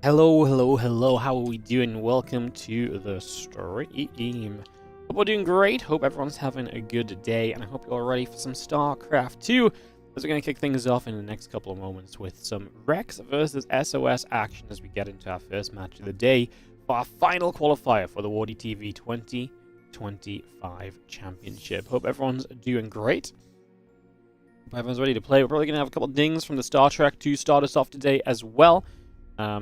Hello, hello, hello, how are we doing? Welcome to the stream. Hope we're doing great, hope everyone's having a good day, and I hope you're all ready for some StarCraft 2, as we're going to kick things off in the next couple of moments with some Rex versus SOS action as we get into our first match of the day for our final qualifier for the WardiTV 2025 Championship. Hope everyone's doing great. Hope everyone's ready to play. We're probably going to have a couple of dings from the Star Trek to start us off today as well.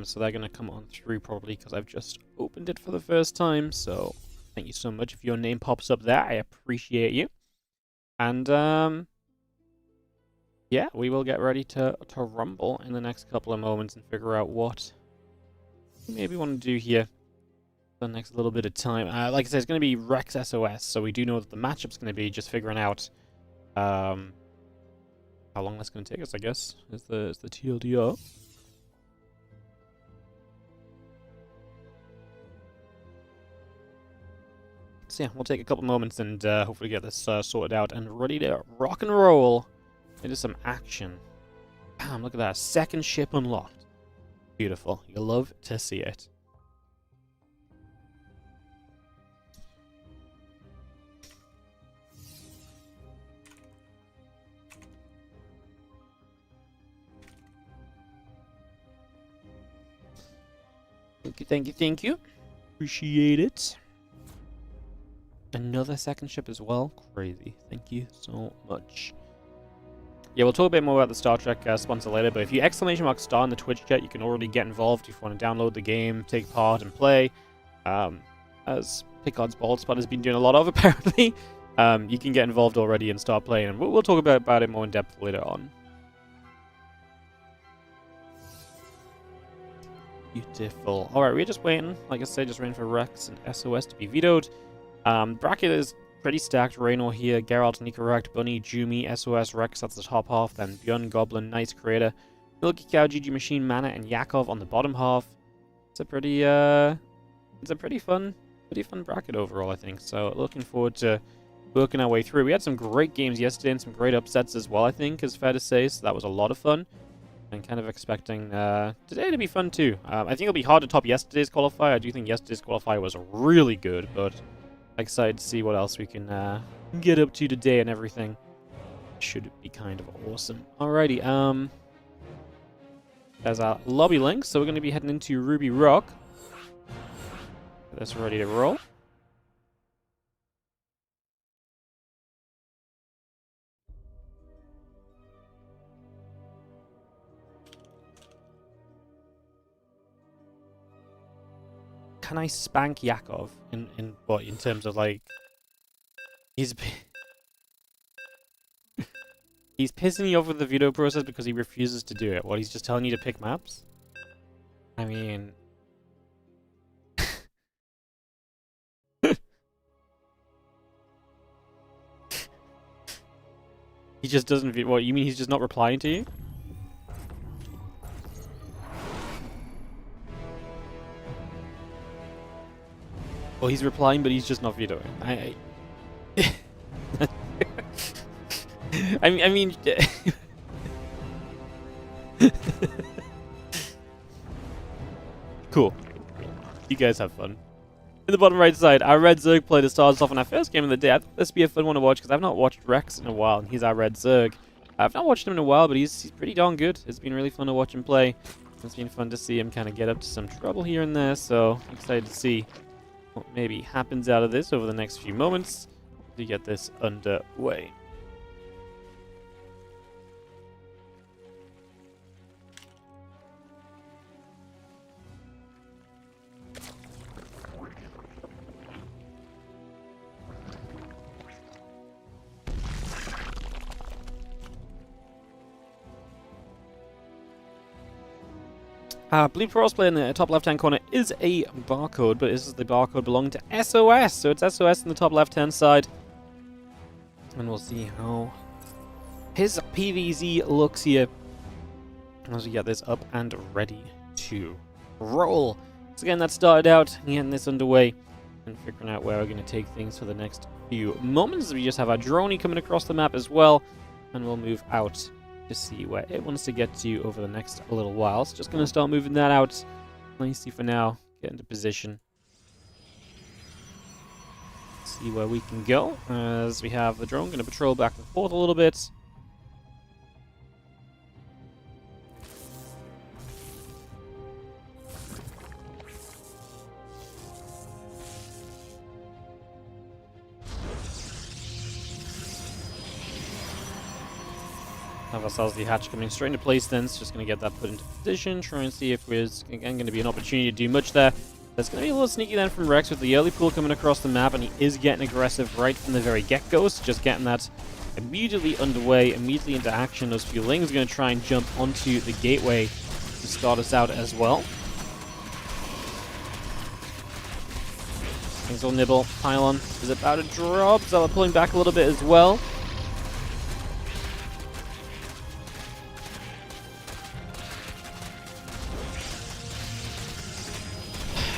So they're going to come on through probably because I've just opened it for the first time. So thank you so much. If your name pops up there, I appreciate you. And yeah, we will get ready to rumble in the next couple of moments and figure out what we maybe want to do here for the next little bit of time. Like I said, it's going to be Rex SOS, so we do know what the matchup's going to be. Just figuring out how long that's going to take us, I guess, is the TLDR. So yeah, we'll take a couple moments and hopefully get this sorted out and ready to rock and roll into some action. Bam, look at that. Second ship unlocked. Beautiful. You'll love to see it. Thank you, thank you, thank you. Appreciate it. Another second ship as well. Crazy. Thank you so much. Yeah, we'll talk a bit more about the Star Trek sponsor later, but if you !* star in the Twitch chat, you can already get involved if you want to download the game, take part, and play. As Picard's Bald Spot has been doing a lot of, apparently. You can get involved already and start playing, and we'll talk about it more in depth later on. Beautiful. Alright, we're just waiting. Like I said, just waiting for Rex and SOS to be vetoed. Bracket is pretty stacked. Reynor here, Geralt, Nicorrect, Bunny, Jumi, SOS, Rex, that's the top half. Then Bjorn, Goblin, Nice Creator, Milky Cow, GG Machine, Mana, and Yakov on the bottom half. It's a pretty fun bracket overall, I think. So looking forward to working our way through. We had some great games yesterday and some great upsets as well, I think, is fair to say. So that was a lot of fun. And kind of expecting today to be fun too. I think it'll be hard to top yesterday's qualifier. I do think yesterday's qualifier was really good, but excited to see what else we can get up to today and everything. Should be kind of awesome. Alrighty, there's our lobby link, so we're going to be heading into Ruby Rock. Get this ready to roll. Can I spank Yakov in terms of like he's pissing me off with the veto process because he refuses to do it. What, he's just telling you to pick maps? I mean, he just doesn't. What, you mean he's just not replying to you? Well, he's replying, but he's just not vetoing. I mean, cool. You guys have fun. In the bottom right side, our Red Zerg player starts off on our first game of the day. I thought this would be a fun one to watch because I've not watched Rex in a while, and he's our Red Zerg. I've not watched him in a while, but he's pretty darn good. It's been really fun to watch him play. It's been fun to see him kind of get up to some trouble here and there, so I'm excited to see what maybe happens out of this over the next few moments to get this underway. Blue Cross play in the top left-hand corner is a barcode, but this is the barcode belonging to SOS, so it's SOS in the top left-hand side. And we'll see how his PVZ looks here as we get this up and ready to roll. So again, that started out getting this underway and figuring out where we're going to take things for the next few moments. We just have our droney coming across the map as well, and we'll move out to see where it wants to get to over the next little while. So just going to start moving that out Nicely for now. Get into position. See where we can go. As we have the drone going to patrol back and forth a little bit. Have ourselves the hatch coming straight into place then. So just going to get that put into position. Try and see if there's again going to be an opportunity to do much there. There's going to be a little sneaky then from Rex with the early pull coming across the map. And he is getting aggressive right from the very get-go. So just getting that immediately underway, immediately into action. Those few lings are going to try and jump onto the gateway to start us out as well. Things will nibble. Pylon is about to drop. Zella pulling back a little bit as well.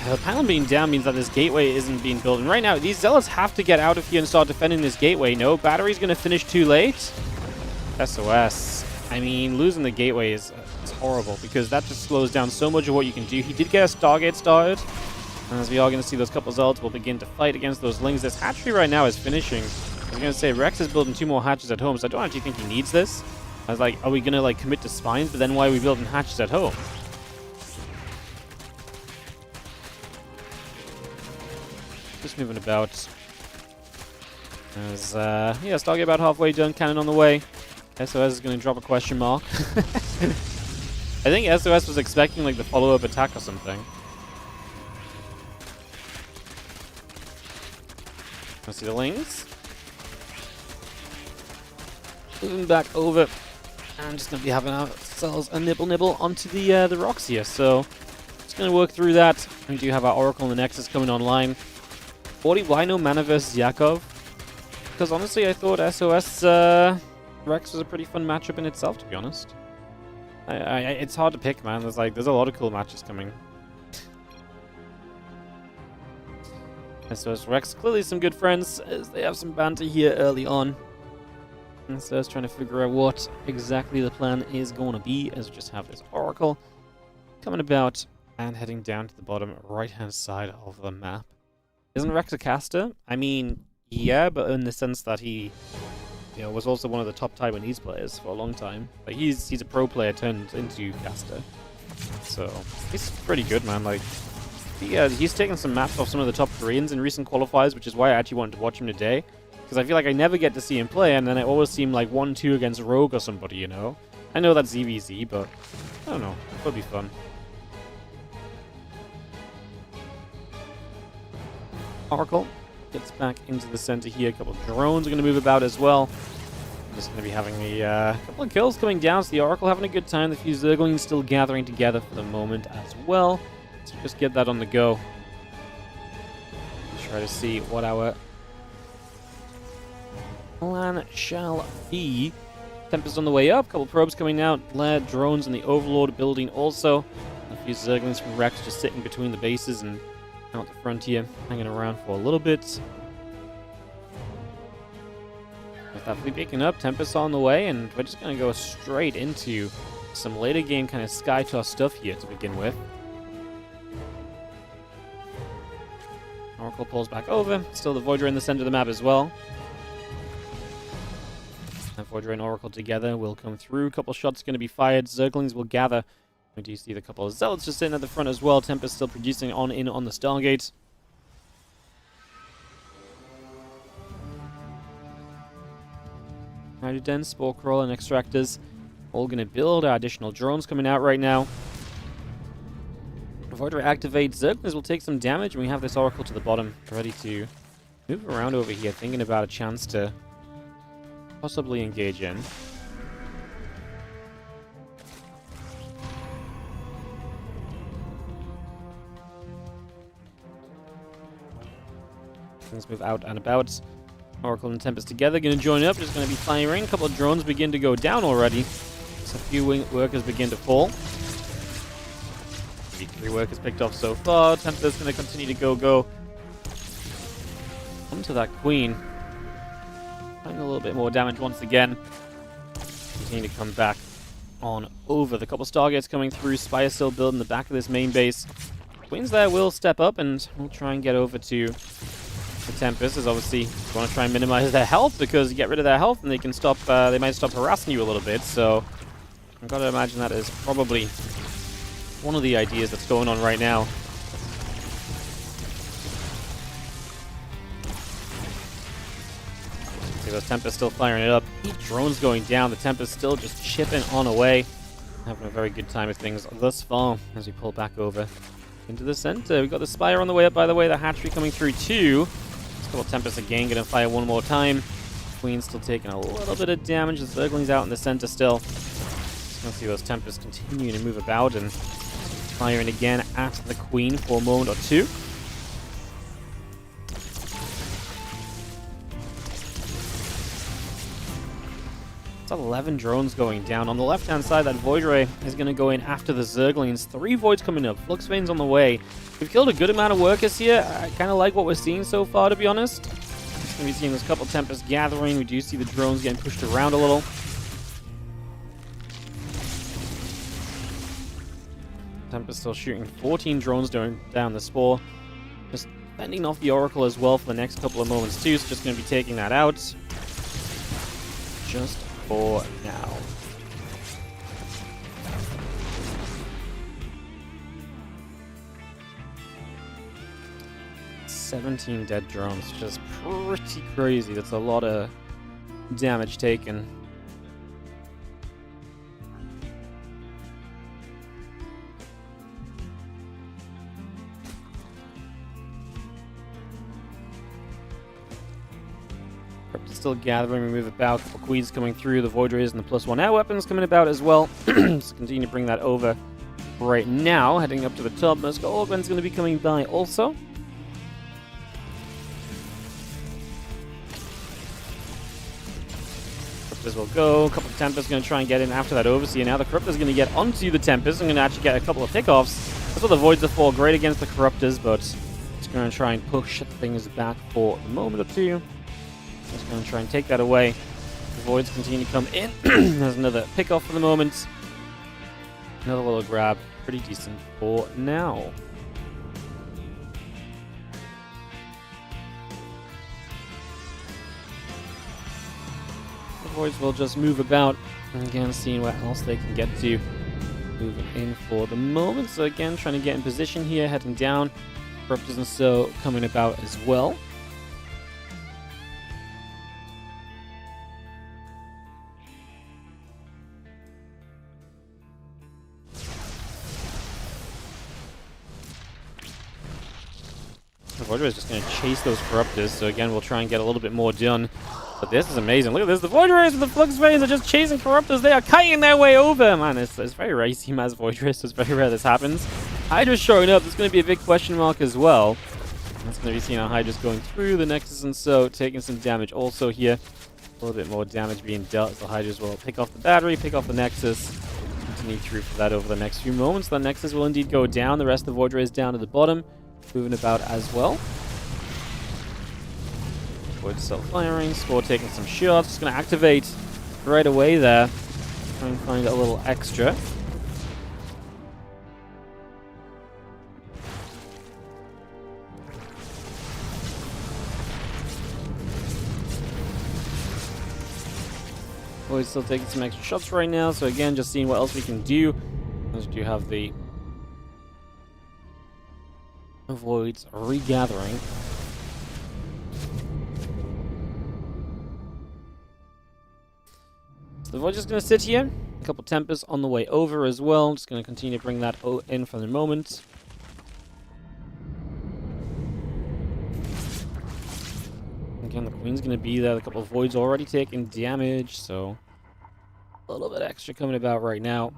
The pylon being down means that this gateway isn't being built. And right now, these zealots have to get out of here and start defending this gateway. No, battery's going to finish too late. SOS. I mean, losing the gateway is horrible because that just slows down so much of what you can do. He did get a Stargate started. And as we are going to see, those couple zealots will begin to fight against those lings. This hatchery right now is finishing. I was going to say, Rex is building 2 more hatches at home, so I don't actually think he needs this. I was like, are we going to like commit to spines? But then why are we building hatches at home? Just moving about. As, yeah, Stargate about halfway done, cannon on the way. SOS is going to drop a question mark. I think SOS was expecting like the follow-up attack or something. Let's see the lings. Moving back over. And just going to be having ourselves a nibble onto the rocks here. So, just going to work through that. We do have our Oracle and the Nexus coming online. 40, why no mana versus Yakov? Because honestly, I thought SOS Rex was a pretty fun matchup in itself, to be honest. It's hard to pick, man. There's a lot of cool matches coming. SOS Rex, clearly some good friends, as they have some banter here early on. And so trying to figure out what exactly the plan is going to be, as we just have this Oracle coming about and heading down to the bottom right-hand side of the map. Isn't Rex a caster? I mean, yeah, but in the sense that he, was also one of the top Taiwanese players for a long time. But he's a pro player turned into caster, so he's pretty good, man. Like, he's taken some maps off some of the top Koreans in recent qualifiers, which is why I actually wanted to watch him today, because I feel like I never get to see him play, and then I always see him like 1-2 against Rogue or somebody. I know that's ZVZ, but I don't know. It'll be fun. Oracle gets back into the center here. A couple of drones are going to move about as well. Just going to be having a couple of kills coming down. So the Oracle having a good time. The few Zerglings still gathering together for the moment as well. So just get that on the go. Try to see what our plan shall be. Tempest on the way up. Couple probes coming out. Lair drones in the Overlord building also. A few Zerglings from Rex just sitting between the bases and out the frontier, hanging around for a little bit. With that fleet picking up, Tempest on the way, and we're just going to go straight into some later game kind of sky toss stuff here to begin with. Oracle pulls back over, still the Voidra in the center of the map as well. And Voidra and Oracle together will come through. A couple shots going to be fired. Zerglings will gather. We do see the couple of Zealots just sitting at the front as well. Tempest still producing on the Stargate. Hydroden, Spore Crawler, and Extractors all going to build. Our additional drones coming out right now. Voidra activates. Zerglings will take some damage, and we have this Oracle to the bottom, ready to move around over here, thinking about a chance to possibly engage in. Things move out and about. Oracle and Tempest together, going to join up, just going to be firing. A couple of drones begin to go down already. So a few workers begin to fall. 3 workers picked off so far. Tempest going to continue to go. Onto that Queen. Having a little bit more damage once again. Continue to come back on over. The couple Stargates coming through. Spire still building the back of this main base. Queens there will step up and we'll try and get over to the Tempest. As obviously you want to try and minimize their health, because you get rid of their health and they can stop. They might stop harassing you a little bit. So I've got to imagine that is probably one of the ideas that's going on right now. See those Tempests still firing it up. 8 drones going down. The Tempest still just chipping on away. Having a very good time of things thus far as we pull back over into the center. We've got the Spire on the way up, by the way. The Hatchery coming through too. This couple Tempests again going to fire one more time. Queen's still taking a little bit of damage. The Zergling's out in the center still. Just going to see those Tempests continuing to move about and firing again at the Queen for a moment or two. It's 11 drones going down. On the left-hand side, that Void Ray is going to go in after the Zerglings. 3 Voids coming up. Flux Veins on the way. We've killed a good amount of workers here. I kind of like what we're seeing so far, to be honest. Just going to be seeing this couple Tempests gathering. We do see the drones getting pushed around a little. Tempest still shooting 14 drones down the spore. Just fending off the Oracle as well for the next couple of moments too. So just going to be taking that out. Just for now. "17 dead drones, just pretty crazy. That's a lot of damage taken. Still gathering, we move about. Couple Queens coming through, the Void Rays and the +1 air weapons coming about as well. Just continue to bring that over right now. Heading up to the top, Muska Orgwen's going to be coming by also. Corruptors will go. A couple of Tempests going to try and get in after that Overseer. Now the Corruptors going to get onto the Tempest. I'm going to actually get a couple of pickoffs. That's what the Voids are for. Great against the Corruptors, but it's going to try and push things back for a moment or two. Just going to try and take that away. The Voids continue to come in. There's another pick-off for the moment. Another little grab. Pretty decent for now. The Voids will just move about. And again, seeing what else they can get to. Moving in for the moment. So again, trying to get in position here. Heading down. Corruptors and so coming about as well. Void Ray is just going to chase those Corruptors, so again, we'll try and get a little bit more done. But this is amazing. Look at this. The Void Rays and the Flux Veins are just chasing Corruptors. They are kiting their way over. Man, it's very rare you see Maz Void Rays, so it's very rare this happens. Hydra's showing up. There's going to be a big question mark as well. That's going to be seeing how Hydra's going through the Nexus and so taking some damage also here. A little bit more damage being dealt, so Hydra's will pick off the battery, pick off the Nexus. Continue through for that over the next few moments. The Nexus will indeed go down. The rest of the Void Rays down to the bottom. Moving about as well. Void self-firing. Spore taking some shots. Just going to activate right away there. Try and find a little extra. Void's still taking some extra shots right now. So again, just seeing what else we can do. As we do have the Voids regathering. So the Void's just going to sit here. A couple Tempests on the way over as well. Just going to continue to bring that in for the moment. Again, the Queen's going to be there. A couple of Voids already taking damage, so a little bit extra coming about right now.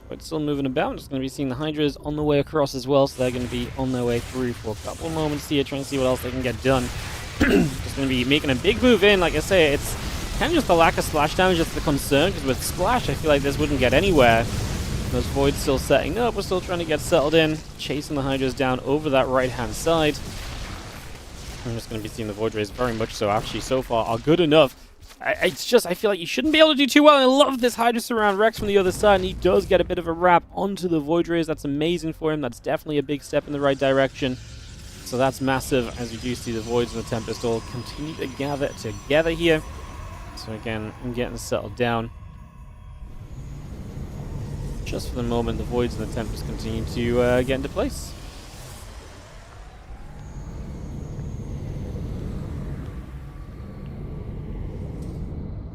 But still moving about. Just going to be seeing the Hydras on the way across as well, so they're going to be on their way through for a couple of moments here, trying to see what else they can get done. Just going to be making a big move in. Like I say, it's kind of just the lack of splash damage that's the concern, because with splash, I feel like this wouldn't get anywhere. Those voids still setting up. We're still trying to get settled in, chasing the hydras down over that right-hand side. I'm just going to be seeing the void rays very much so, actually, so far are good enough. It's just, I feel like you shouldn't be able to do too well. I love this hydra surround Rex from the other side, and he does get a bit of a wrap onto the void rays. That's amazing for him. That's definitely a big step in the right direction. So that's massive, as you do see the voids and the Tempest all continue to gather together here. So again, I'm getting settled down. Just for the moment, the voids and the Tempest continue to get into place.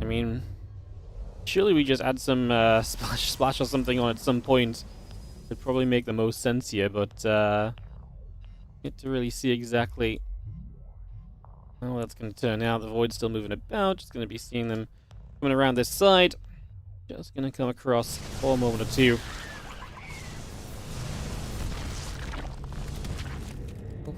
I mean, surely we just add some splash or something on at some point. Would probably make the most sense here, but get to really see exactly how that's going to turn out. The void's still moving about. Just going to be seeing them coming around this side. Just going to come across for a moment or two.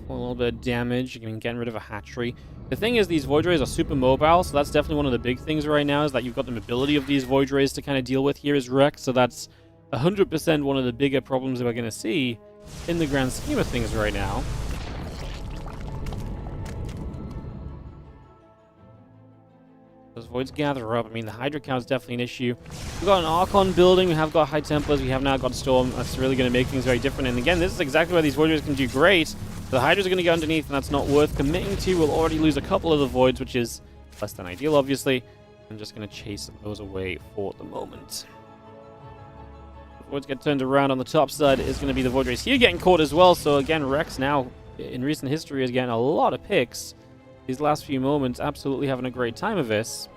A little bit of damage. I mean, getting rid of a hatchery. The thing is, these Void Rays are super mobile, so that's definitely one of the big things right now, is that you've got the mobility of these Void Rays to kind of deal with here as Rex, so that's 100% one of the bigger problems that we're going to see in the grand scheme of things right now. Those Voids gather up. I mean, the Hydra count is definitely an issue. We've got an Archon building, we have got High Templars, we have now got Storm. That's really going to make things very different, and again, this is exactly where these Void Rays can do great. The Hydras are going to go underneath, and that's not worth committing to. We'll already lose a couple of the Voids, which is less than ideal, obviously. I'm just going to chase those away for the moment. The Voids get turned around on the top side. Is going to be the Void Rays here getting caught as well. So again, Rex now, in recent history, is getting a lot of picks. These last few moments, absolutely having a great time of this.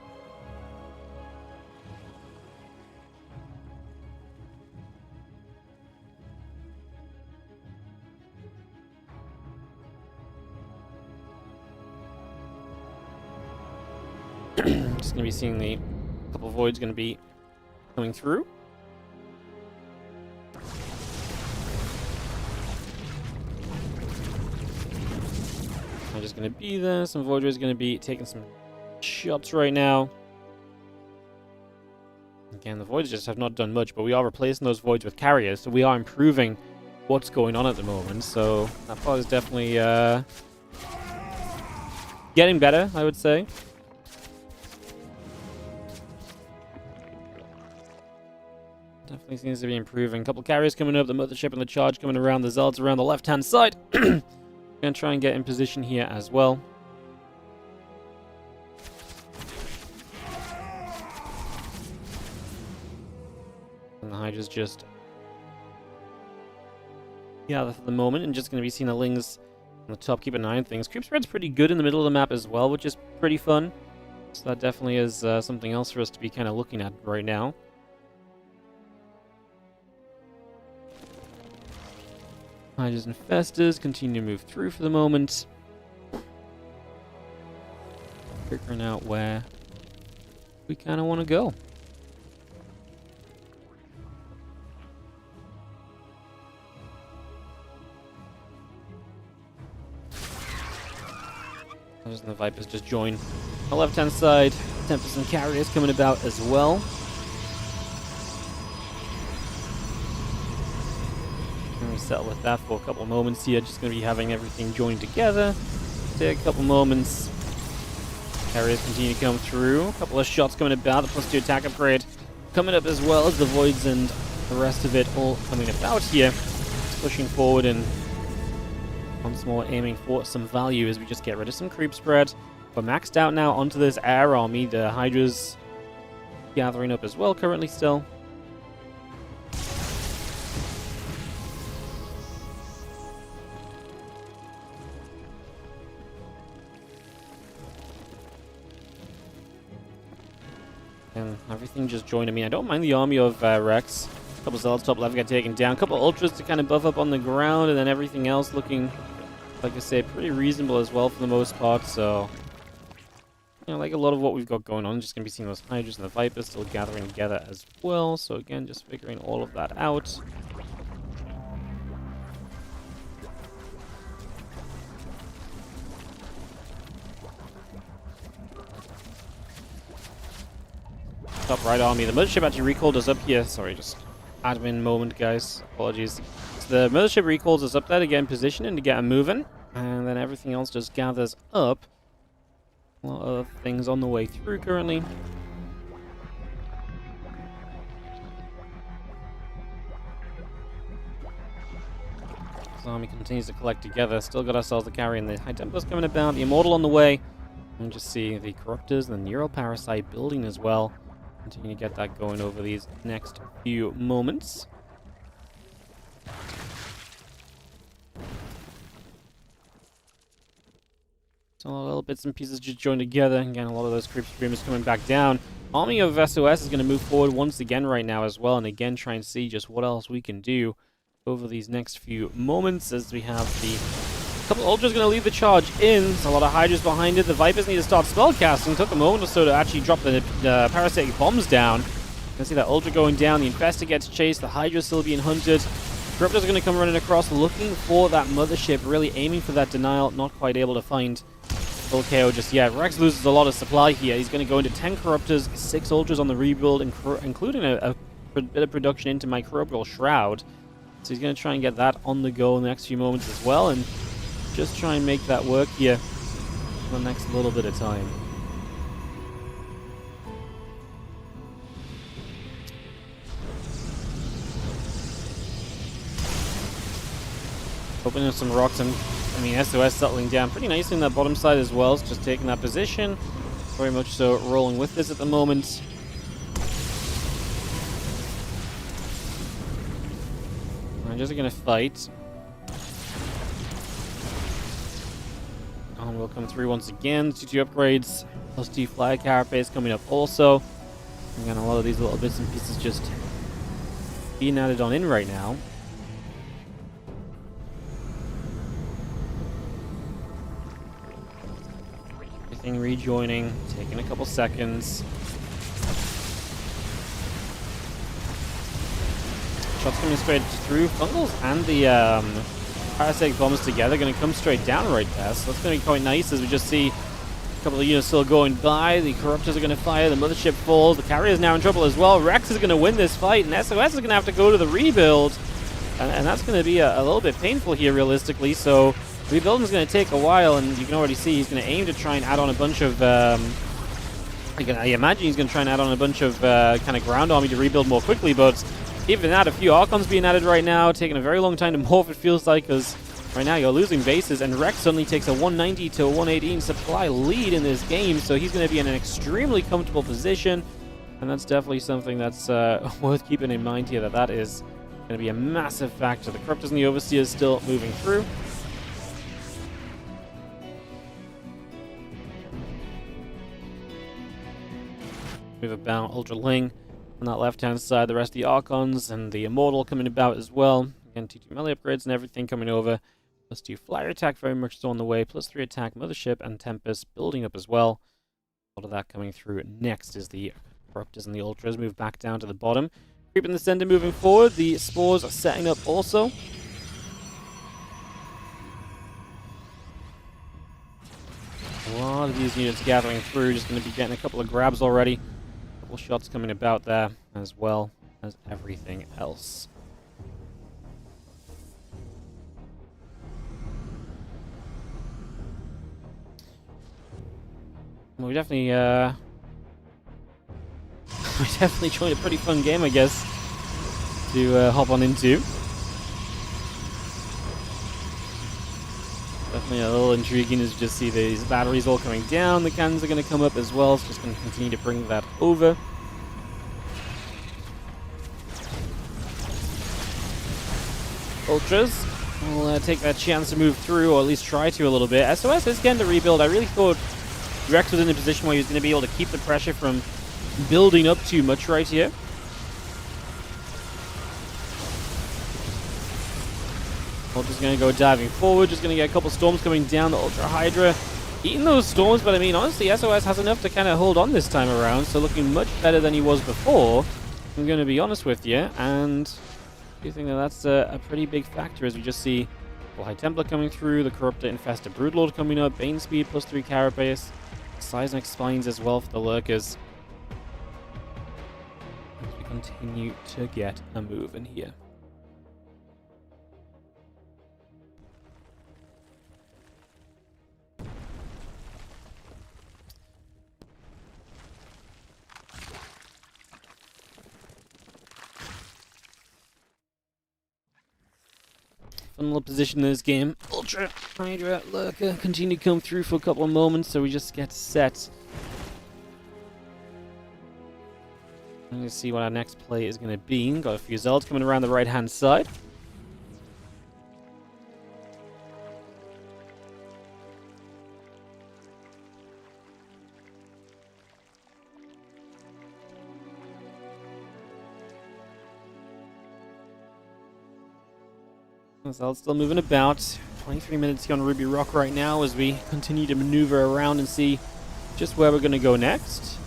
Just going to be seeing the couple voids going to be coming through. I'm just going to be there. Some void rays going to be taking some shots right now. Again, the voids just have not done much, but we are replacing those voids with carriers, so we are improving what's going on at the moment. So that part is definitely getting better, I would say. Definitely seems to be improving. A couple carriers coming up, the Mothership and the Charge coming around, the Zealots around the left-hand side. Gonna try and get in position here as well. And the Hydra's just gather for the moment, and just gonna be seeing the Lings on the top, keep an eye on things. Creep spread's pretty good in the middle of the map as well, which is pretty fun. So that definitely is something else for us to be kind of looking at right now. Hydras and Festers continue to move through for the moment. Figuring out where we kind of want to go. Hydras and the Vipers just join. On the left-hand side, Tempest and Carriers coming about as well. Settle with that for a couple of moments here. Just going to be having everything joined together. Take a couple moments. Carriers continue to come through. A couple of shots coming about. The +2 attack upgrade coming up, as well as the Voids and the rest of it all coming about here. Just pushing forward and once more aiming for some value as we just get rid of some creep spread. We're maxed out now onto this air army. The Hydra's gathering up as well currently still. And everything just joined. I mean, I don't mind the army of Rex. A couple Zealots top left get taken down. A couple Ultras to kind of buff up on the ground. And then everything else looking, like I say, pretty reasonable as well for the most part. So, you know, like a lot of what we've got going on. Just going to be seeing those Hydras and the Vipers still gathering together as well. So again, just figuring all of that out. top right army. The mothership actually recalled us up here. Sorry, just admin moment, guys. Apologies. So the mothership recalls us up there to get in position and to get them moving. And then everything else just gathers up. A lot of things on the way through currently. This army continues to collect together. Still got ourselves the carry and the High Templars coming about. The Immortal on the way. And just see the Corruptors and the Neural Parasite building as well. Continue to get that going over these next few moments. So a little bits and pieces just joined together. Again, a lot of those creep streamers coming back down. Army of SOS is going to move forward once again right now as well. And again, try and see just what else we can do over these next few moments as we have the couple of Ultras going to lead the charge in. There's a lot of Hydras behind it. The Vipers need to start spellcasting. Took a moment or so to actually drop the parasitic bombs down. You can see that Ultra going down. The Infestor gets chased. The Hydra's still being hunted. Corruptors are going to come running across looking for that mothership, really aiming for that denial. Not quite able to find full KO just yet. Rex loses a lot of supply here. He's going to go into 10 Corruptors, 6 Ultras on the rebuild, including a bit of production into Microbial Shroud. So he's going to try and get that on the go in the next few moments as well, and just try and make that work here for the next little bit of time. Opening up some rocks, and I mean SOS settling down pretty nicely in that bottom side as well. It's just taking that position. Very much so rolling with this at the moment. Rangers are going to fight. And we'll come through once again. 2 upgrades, plus 2 flyer carapace coming up also. Again, a lot of these little bits and pieces just being added on in right now. Everything rejoining, taking a couple seconds. Shots coming straight through. Fungals and the parasitic bombs together going to come straight down right there. So that's going to be quite nice as we just see a couple of units still going by. The Corruptors are going to fire. The mothership falls. The carrier is now in trouble as well. Rex is going to win this fight, and SOS is going to have to go to the rebuild. And that's going to be a little bit painful here, realistically. So rebuilding is going to take a while, and you can already see he's going to aim to try and add on a bunch of... I imagine he's going to try and add on a bunch of kind of ground army to rebuild more quickly, but even that, a few Archons being added right now, taking a very long time to morph, it feels like, because right now you're losing bases, and Rex suddenly takes a 190 to a 118 supply lead in this game, so he's going to be in an extremely comfortable position, and that's definitely something that's worth keeping in mind here, that is going to be a massive factor. The Corruptors and the Overseers still moving through. Move about Ultra Ling on that left-hand side, the rest of the Archons and the Immortal coming about as well. Again, 2 melee upgrades and everything coming over. Plus 2 flyer attack very much so on the way. Plus 3 attack Mothership and Tempest building up as well. A lot of that coming through. Next is the Corruptors and the Ultras move back down to the bottom. Creeping the center moving forward. The Spores are setting up also. A lot of these units gathering through. Just going to be getting a couple of grabs already. Shots coming about there, as well as everything else. Well, we definitely joined a pretty fun game, I guess, to hop on into. Definitely a little intriguing as you just see these batteries all coming down. The cannons are going to come up as well, so just going to continue to bring that over. Ultras will take that chance to move through, or at least try to a little bit. SOS is getting the rebuild. I really thought Rex was in a position where he was going to be able to keep the pressure from building up too much right here. Ultra's going to go diving forward, just going to get a couple storms coming down. The Ultra Hydra eating those storms, but I mean, honestly, SOS has enough to kind of hold on this time around, so looking much better than he was before, I'm going to be honest with you, and I do think that that's a pretty big factor as we just see the High Templar coming through, the Corruptor Infested Broodlord coming up, Bane Speed plus 3 Carapace, Seismic Spines as well for the Lurkers. continue to get a move in here. Fun little position in this game. Ultra Hydra Lurker continue to come through for a couple of moments, so we just get set. I'm going to see what our next play is going to be. Got a few Zelds coming around the right-hand side. Zelds still moving about. 23 minutes here on Ruby Rock right now as we continue to maneuver around and see just where we're going to go next.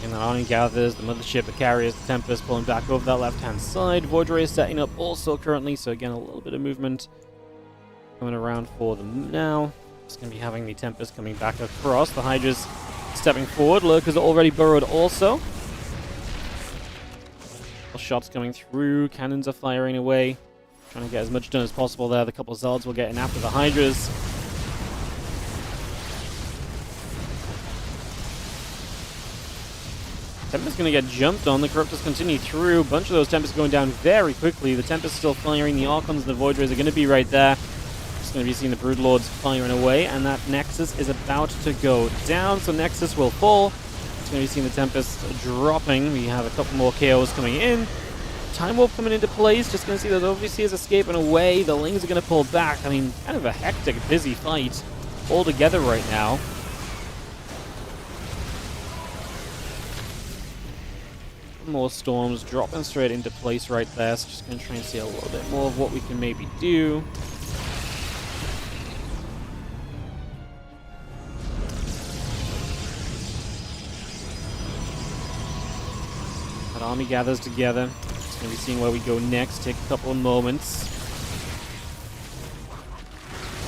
And the army gathers, the mothership, the carriers, the Tempest pulling back over that left-hand side. Void Ray is setting up also currently, so again, a little bit of movement coming around for them now. Just going to be having the Tempest coming back across. The Hydra's stepping forward. Lurkers are already burrowed also. Shots coming through. Cannons are firing away. Trying to get as much done as possible there. The couple of Zelds will get in after the Hydras. Tempest going to get jumped on. The Corruptors continue through. A bunch of those Tempests going down very quickly. The Tempest still firing. The Archons and the Void Rays are going to be right there. Just going to be seeing the Broodlords firing away. And that Nexus is about to go down. So Nexus will fall. Just going to be seeing the Tempest dropping. We have a couple more KOs coming in. Time Warp coming into place. Just going to see those overseers escaping away. The Lings are going to pull back. I mean, kind of a hectic, busy fight all together right now. More storms dropping straight into place right there. So just going to try and see a little bit more of what we can maybe do. That army gathers together. Just going to be seeing where we go next. Take a couple of moments.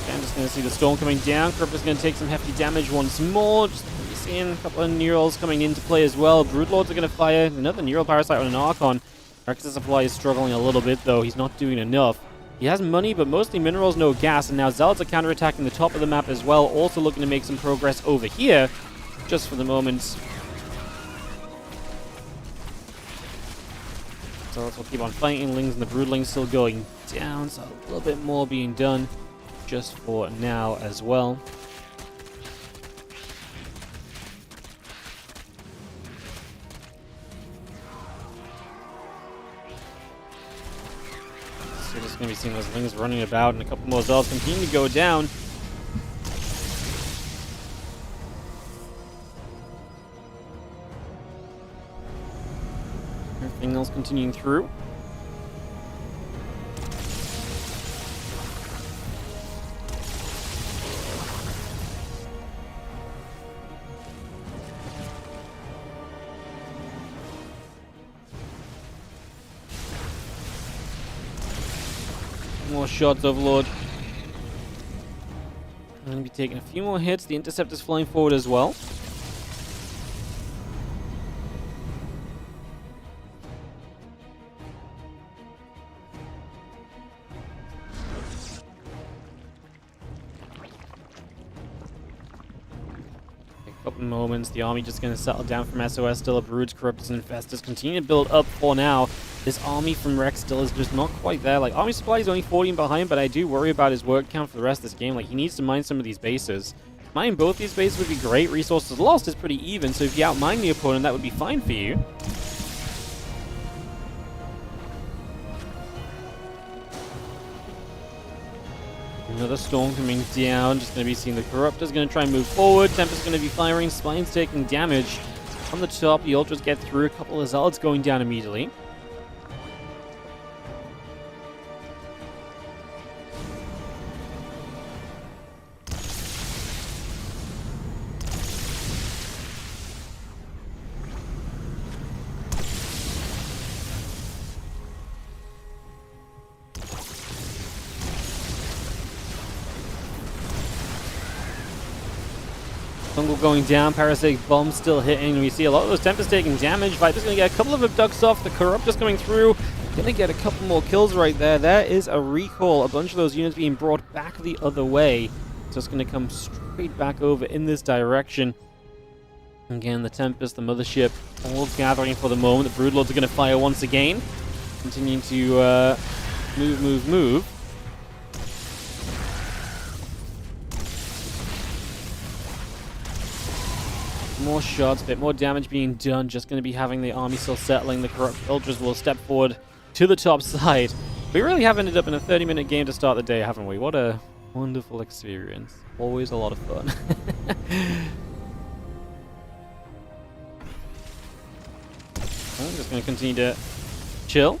I'm just going to see the storm coming down. Corruptor's going to take some hefty damage once more. Just seeing a couple of Neurals coming into play as well. Broodlords are going to fire another Neural Parasite on an Archon. Reckless Supply is struggling a little bit though. He's not doing enough. He has money, but mostly minerals, no gas. And now Zelds are counterattacking the top of the map as well. Also looking to make some progress over here. Just for the moment. Zelds will keep on fighting. Lings and the Broodlings still going down. So a little bit more being done just for now as well. So just going to be seeing those Lings running about, and a couple more Zelds continue to go down. Everything else continuing through. More shots, Overlord. I'm going to be taking a few more hits. The Interceptor's flying forward as well. A couple moments. The army just going to settle down from SOS. Still a Broods, Corruptors, and Infestors. Continue to build up for now. This army from Rex still is just not quite there. Like, army supply is only 14 behind, but I do worry about his work count for the rest of this game. Like, he needs to mine some of these bases. Mining both these bases would be great. Resources lost is pretty even, so if you outmine the opponent, that would be fine for you. Another storm coming down. Just going to be seeing the Corruptor's going to try and move forward. Tempest's going to be firing. Spine's taking damage. On the top, the Ultras get through. A couple of Zelds going down immediately. Fungal going down, Parasitic Bomb still hitting. We see a lot of those Tempest taking damage. Viper's going to get a couple of abducts off. The Corruptor's coming through. Going to get a couple more kills right there. There is a recall. A bunch of those units being brought back the other way. So it's going to come straight back over in this direction. Again, the Tempest, the Mothership, all gathering for the moment. The Broodlords are going to fire once again. Continuing to move. More shots, a bit more damage being done. Just going to be having the army still settling. The Corrupt Ultras will step forward to the top side. We really have ended up in a 30-minute game to start the day, haven't we? What a wonderful experience. Always a lot of fun. I'm just going to continue to chill.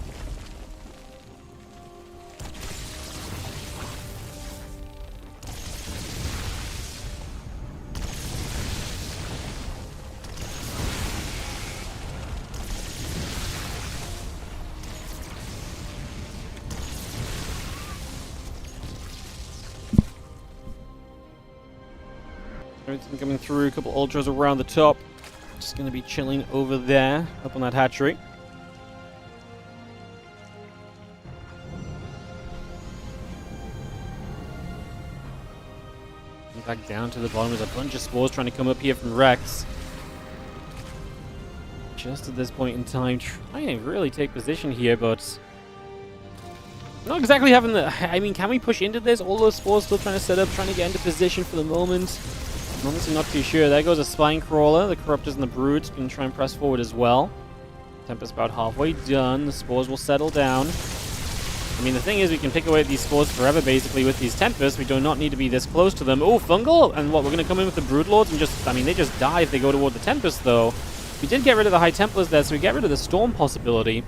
Everything coming through, a couple ultras around the top. Just going to be chilling over there, up on that hatchery. And back down to the bottom, there's a bunch of spores trying to come up here from Rex. Just at this point in time, trying to really take position here, but not exactly having the... I mean, can we push into this? All those spores still trying to set up, trying to get into position for the moment. I'm honestly not too sure. There goes a Spine Crawler. The Corruptors and the Broods can try and press forward as well. Tempest about halfway done. The spores will settle down. I mean, the thing is, we can pick away at these spores forever, basically, with these Tempests. We do not need to be this close to them. Oh, Fungal! And what, we're going to come in with the Broodlords and just... I mean, they just die if they go toward the Tempest, though. We did get rid of the High Templars there, so we get rid of the Storm possibility.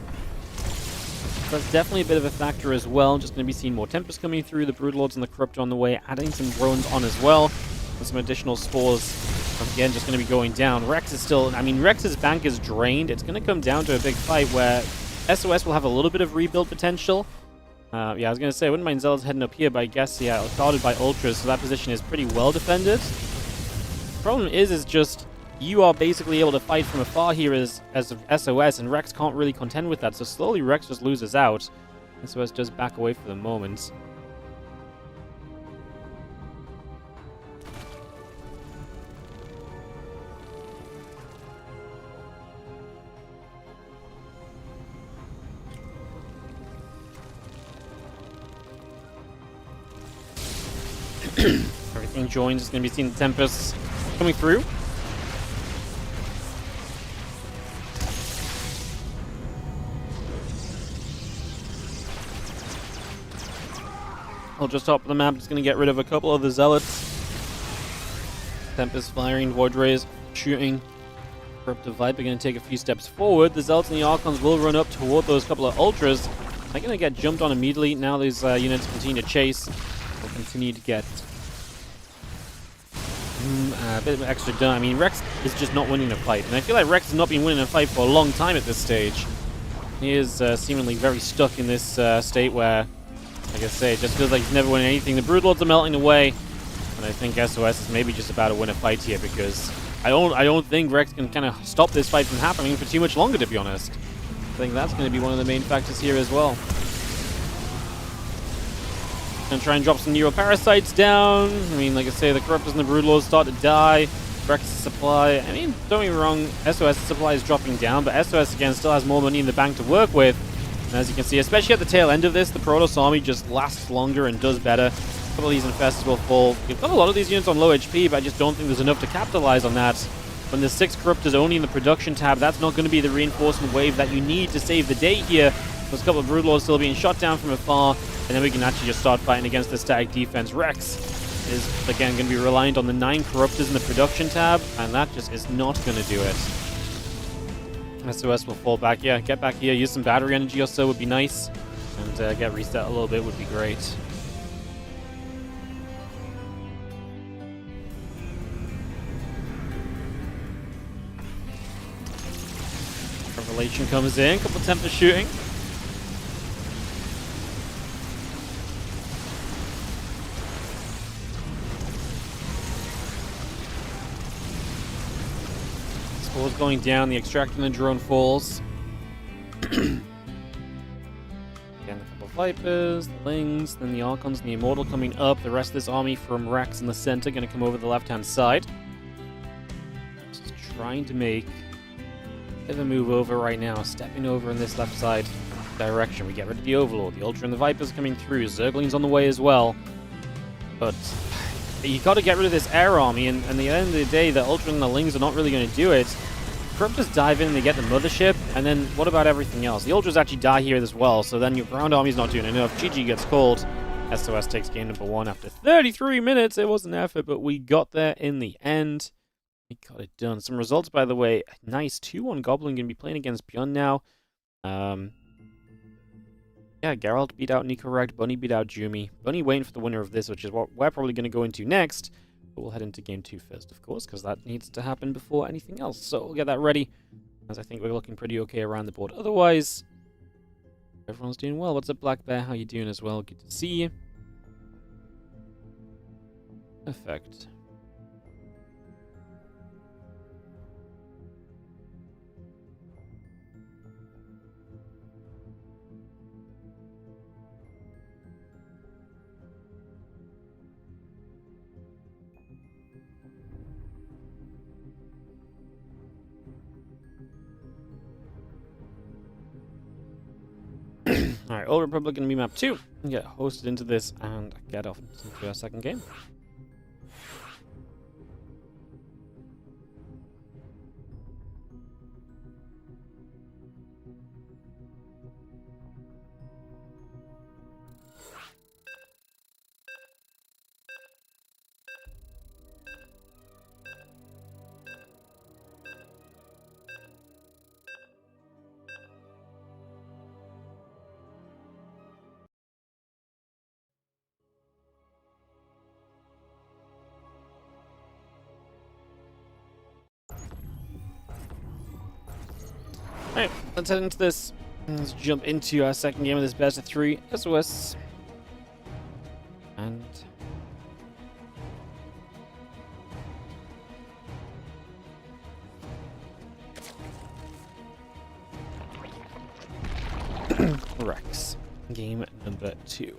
So that's definitely a bit of a factor as well. Just going to be seeing more Tempests coming through. The Broodlords and the Corruptor on the way, adding some drones on as well. And some additional spores, again, just going to be going down. Rex is still... I mean, Rex's bank is drained. It's going to come down to a big fight where SOS will have a little bit of rebuild potential. Yeah, I was going to say, I wouldn't mind Zealots heading up here, but I guess, yeah, guarded by Ultras, so that position is pretty well defended. The problem is just you are basically able to fight from afar here as SOS, and Rex can't really contend with that, so slowly Rex just loses out. SOS does back away for the moment. Everything joins. It's going to be seeing the Tempests coming through. I'll just top of the map. Just going to get rid of a couple of the Zealots. Tempest firing, Void Rays shooting. Corruptive Viper going to take a few steps forward. The Zealots and the Archons will run up toward those couple of Ultras. They're going to get jumped on immediately. Now these units continue to chase. We'll continue to get a bit of extra done. I mean, Rex is just not winning a fight. And I feel like Rex has not been winning a fight for a long time at this stage. He is seemingly very stuck in this state where, like I say, it just feels like he's never winning anything. The Broodlords are melting away. And I think SOS is maybe just about to win a fight here because I don't think Rex can kind of stop this fight from happening for too much longer, to be honest. I think that's going to be one of the main factors here as well. Gonna try and drop some Neuroparasites down. I mean, like I say, the Corruptors and the Broodlords start to die. Rex's supply, I mean, don't get me wrong, SOS's supply is dropping down, but SOS, again, still has more money in the bank to work with. And as you can see, especially at the tail end of this, the Protoss army just lasts longer and does better. A couple of these Infestors will fall. We've got a lot of these units on low HP, but I just don't think there's enough to capitalize on that. When there's 6 Corruptors only in the production tab, that's not going to be the reinforcement wave that you need to save the day here. There's a couple of Broodlords still being shot down from afar, and then we can actually just start fighting against the static defense. Rex is, again, going to be reliant on the 9 Corruptors in the production tab, and that just is not going to do it. SOS will fall back. Yeah, get back here, use some battery energy or so would be nice, and get reset a little bit would be great. Revelation comes in, couple Tempest shooting. Scores going down. The extractor and the drone falls. Again, a couple of Vipers, the Lings, then the Archons and the Immortal coming up. The rest of this army from Rex in the center going to come over the left-hand side. Just trying to make a bit of a move over right now. Stepping over in this left side direction. We get rid of the Overlord. The Ultra and the Vipers coming through. Zergling's on the way as well. But you got to get rid of this air army, and at the end of the day, the Ultra and the Lings are not really going to do it. Corrupt just dive in and they get the Mothership, and then what about everything else? The Ultras actually die here as well, so then your ground army's not doing enough. GG gets called. SOS takes game number 1 after 33 minutes. It was an effort, but we got there in the end. We got it done. Some results, by the way. Nice 2-1 Goblin going to be playing against Bjorn now. Yeah, Geralt beat out Nicorrect, Bunny beat out Jumi. Bunny waiting for the winner of this, which is what we're probably going to go into next. But we'll head into game 2 first, of course, because that needs to happen before anything else. So we'll get that ready, as I think we're looking pretty okay around the board. Otherwise, everyone's doing well. What's up, Black Bear? How you doing as well? Good to see you. Perfect. Alright, Old Republic going to be map 2. Get hosted into this and get off into our second game. Alright, let's head into this. Let's jump into our second game of this best of 3 SOS. And Rex. Game number 2.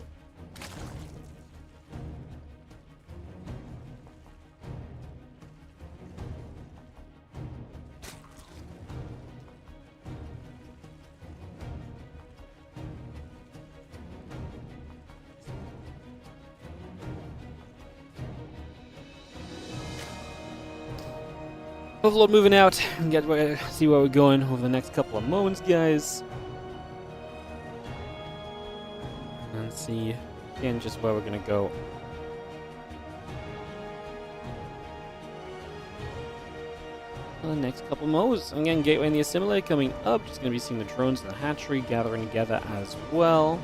Overlord moving out and see where we're going over the next couple of moments, guys. And see again just where we're gonna go. The next couple modes. Again, Gateway and the Assimilator coming up. Just gonna be seeing the drones and the hatchery gathering together as well.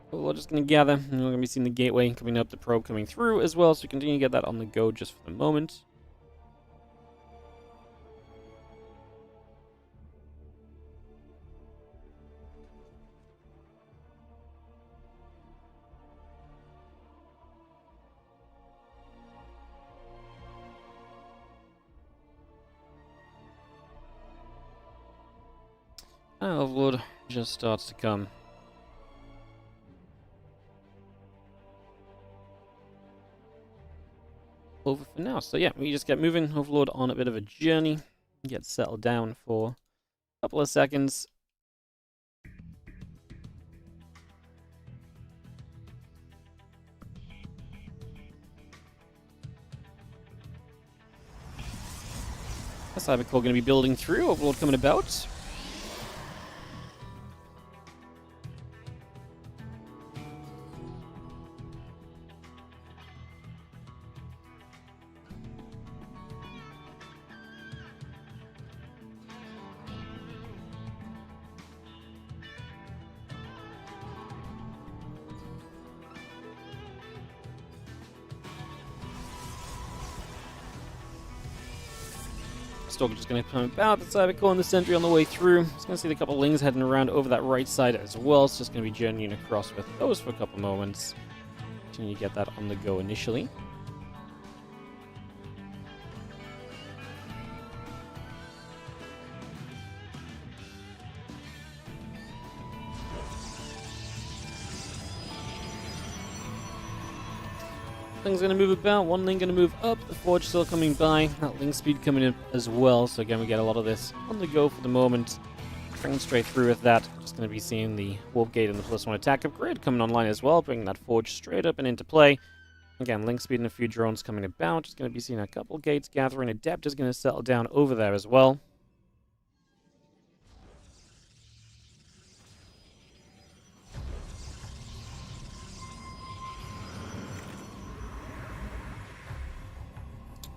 But we're just going to gather, and we're going to be seeing the gateway coming up, the probe coming through as well, so we continue to get that on the go just for the moment. Overlord just starts to come. Over for now. So yeah, we just get moving. Overlord on a bit of a journey. Get settled down for a couple of seconds. Cybercore going to be building through. Overlord coming about. Stalker just going to come about the Cybercore and the Sentry on the way through. Just going to see the couple Lings heading around over that right side as well. It's just going to be journeying across with those for a couple moments. Continue to get that on the go initially. Thing's going to move about, one Ling going to move up, the Forge still coming by, that Ling speed coming in as well, so again we get a lot of this on the go for the moment. Bringing straight through with that, just going to be seeing the Warp Gate and the +1 attack upgrade coming online as well, bringing that Forge straight up and into play. Again, Ling speed and a few drones coming about, just going to be seeing a couple gates gathering, Adept is going to settle down over there as well.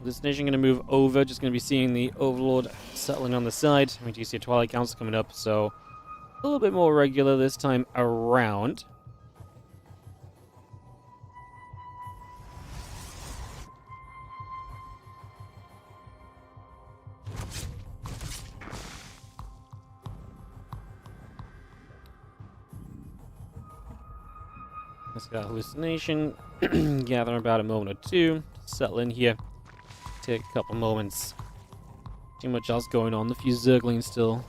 This nation going to move over, just going to be seeing the Overlord settling on the side. We do see a Twilight Council coming up, so a little bit more regular this time around. Let's got Hallucination, gather about a moment or two, settle in here. Take a couple moments. Too much else going on. The few Zerglings still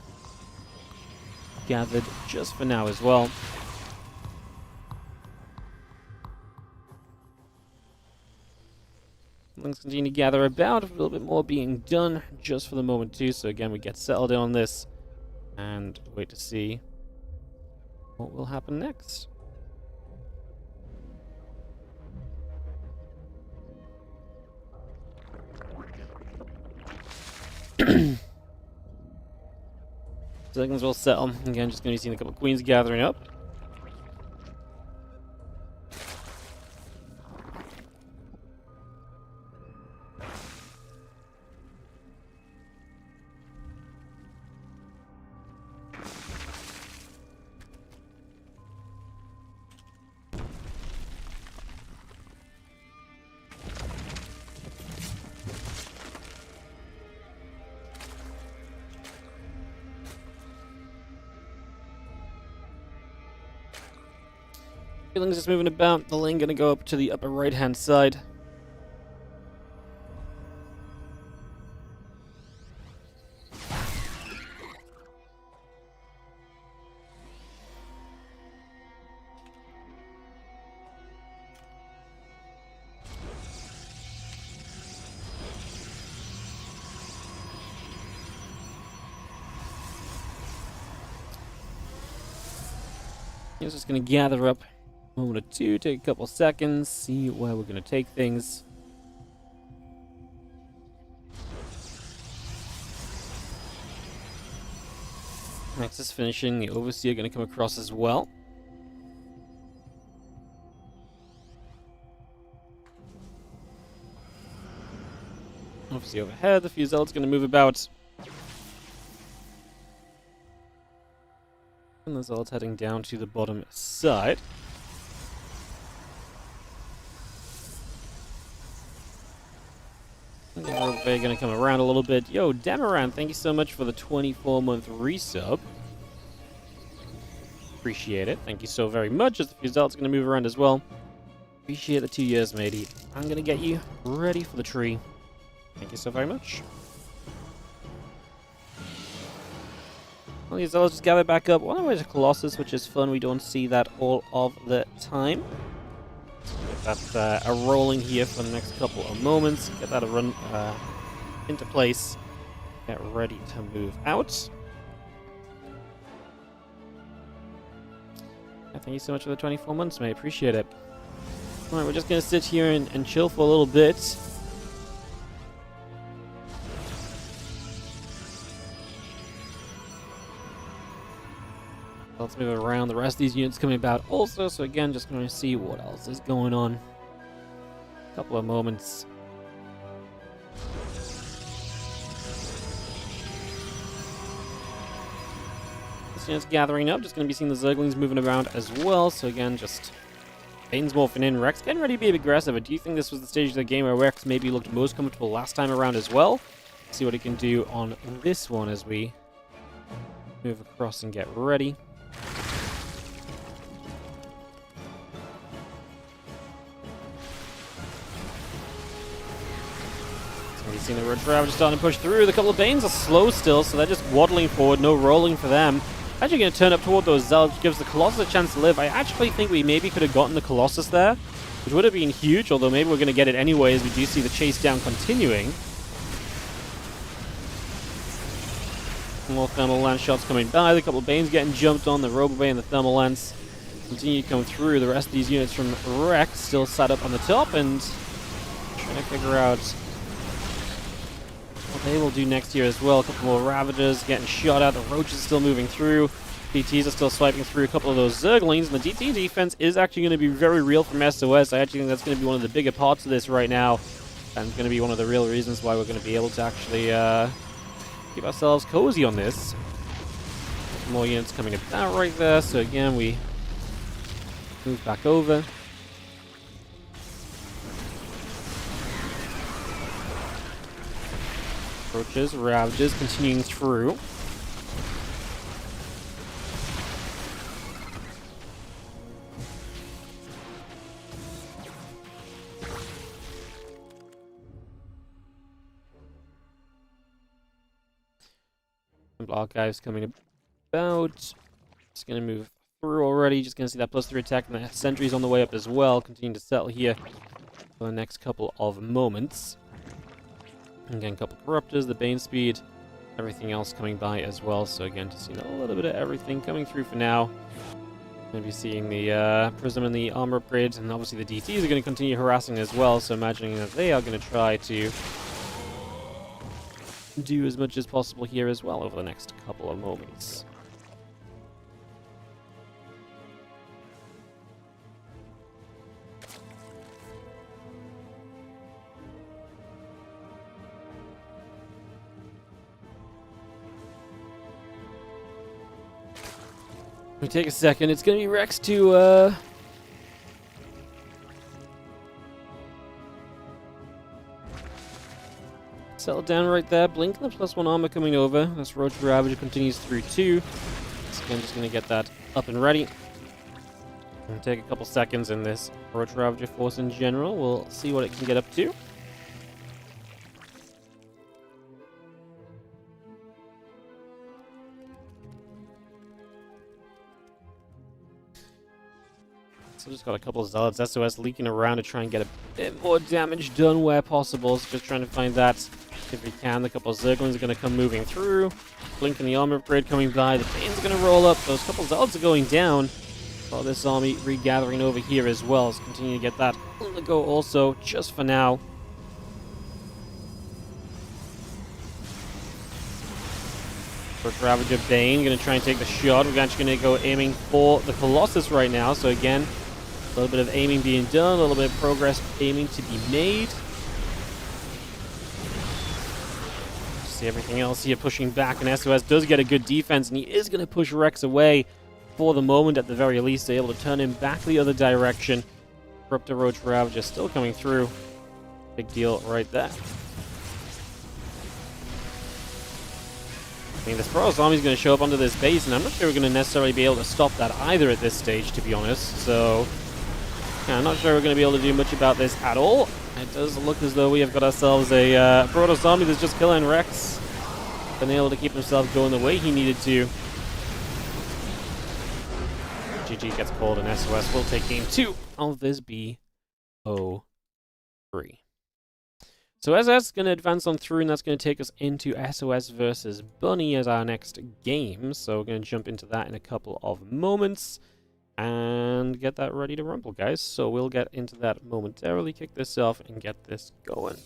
gathered just for now as well. Things continue to gather about. A little bit more being done just for the moment too. So again, we get settled in on this and wait to see what will happen next. Seconds will settle. Again, just going to be seeing a couple queens gathering up. Feelings just moving about. The lane gonna go up to the upper right hand side. He's just gonna gather up. Moment or two, take a couple seconds, see where we're going to take things. Next is finishing. The Overseer going to come across as well. Overseer overhead, the Fusel's going to move about. And the Zealot's heading down to the bottom side. They're going to come around a little bit. Yo, Damaran, thank you so much for the 24-month resub. Appreciate it. Thank you so very much. As the Fusel's going to move around as well. Appreciate the 2 years, matey. I'm going to get you ready for the tree. Thank you so very much. Well, these Zealots just gather back up. On our way to Colossus, which is fun. We don't see that all of the time. Get that rolling here for the next couple of moments. Get that run into place. Get ready to move out. Thank you so much for the 24 months, mate. Appreciate it. Alright, we're just going to sit here and chill for a little bit. Let's move around. The rest of these units coming about also, so again, just going to see what else is going on. A couple of moments. This unit's gathering up, just going to be seeing the Zerglings moving around as well, so again, just Bane's morphing in. Rex getting ready to be aggressive, but do you think this was the stage of the game where Rex maybe looked most comfortable last time around as well? See what he can do on this one as we move across and get ready. So you've seen the Roach Ravager starting to push through. The couple of Banes are slow still, so they're just waddling forward, no rolling for them. Actually going to turn up toward those Zealots, gives the Colossus a chance to live. I actually think we maybe could have gotten the Colossus there, which would have been huge, although maybe we're going to get it anyway as we do see the chase down continuing. More Thermal Lance shots coming by, the couple of Banes getting jumped on, the Robo-Bane and the Thermal Lance continue to come through. The rest of these units from Rex still sat up on the top and trying to figure out what they will do next here as well. A couple more Ravagers getting shot at, the Roaches still moving through. DTs are still swiping through a couple of those Zerglings, and the DT defense is actually going to be very real from SOS. I actually think that's going to be one of the bigger parts of this right now, and going to be one of the real reasons why we're going to be able to actually keep ourselves cozy on this. More units coming about right there, so again we move back over. Roaches, Ravagers continuing through. Archives coming about. Just going to move through already. Just going to see that +3 attack, and the sentries on the way up as well. Continue to settle here for the next couple of moments. Again, a couple of Corruptors, the Bane Speed, everything else coming by as well. So again, just seeing a little bit of everything coming through for now. Maybe seeing the Prism and the armor upgrades, and obviously the DTs are going to continue harassing as well. So imagining that they are going to try to do as much as possible here as well over the next couple of moments. We take a second. It's going to be Rex to settle down right there. Blink and the +1 armor coming over. This Roach Ravager continues through too. So again, just going to get that up and ready. It'll take a couple seconds in this Roach Ravager force in general. We'll see what it can get up to. So just got a couple of Zealots, SOS leaking around to try and get a bit more damage done where possible. So just trying to find that if we can. The couple of Zerglings are going to come moving through. Blink and the armor upgrade coming by. The Bane's going to roll up. Those couple of Zealots are going down. While this army regathering over here as well. Let's continue to get that on the go also, just for now. First Ravager Bane going to try and take the shot. We're actually going to go aiming for the Colossus right now. So again, a little bit of aiming being done, a little bit of progress aiming to be made. See everything else here pushing back, and SOS does get a good defense, and he is going to push Rex away for the moment at the very least. They're able to turn him back the other direction. Corruptor Roach Ravager still coming through. Big deal right there. I mean, this Protoss army is going to show up onto this base, and I'm not sure we're going to necessarily be able to stop that either at this stage, to be honest. So, yeah, I'm not sure we're going to be able to do much about this at all. It does look as though we have got ourselves a Protoss army that's just killing Rex. Been able to keep himself going the way he needed to. GG gets called, and SOS will take game 2 of this BO3. So SS is going to advance on through, and that's going to take us into SOS versus Bunny as our next game. So we're going to jump into that in a couple of moments and get that ready to rumble, guys. So we'll get into that momentarily, kick this off, and get this going.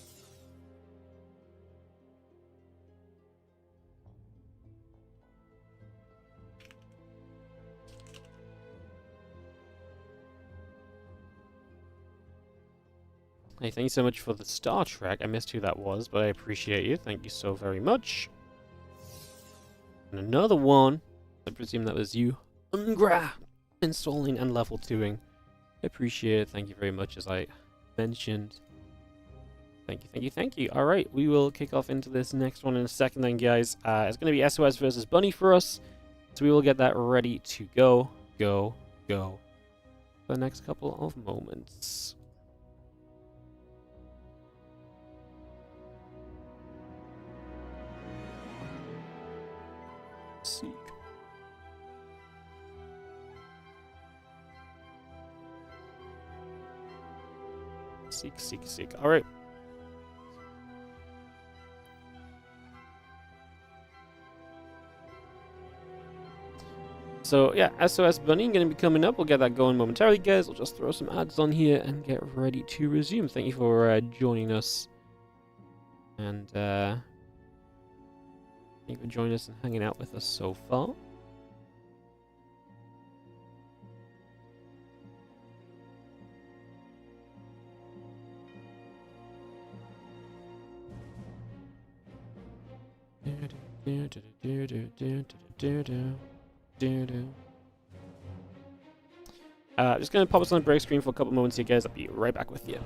Hey, thank you so much for the Star Trek. I missed who that was, but I appreciate you. Thank you so very much. And another one. I presume that was you. Ungra! Installing and level 2ing. I appreciate it. Thank you very much, as I mentioned. Thank you, thank you, thank you. Alright, we will kick off into this next one in a second then, guys. It's going to be SOS versus Bunny for us. So we will get that ready to go, go, go. For the next couple of moments. Seek. Seek, seek, seek. Alright. So yeah, SOS Bunny going to be coming up. We'll get that going momentarily, guys. We'll just throw some ads on here and get ready to resume. Thank you for joining us. And thank you for joining us and hanging out with us so far. Just gonna pop us on the break screen for a couple moments here, guys. I'll be right back with you.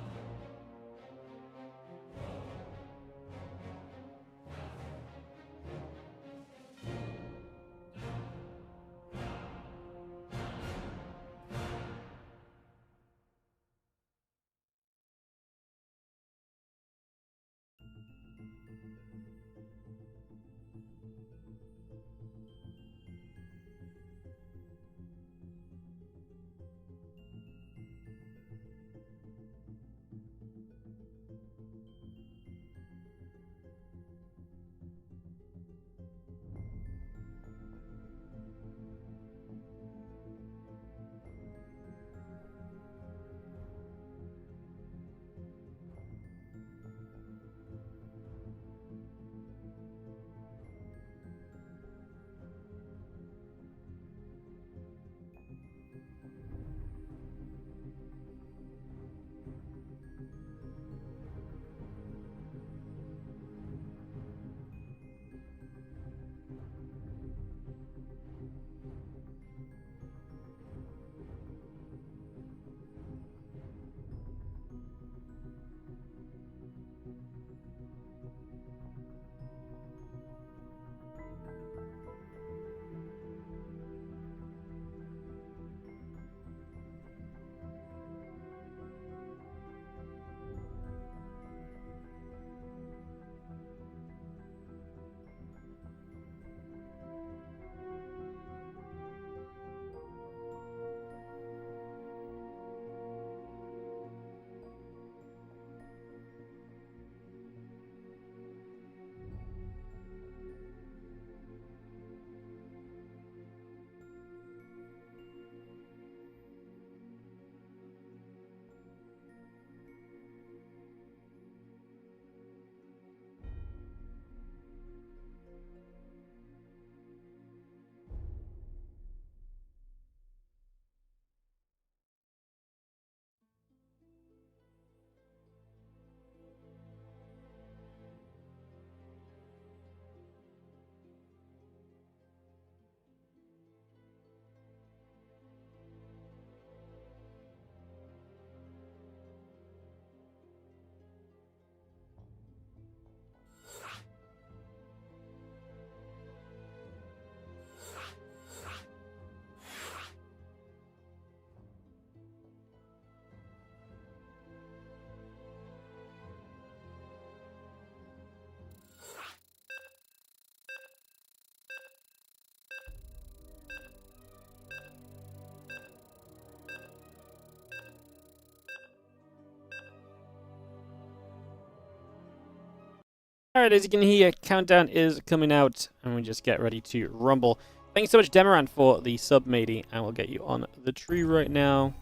Alright, as you can hear, countdown is coming out, and we just get ready to rumble. Thanks so much, Demoran, for the sub, matey, and we'll get you on the tree right now.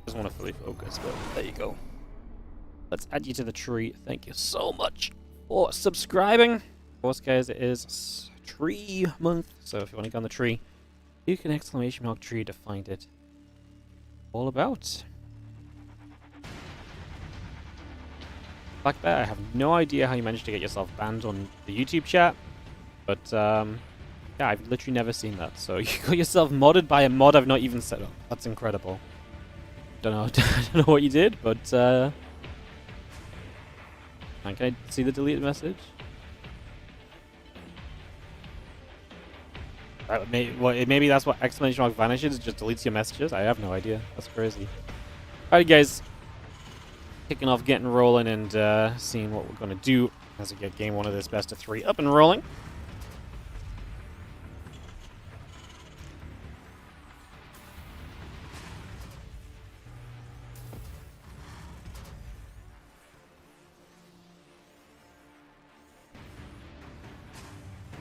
Doesn't want to fully focus, but there you go. Let's add you to the tree. Thank you so much for subscribing. Of course, guys, it is tree month, so if you want to go on the tree, you can exclamation mark tree to find it all about. Black Bear, I have no idea how you managed to get yourself banned on the YouTube chat, but yeah, I've literally never seen that. So you got yourself modded by a mod I've not even set up. That's incredible. Don't know, I don't know what you did, but And can I see the deleted message? Maybe that's what exclamation mark vanishes. It just deletes your messages. I have no idea. That's crazy. Alright, guys. Kicking off, getting rolling, and seeing what we're going to do as we get game 1 of this best of 3 up and rolling.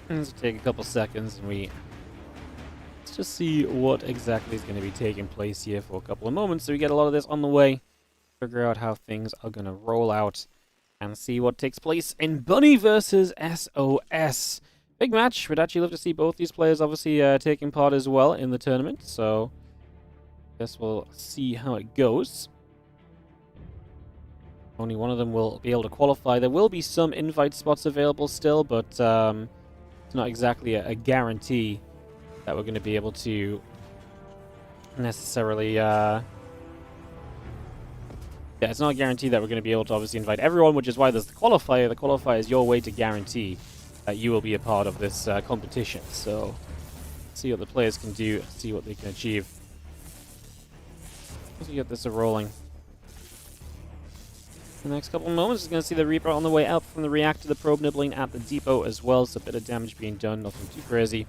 Let's take a couple seconds and let's just see what exactly is going to be taking place here for a couple of moments so we get a lot of this on the way, figure out how things are going to roll out, and see what takes place in Bunny versus SOS. Big match. We'd actually love to see both these players obviously taking part as well in the tournament, so I guess we'll see how it goes. Only one of them will be able to qualify. There will be some invite spots available still, but it's not exactly a guarantee that we're going to be able to necessarily... yeah, it's not a guarantee that we're going to be able to obviously invite everyone, which is why there's the qualifier. The qualifier is your way to guarantee that you will be a part of this competition. So, see what the players can do, see what they can achieve. Let's get this rolling. The next couple of moments is going to see the Reaper on the way out from the reactor, the probe nibbling at the depot as well, so a bit of damage being done, nothing too crazy.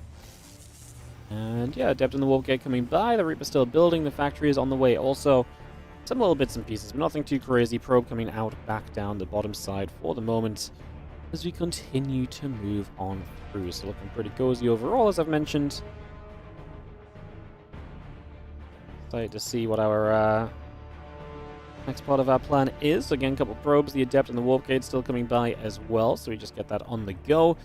And yeah, Adept in the Warp Gate coming by, the Reaper still building, the factory is on the way also. Some little bits and pieces, but nothing too crazy. Probe coming out back down the bottom side for the moment as we continue to move on through. So looking pretty cozy overall, as I've mentioned. Excited to see what our next part of our plan is. Again, a couple of probes, the Adept and the Warp Gate still coming by as well, so we just get that on the go.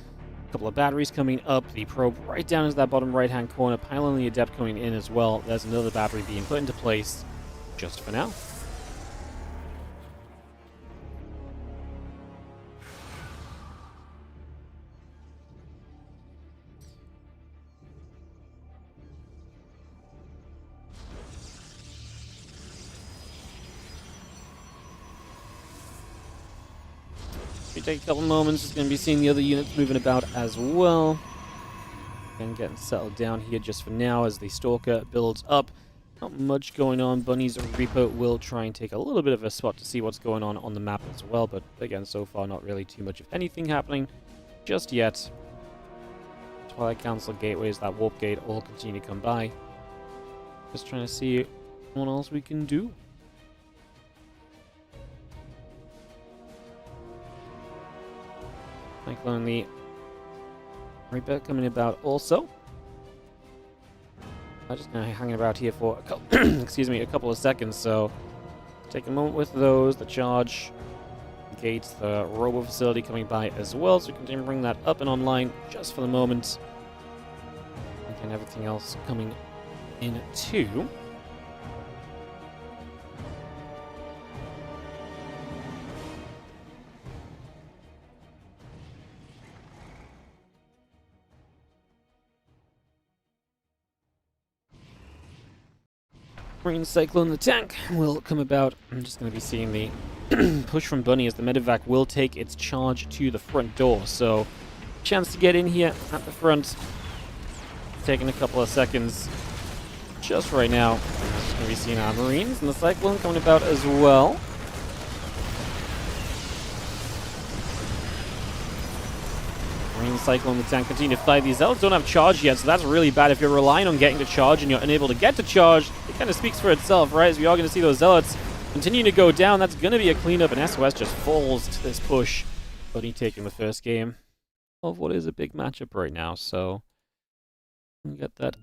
A couple of batteries coming up, the probe right down into that bottom right-hand corner, piling the Adept coming in as well. There's another battery being put into place just for now. We take a couple moments, just going to be seeing the other units moving about as well. And getting settled down here just for now as the Stalker builds up. Not much going on. Bunny's Reaper will try and take a little bit of a spot to see what's going on the map as well, but again, so far not really too much of anything happening just yet. Twilight Council gateways, that Warp Gate all continue to come by. Just trying to see what else we can do. Cyclone the Reaper coming about also. I'm just going to hang about here for a couple, excuse me, a couple of seconds, so take a moment with those, the charge, the gates, the robo facility coming by as well, so we can bring that up and online just for the moment. And everything else coming in too. Green Cyclone the tank will come about. I'm just going to be seeing the push from Bunny as the medevac will take its charge to the front door. So, chance to get in here at the front. Taking a couple of seconds just right now. Just going to be seeing our Marines and the Cyclone coming about as well. Marine Cyclone the tank continue to fly. These Zealots don't have charge yet, so that's really bad. If you're relying on getting to charge and you're unable to get to charge, it kind of speaks for itself, right? As we are going to see those Zealots continue to go down. That's going to be a cleanup, and SOS just falls to this push. Bunny taking the first game of what is a big matchup right now, so we get that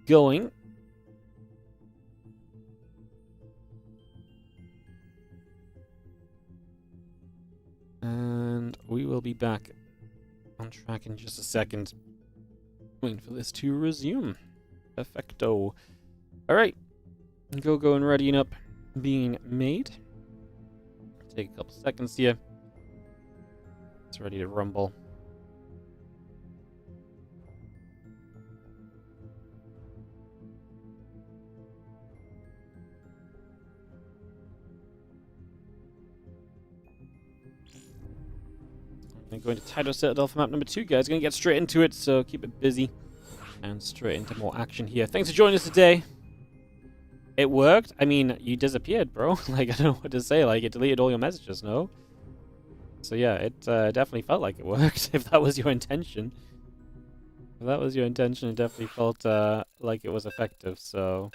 going. And we will be back on track in just a second. Waiting for this to resume. Perfecto. Alright. Go and readying up. Being made. Take a couple seconds here. It's ready to rumble. Gonna go into Tidal Citadel for map number 2, guys. Gonna get straight into it, so keep it busy. And straight into more action here. Thanks for joining us today. It worked? I mean, you disappeared, bro. Like, I don't know what to say. Like, it deleted all your messages, no? So yeah, it definitely felt like it worked, if that was your intention. If that was your intention, it definitely felt like it was effective, so...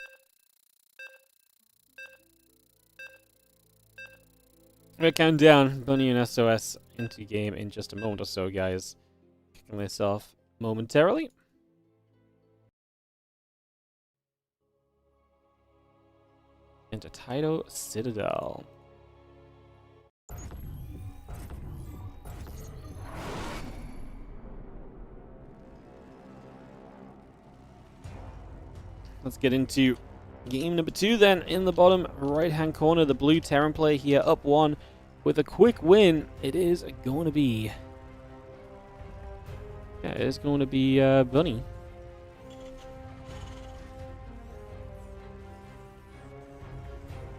We're counting down Bunny and SOS into game in just a moment or so, guys. Kicking this off momentarily. Into Tidal Citadel. Let's get into game number 2 then. In the bottom right-hand corner, the blue Terran player here, up 1 with a quick win. It is going to be... Yeah, it is going to be Bunny.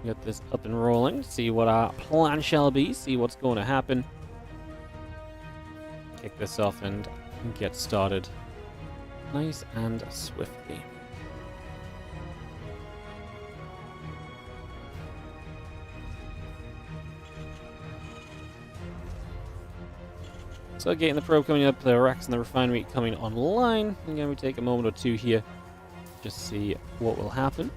Get this up and rolling, see what our plan shall be, see what's going to happen. Kick this off and get started nice and swiftly. So getting the probe coming up, the racks and the refinery coming online. Again, we take a moment or two here, just see what will happen.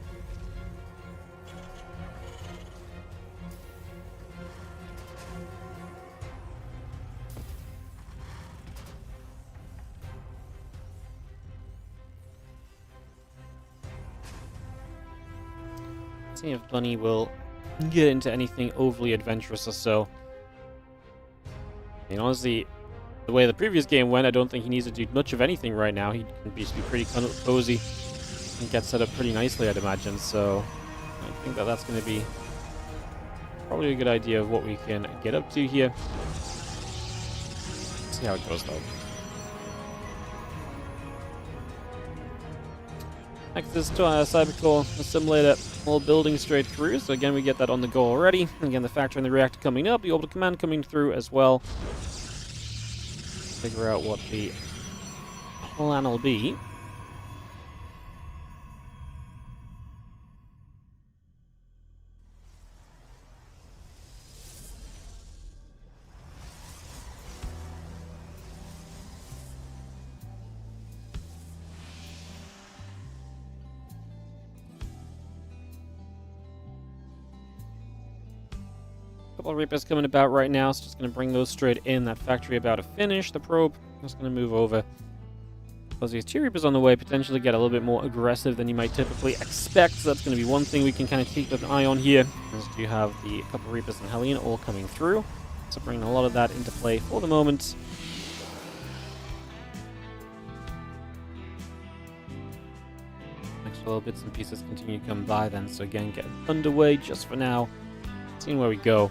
See if Bunny will get into anything overly adventurous or so. I mean, honestly, the way the previous game went, I don't think he needs to do much of anything right now. He can be pretty cozy and get set up pretty nicely, I'd imagine. So I think that that's going to be probably a good idea of what we can get up to here. See how it goes, though. Next is Cybercore Assimilator, all building straight through. So again, we get that on the go already. Again, the factory and the reactor coming up, the orbital command coming through as well. Figure out what the plan will be. Couple of Reapers coming about right now, so just going to bring those straight in. That factory about to finish. The probe just going to move over. Because these 2 Reapers on the way potentially get a little bit more aggressive than you might typically expect. So that's going to be one thing we can kind of keep an eye on here. As you have the couple of Reapers and Hellion all coming through. So bringing a lot of that into play for the moment. Next little bits and pieces continue to come by then. So again, get underway just for now. Seeing where we go.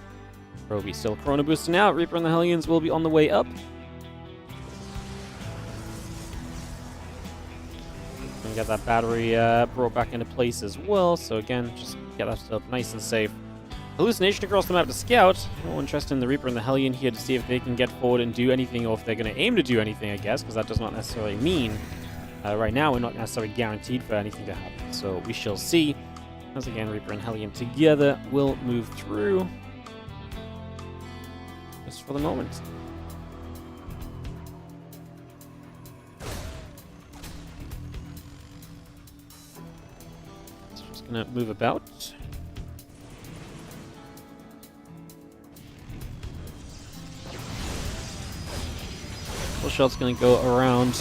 Probe still Chrono boosting out. Reaper and the Hellions will be on the way up. And get that battery brought back into place as well. So again, just get that up nice and safe. Hallucination across the map to scout. No interest in the Reaper and the Hellion here to see if they can get forward and do anything, or if they're going to aim to do anything, I guess, because that does not necessarily mean right now we're not necessarily guaranteed for anything to happen. So we shall see. As again, Reaper and Hellion together will move through. Just for the moment. So just gonna move about. Full shot's gonna go around.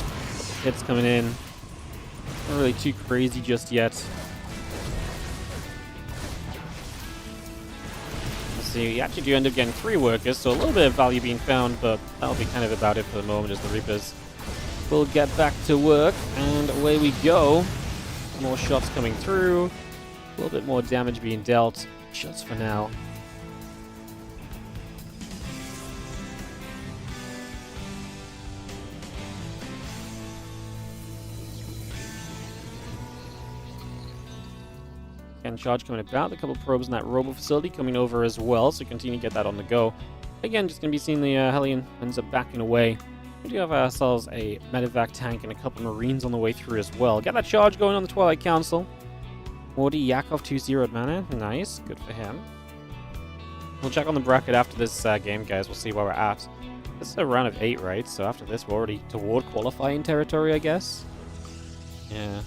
Hits coming in. Not really too crazy just yet. So you actually do end up getting 3 workers, so a little bit of value being found, but that'll be kind of about it for the moment as the Reapers will get back to work, and away we go. More shots coming through, a little bit more damage being dealt, just for now. Again, charge coming about, a couple of probes in that robo facility coming over as well, so continue to get that on the go. Again, just going to be seeing the Hellion ends up backing away. We do have ourselves a medevac tank and a couple Marines on the way through as well. Get that charge going on the Twilight Council. Yakov 2-0 mana. Nice. Good for him. We'll check on the bracket after this game, guys. We'll see where we're at. This is a round of 8, right? So after this, we're already toward qualifying territory, I guess. Yeah.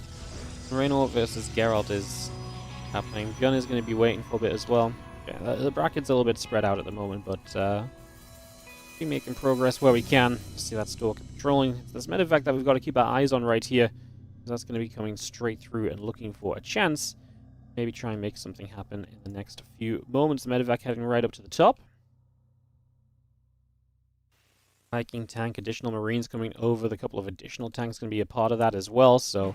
Reynor versus Geralt is happening. Bjorn is going to be waiting for a bit as well. Yeah, the bracket's a little bit spread out at the moment, but we're making progress where we can. See that Stalker patrolling. It's this medevac that we've got to keep our eyes on right here. That's going to be coming straight through and looking for a chance. Maybe try and make something happen in the next few moments. The medevac heading right up to the top. Viking tank, additional Marines coming over. The couple of additional tanks going to be a part of that as well. So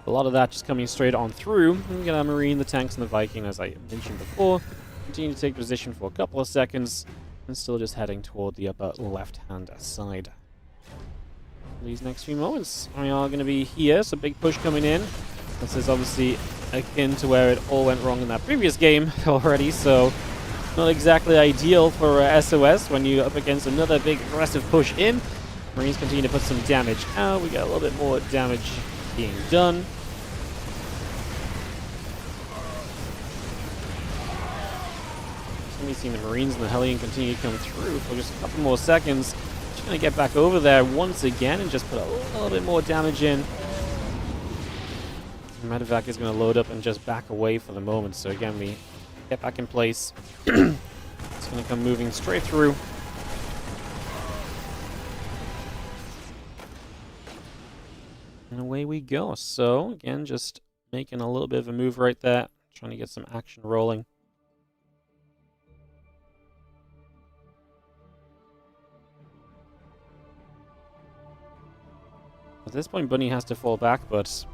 a lot of that just coming straight on through. We get our Marine, the tanks, and the Viking, as I mentioned before. Continue to take position for a couple of seconds. And still just heading toward the upper left-hand side. These next few moments, we are going to be here. So big push coming in. This is obviously akin to where it all went wrong in that previous game already. So not exactly ideal for SOS when you're up against another big aggressive push in. Marines continue to put some damage out. We got a little bit more damage being done. We've seen the Marines and the Hellion continue to come through for just a couple more seconds. Just going to get back over there once again and just put a little bit more damage in. The medevac is going to load up and just back away for the moment. So again, we get back in place. It's going to come moving straight through. And away we go. So again, just making a little bit of a move right there. Trying to get some action rolling. At this point, Bunny has to fall back, but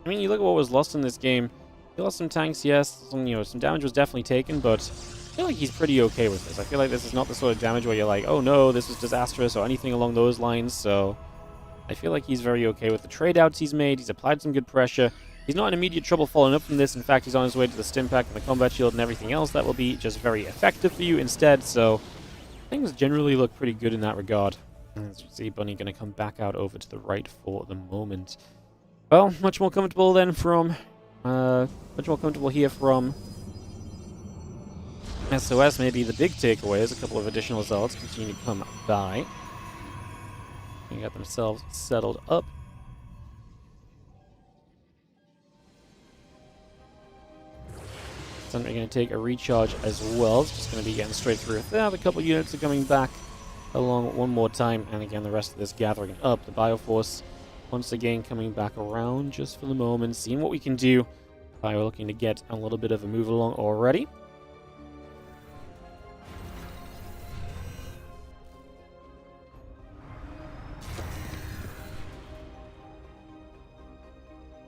I mean, you look at what was lost in this game. He lost some tanks, yes. Some damage was definitely taken, but I feel like he's pretty okay with this. I feel like this is not the sort of damage where you're like, oh no, this was disastrous or anything along those lines. So I feel like he's very okay with the trade-outs he's made. He's applied some good pressure. He's not in immediate trouble following up from this. In fact, he's on his way to the stim pack and the combat shield and everything else that will be just very effective for you instead. So things generally look pretty good in that regard. As you see, Bunny going to come back out over to the right for the moment. Well, much more comfortable than from... much more comfortable here from SOS. Maybe the big takeaway is a couple of additional zealots continue to come by. They got themselves settled up. Then we're going to take a recharge as well. It's just going to be getting straight through there. The couple units are coming back along one more time, and again the rest of this gathering up. The Bioforce once again coming back around just for the moment, seeing what we can do. We're looking to get a little bit of a move along already.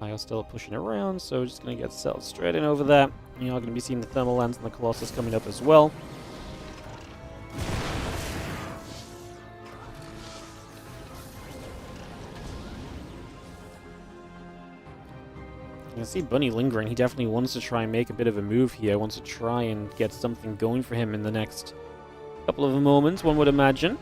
Bio still pushing around, so just going to get settled straight in over there. You're going to be seeing the Thermal Lens and the Colossus coming up as well. You can see Bunny lingering. He definitely wants to try and make a bit of a move here. Wants to try and get something going for him in the next couple of moments, one would imagine.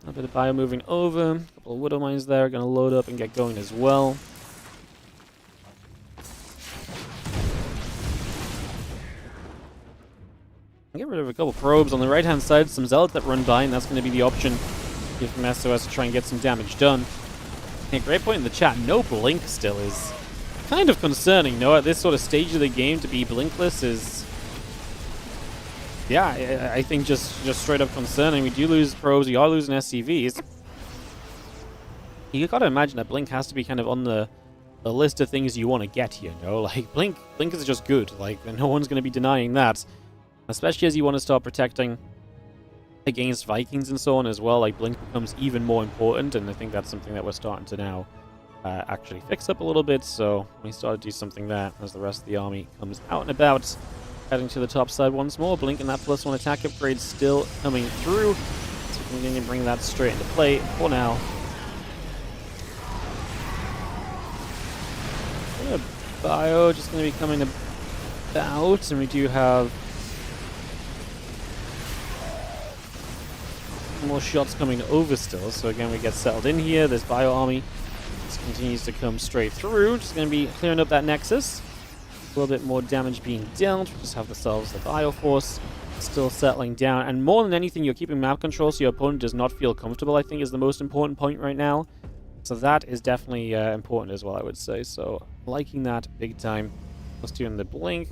A bit of Bio moving over. A couple of Widow Mines there. Going to load up and get going as well. Get rid of a couple probes on the right-hand side. Some Zealots that run by, and that's going to be the option from SOS to try and get some damage done. Okay, great point in the chat. No blink still is kind of concerning. No, at this sort of stage of the game to be blinkless is, yeah, I think just straight up concerning. We do lose probes. We are losing SCVs. You gotta imagine that blink has to be kind of on the list of things you want to get here. No, like blink is just good. Like no one's going to be denying that, especially as you want to start protecting against Vikings and so on as well. Like blink becomes even more important, and I think that's something that we're starting to now actually fix up a little bit. So we start to do something there as the rest of the army comes out and about, heading to the top side once more. Blink and that +1 attack upgrade still coming through, so we can continue to bring that straight into play for now. Bio just going to be coming out, and we do have more shots coming over still. So again, we get settled in here. This bio army just continues to come straight through. Just going to be clearing up that nexus. A little bit more damage being dealt. We just have ourselves the bio force still settling down. And more than anything, you're keeping map control so your opponent does not feel comfortable, I think, is the most important point right now. So that is definitely important as well, I would say. So liking that big time. Let's do in the blink.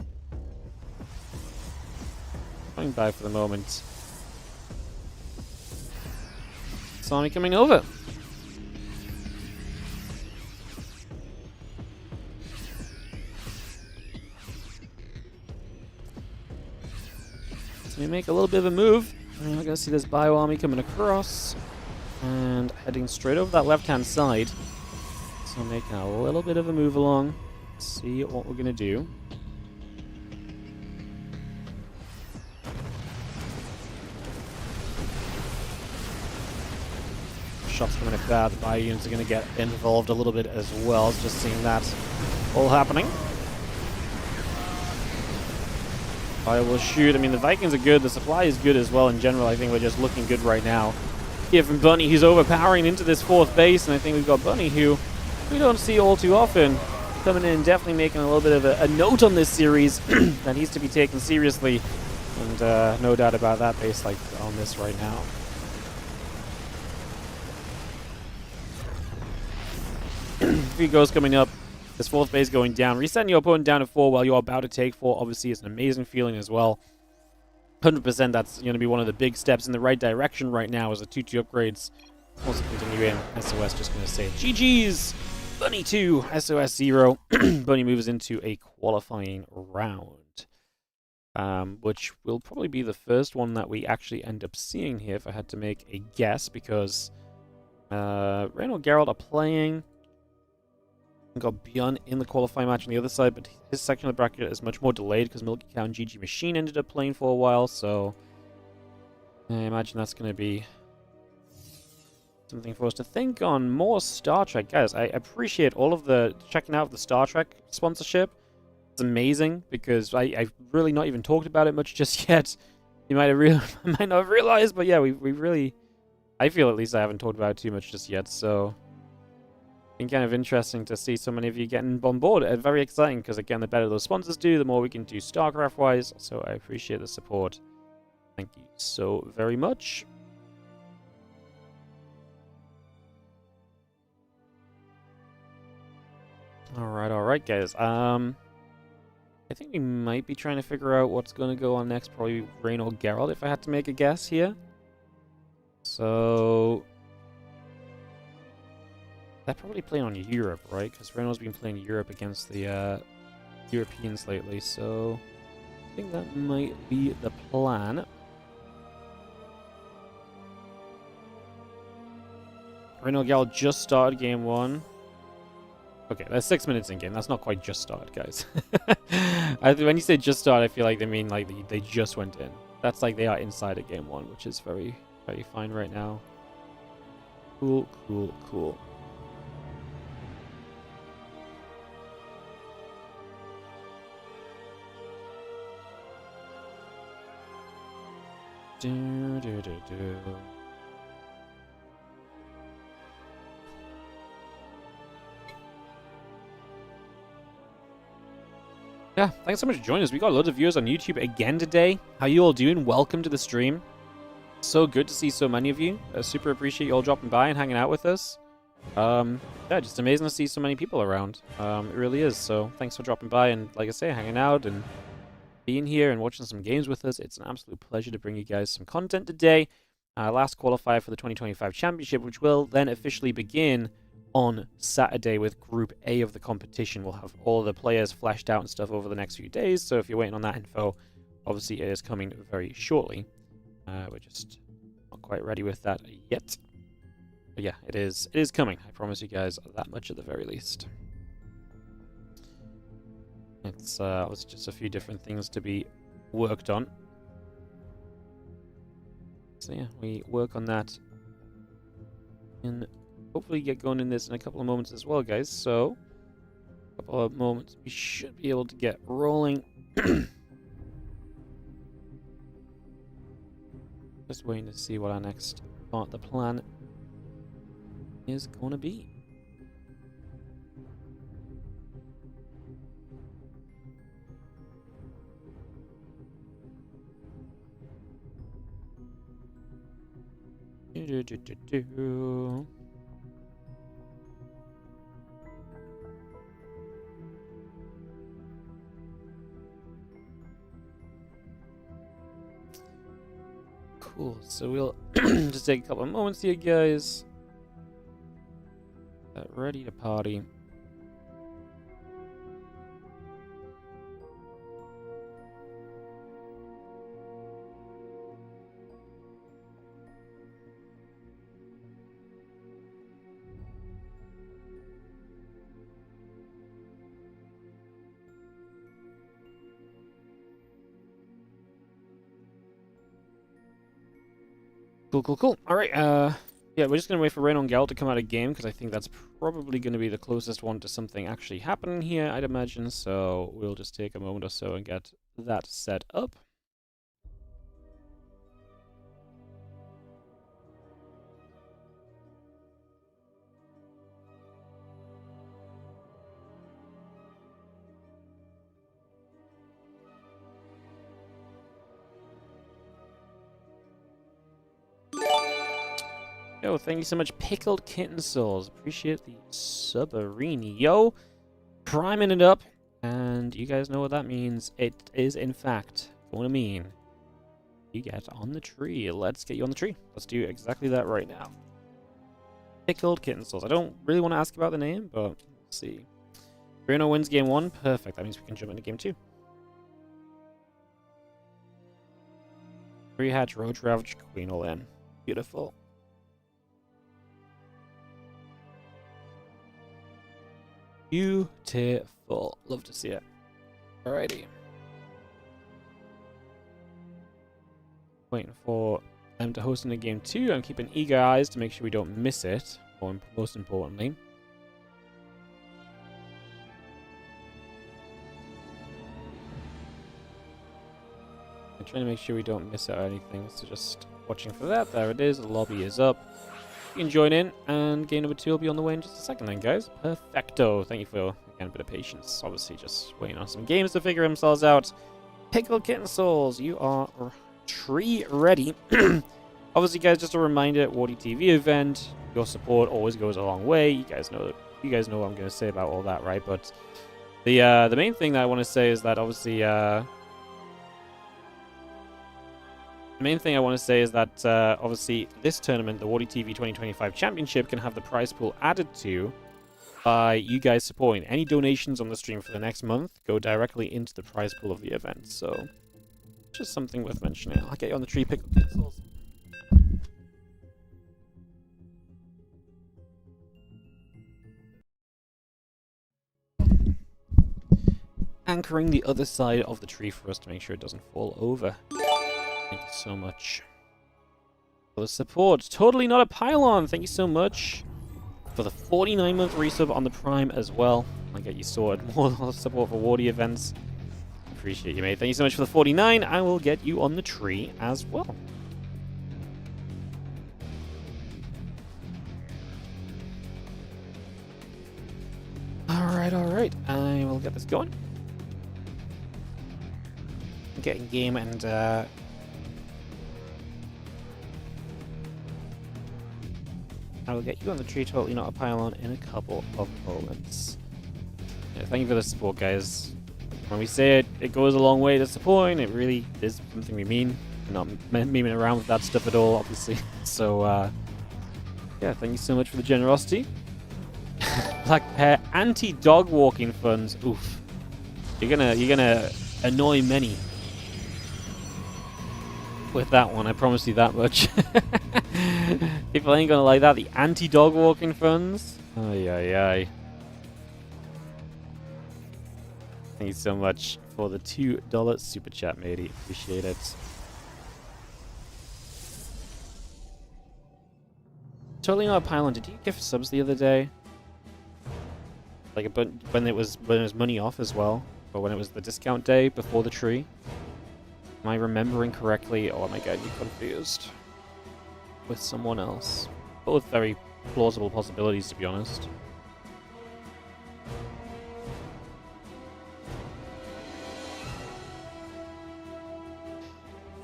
Going by for the moment. Army coming over. So we make a little bit of a move. And we're going to see this bio army coming across and heading straight over that left-hand side. So making a little bit of a move along. See what we're going to do. Shots coming at that. The bio units are going to get involved a little bit as well. Just seeing that all happening. Bio will shoot. I mean, the Vikings are good. The supply is good as well in general. I think we're just looking good right now. Here from Bunny, who's overpowering into this fourth base. And I think we've got Bunny, who we don't see all too often, coming in and definitely making a little bit of a note on this series that needs to be taken seriously. And no doubt about that base like on this right now. Three goals coming up. This fourth base going down. Resetting your opponent down to 4 while you're about to take 4 obviously is an amazing feeling as well. 100% that's going to be one of the big steps in the right direction right now as the 2-2 upgrades. Also continuing. SOS just going to say GG's. Bunny 2, SOS 0. Bunny moves into a qualifying round. Which will probably be the first one that we actually end up seeing here if I had to make a guess, because Reynor and Geralt are playing. We've got Bjorn in the qualifying match on the other side, but his section of the bracket is much more delayed because Milky Cow and GG Machine ended up playing for a while, so I imagine that's going to be something for us to think on. More Star Trek. Guys, I appreciate all of the checking out of the Star Trek sponsorship. It's amazing because I've really not even talked about it much just yet. You might not have realized, but yeah, we really, I feel at least I haven't talked about it too much just yet, so kind of interesting to see so many of you getting on board. Very exciting because, again, the better those sponsors do, the more we can do StarCraft wise. So I appreciate the support. Thank you so very much. All right, guys. I think we might be trying to figure out what's going to go on next. Probably Reynor or Geralt, if I had to make a guess here. So they're probably playing on Europe, right? Because Reynor's been playing Europe against the Europeans lately, so I think that might be the plan. Reynor Geralt just started game 1. Okay, that's 6 minutes in game. That's not quite just started, guys. When you say just started, I feel like they mean like they just went in. That's like they are inside of game 1, which is very, very fine right now. Cool, cool, cool. Yeah, thanks so much for joining us. We got loads of viewers on YouTube again today. How you all doing? Welcome to the stream. So good to see so many of you. I super appreciate you all dropping by and hanging out with us. Yeah, just amazing to see so many people around. It really is. So thanks for dropping by and, like I say, hanging out and being here and watching some games with us. It's an absolute pleasure to bring you guys some content today. Last qualifier for the 2025 Championship, which will then officially begin on Saturday with Group A of the competition. We'll have all the players fleshed out and stuff over the next few days, so if you're waiting on that info, obviously it is coming very shortly. We're just not quite ready with that yet. But yeah, it is coming. I promise you guys that much at the very least. It's just a few different things to be worked on. So yeah, we work on that and hopefully get going in this in a couple of moments as well, guys. So, a couple of moments, we should be able to get rolling. Just waiting to see what our next part of the plan is going to be. Cool, so we'll just take a couple of moments here, guys. Get ready to party. Cool. Alright, yeah, we're just gonna wait for Reynor and Geralt to come out of game, because I think that's probably gonna be the closest one to something actually happening here, I'd imagine, so we'll just take a moment or so and get that set up. Yo, thank you so much, Pickled Kitten Souls. Appreciate the subarini. Yo, priming it up. And you guys know what that means. It is, in fact, going to mean you get on the tree. Let's get you on the tree. Let's do exactly that right now. Pickled Kitten Souls. I don't really want to ask about the name, but let's see. Reynor wins game 1. Perfect. That means we can jump into game 2. 3-hatch, Roach Ravage, Queen all in. Beautiful. Beautiful. Love to see it. Alrighty. Waiting for them to host in a game 2. I'm keeping eager eyes to make sure we don't miss it. Or most importantly. I'm trying to make sure we don't miss out or anything. So just watching for that. There it is. The lobby is up. You can join in, and game number 2 will be on the way in just a second then, guys. Perfecto. Thank you for, again, a bit of patience. Obviously, just waiting on some games to figure themselves out. Pickled Kitten Souls, you are tree ready. Obviously, guys, just a reminder, WardiTV event. Your support always goes a long way. You guys know what I'm going to say about all that, right? But the main thing that I want to say is that, obviously, obviously, this tournament, the WardiTV 2025 Championship, can have the prize pool added to by you guys supporting. Any donations on the stream for the next month go directly into the prize pool of the event. So, just something worth mentioning. I'll get you on the tree, pick up pencils. Anchoring the other side of the tree for us to make sure it doesn't fall over. Thank you so much for the support. Totally Not a Pylon. Thank you so much for the 49-month resub on the Prime as well. I get you sorted. More support for Wardy events. Appreciate you, mate. Thank you so much for the 49. I will get you on the tree as well. Alright. I will get this going. Get in game and I will get you on the tree, Totally Not a Pylon, in a couple of moments. Yeah, thank you for the support, guys. When we say it, it goes a long way to supporting. It really is something we mean. We're not memeing around with that stuff at all, obviously. So, yeah, thank you so much for the generosity. Black Pair anti-dog walking funds. Oof. You're gonna annoy many with that one, I promise you that much. People ain't gonna like that. The anti-dog walking funds. Ay. Thank you so much for the $2 super chat, matey. Appreciate it. Totally Not a Pylon. Did you gift subs the other day? Like when it was money off as well. Or when it was the discount day before the tree. Am I remembering correctly, or am I getting confused with someone else? Both very plausible possibilities, to be honest.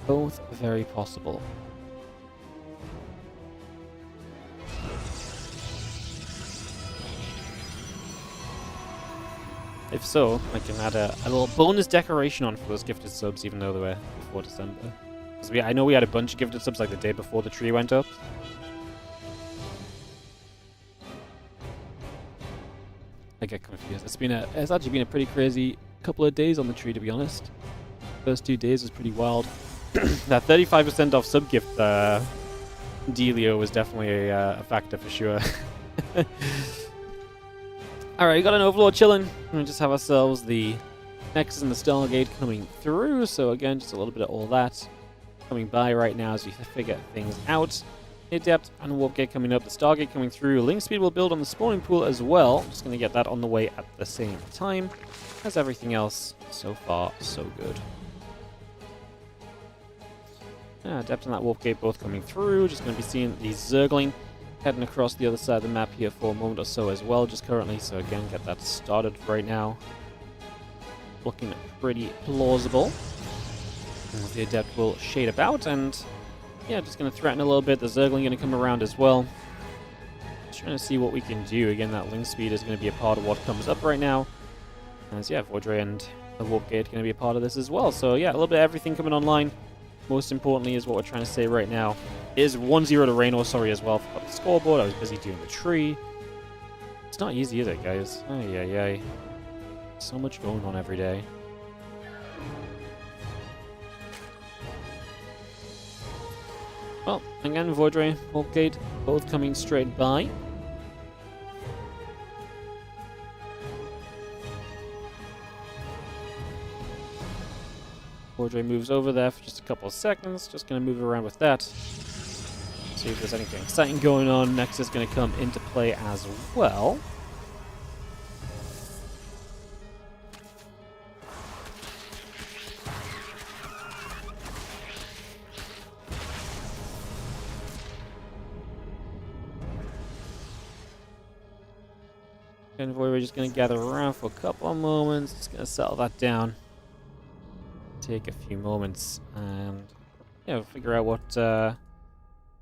Both very possible. If so, I can add a little bonus decoration on for those gifted subs, even though they were before December. Because I know we had a bunch of gifted subs like the day before the tree went up. I get confused. It's actually been a pretty crazy couple of days on the tree, to be honest. First 2 days was pretty wild. That 35% off sub gift dealio was definitely a factor for sure. Alright, got an Overlord chilling. We just have ourselves the Nexus and the Stargate coming through. So again, just a little bit of all that coming by right now as we figure things out. The Adept and Warp Gate coming up. The Stargate coming through. Link speed will build on the spawning pool as well. Just going to get that on the way at the same time as everything else. So far, so good. Adept and that Warp Gate both coming through. Just going to be seeing the Zergling heading across the other side of the map here for a moment or so as well, just currently. So again, get that started right now. Looking pretty plausible. And the Adept will shade about, and yeah, just going to threaten a little bit. The Zergling going to come around as well. Just trying to see what we can do. Again, that Link speed is going to be a part of what comes up right now. As yeah, Vordre and the Warp Gate going to be a part of this as well. So yeah, a little bit of everything coming online. Most importantly is what we're trying to say right now. It is 1-0 to Reynor, sorry as well for the scoreboard. I was busy doing the tree. It's not easy, is it, guys? Ay, ay, ay. So much going on every day. Well, again, Vordre, Volkgate, both coming straight by. Vordre moves over there for just a couple of seconds. Just going to move around with that. See if there's anything exciting going on. Nexus is going to come into play as well. Envoy, we're just going to gather around for a couple of moments. Just going to settle that down. Take a few moments and yeah, figure out what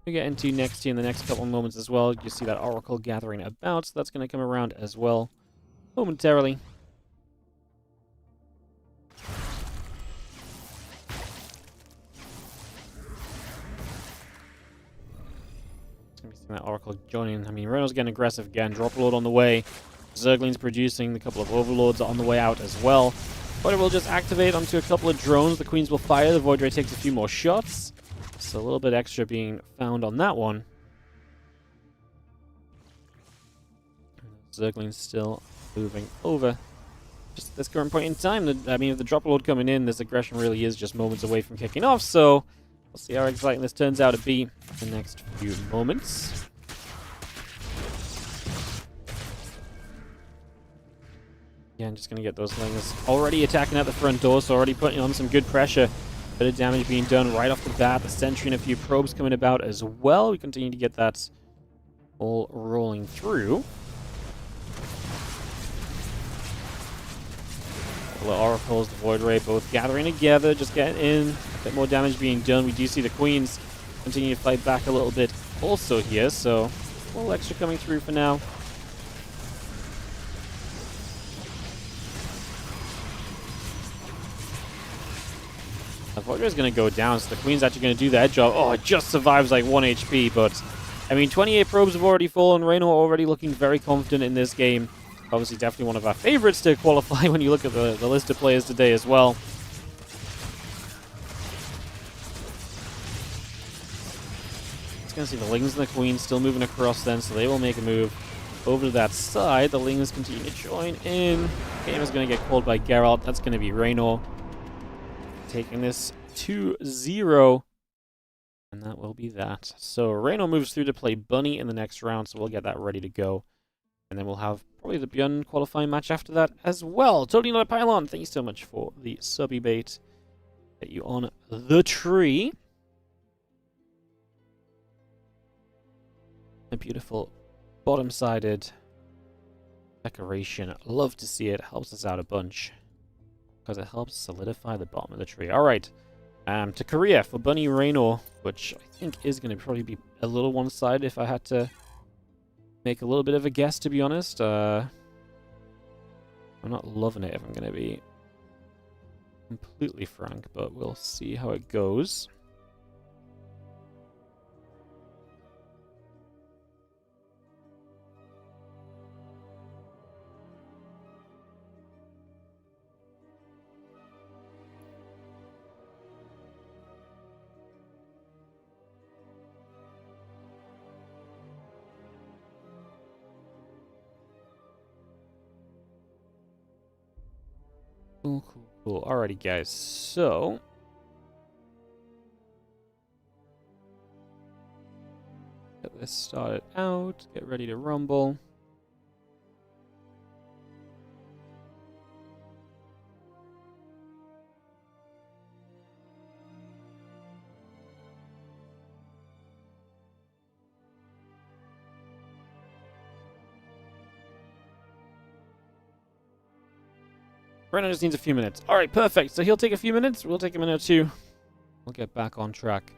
we get into next here in the next couple of moments as well. You see that Oracle gathering about, so that's going to come around as well momentarily. It's going to be seeing that Oracle joining. I mean, Reiner's getting aggressive again. Drop Lord on the way. Zergling's producing. A couple of Overlords are on the way out as well. Voidray will just activate onto a couple of drones. The Queens will fire. The Voidray takes a few more shots. So a little bit extra being found on that one. Zergling's still moving over. Just at this current point in time, I mean, if the drop load coming in, this aggression really is just moments away from kicking off. So we'll see how exciting this turns out to be in the next few moments. Yeah, I'm just going to get those Lings already attacking at the front door, so already putting on some good pressure. Bit of damage being done right off the bat. The Sentry and a few probes coming about as well. We continue to get that all rolling through. The Oracles, the Void Ray, both gathering together, just getting in. A bit more damage being done. We do see the Queens continue to fight back a little bit also here, so a little extra coming through for now. The Voidray is going to go down, so the Queen's actually going to do that job. Oh, it just survives like 1 HP, but I mean, 28 probes have already fallen. Reynor already looking very confident in this game. Obviously, definitely one of our favorites to qualify when you look at the list of players today as well. Just going to see the Lings and the Queen still moving across then, so they will make a move over to that side. The Lings continue to join in. Game is going to get called by Geralt. That's going to be Reynor taking this 2-0. And that will be that. So Reynor moves through to play Bunny in the next round, so we'll get that ready to go And then we'll have probably the Bjorn qualifying match after that as well. Totally not a pylon. Thank you so much for the subby bait. Get you on the tree. A beautiful bottom-sided decoration. Love to see it. Helps us out a bunch. Because it helps solidify the bottom of the tree. Alright. To Korea for Bunny Reynor, which I think is going to probably be a little one-sided if I had to make a little bit of a guess, to be honest. I'm not loving it, if I'm going to be completely frank, but we'll see how it goes. Cool, cool, cool. Alrighty, guys. So, get this started out. Get ready to rumble. Reiner just needs a few minutes. Alright, perfect. So he'll take a few minutes. We'll take a minute or two. We'll get back on track.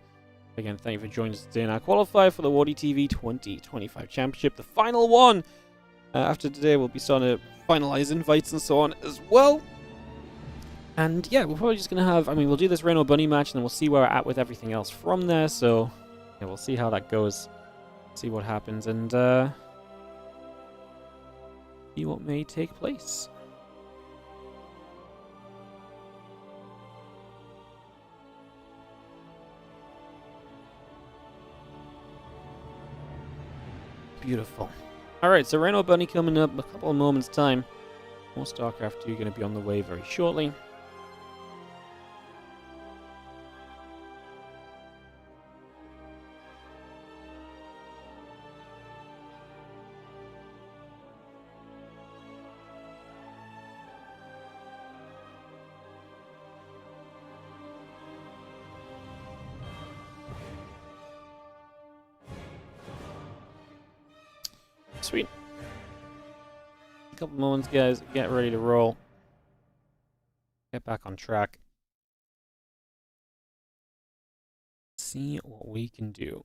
Again, thank you for joining us today in our qualifier for the WardiTV 2025 Championship. The final one. After today, we'll be starting to finalize invites and so on as well. And yeah, we're probably just going to have... I mean, we'll do this Reynor Bunny match, and then we'll see where we're at with everything else from there. So, yeah, we'll see how that goes. See what happens, and see what may take place. Beautiful. Alright, so Reynor Bunny coming up in a couple of moments' time. More StarCraft 2 going to be on the way very shortly. Sweet. A couple moments, guys. Get ready to roll. Get back on track. See what we can do.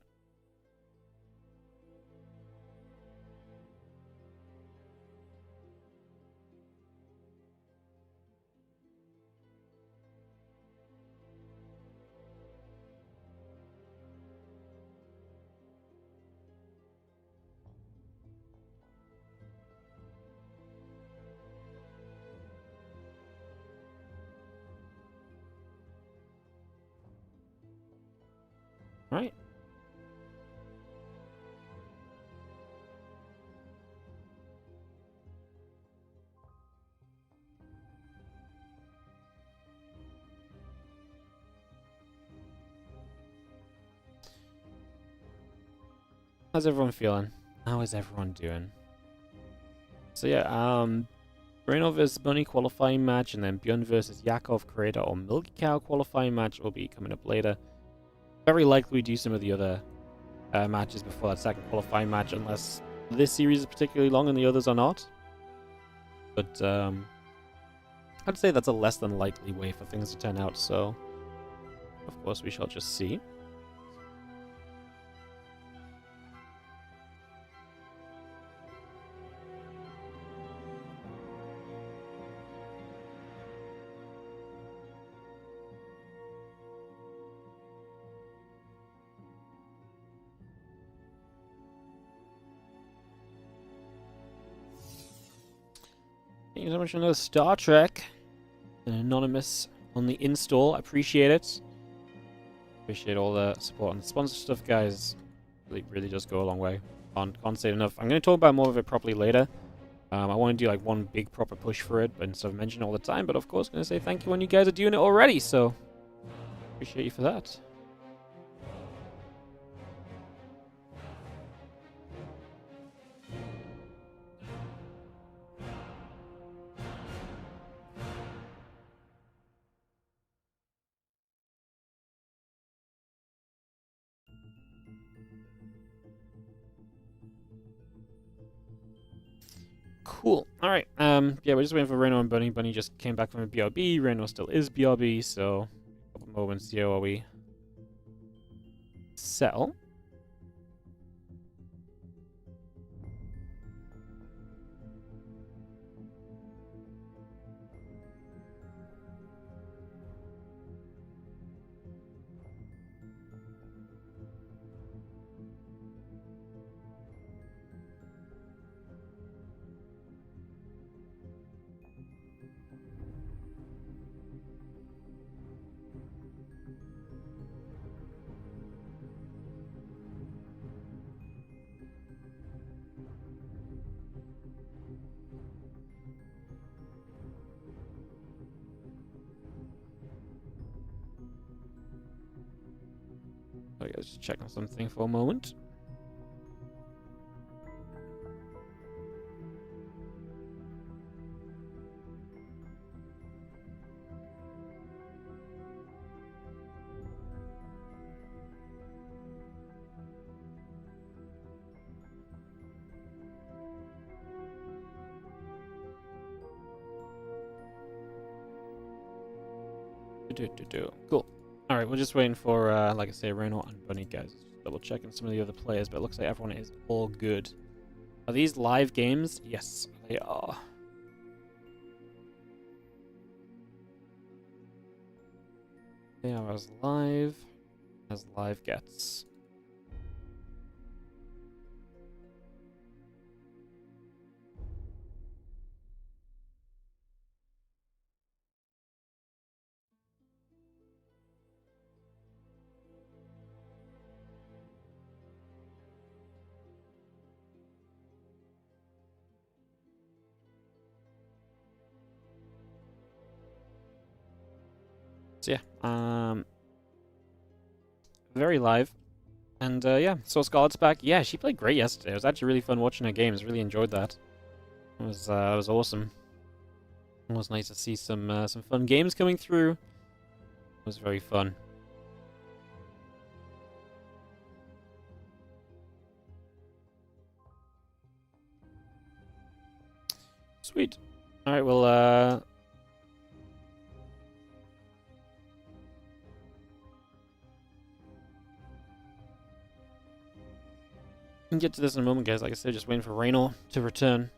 Right. How's everyone feeling? How is everyone doing? So yeah, Reynor versus Bunny qualifying match, and then Bjorn versus Yakov, Creator, or Milky Cow qualifying match will be coming up later. Very likely we do some of the other matches before that second qualifying match, unless this series is particularly long and the others are not. But I'd say that's a less than likely way for things to turn out, so of course we shall just see. Thank you so much for another Star Trek. An anonymous on the install. I appreciate it. Appreciate all the support and the sponsor stuff, guys. Really does go a long way. Can't say it enough. I'm going to talk about more of it properly later. I want to do like one big proper push for it, but instead of mention it all the time. But of course, going to say thank you when you guys are doing it already. So appreciate you for that. Cool. Alright, yeah, we're just waiting for Reynor and Bunny. Bunny just came back from a BRB. Reynor still is BRB, so a couple moments here while we sell. Okay, let's just check on something for a moment. Cool. Alright, we're just waiting for, like I say, Reynor and Bunny, guys. Just double checking some of the other players, but it looks like everyone is all good. Are these live games? Yes, they are. They are as live gets. So yeah, very live. And yeah, so Scarlett's back. Yeah, she played great yesterday. It was actually really fun watching her games. Really enjoyed that. It was awesome. It was nice to see some fun games coming through. It was very fun. Sweet. All right, well, we can get to this in a moment, guys. Like I said, just waiting for Reynor to return.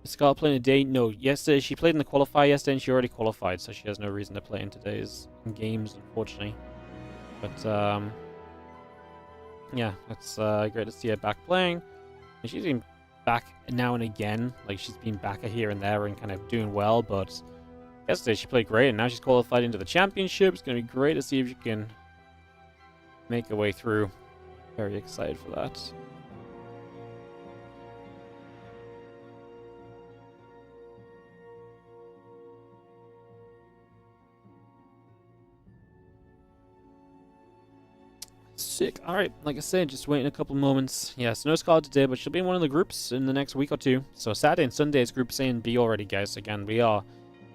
Is Scarlett playing today? No. Yesterday, she played in the qualifier yesterday, and she already qualified, so she has no reason to play in today's games, unfortunately. But, yeah, it's great to see her back playing. And she's been back now and again. Like, she's been back here and there and kind of doing well, but yesterday she played great, and now she's qualified into the championship. It's going to be great to see if she can make her way through. Very excited for that. Sick. Alright, like I said, just waiting a couple moments. Yes, no Scarlet today, but she'll be in one of the groups in the next week or two. So Saturday and Sunday is Groups A and B already, guys. Again, we are.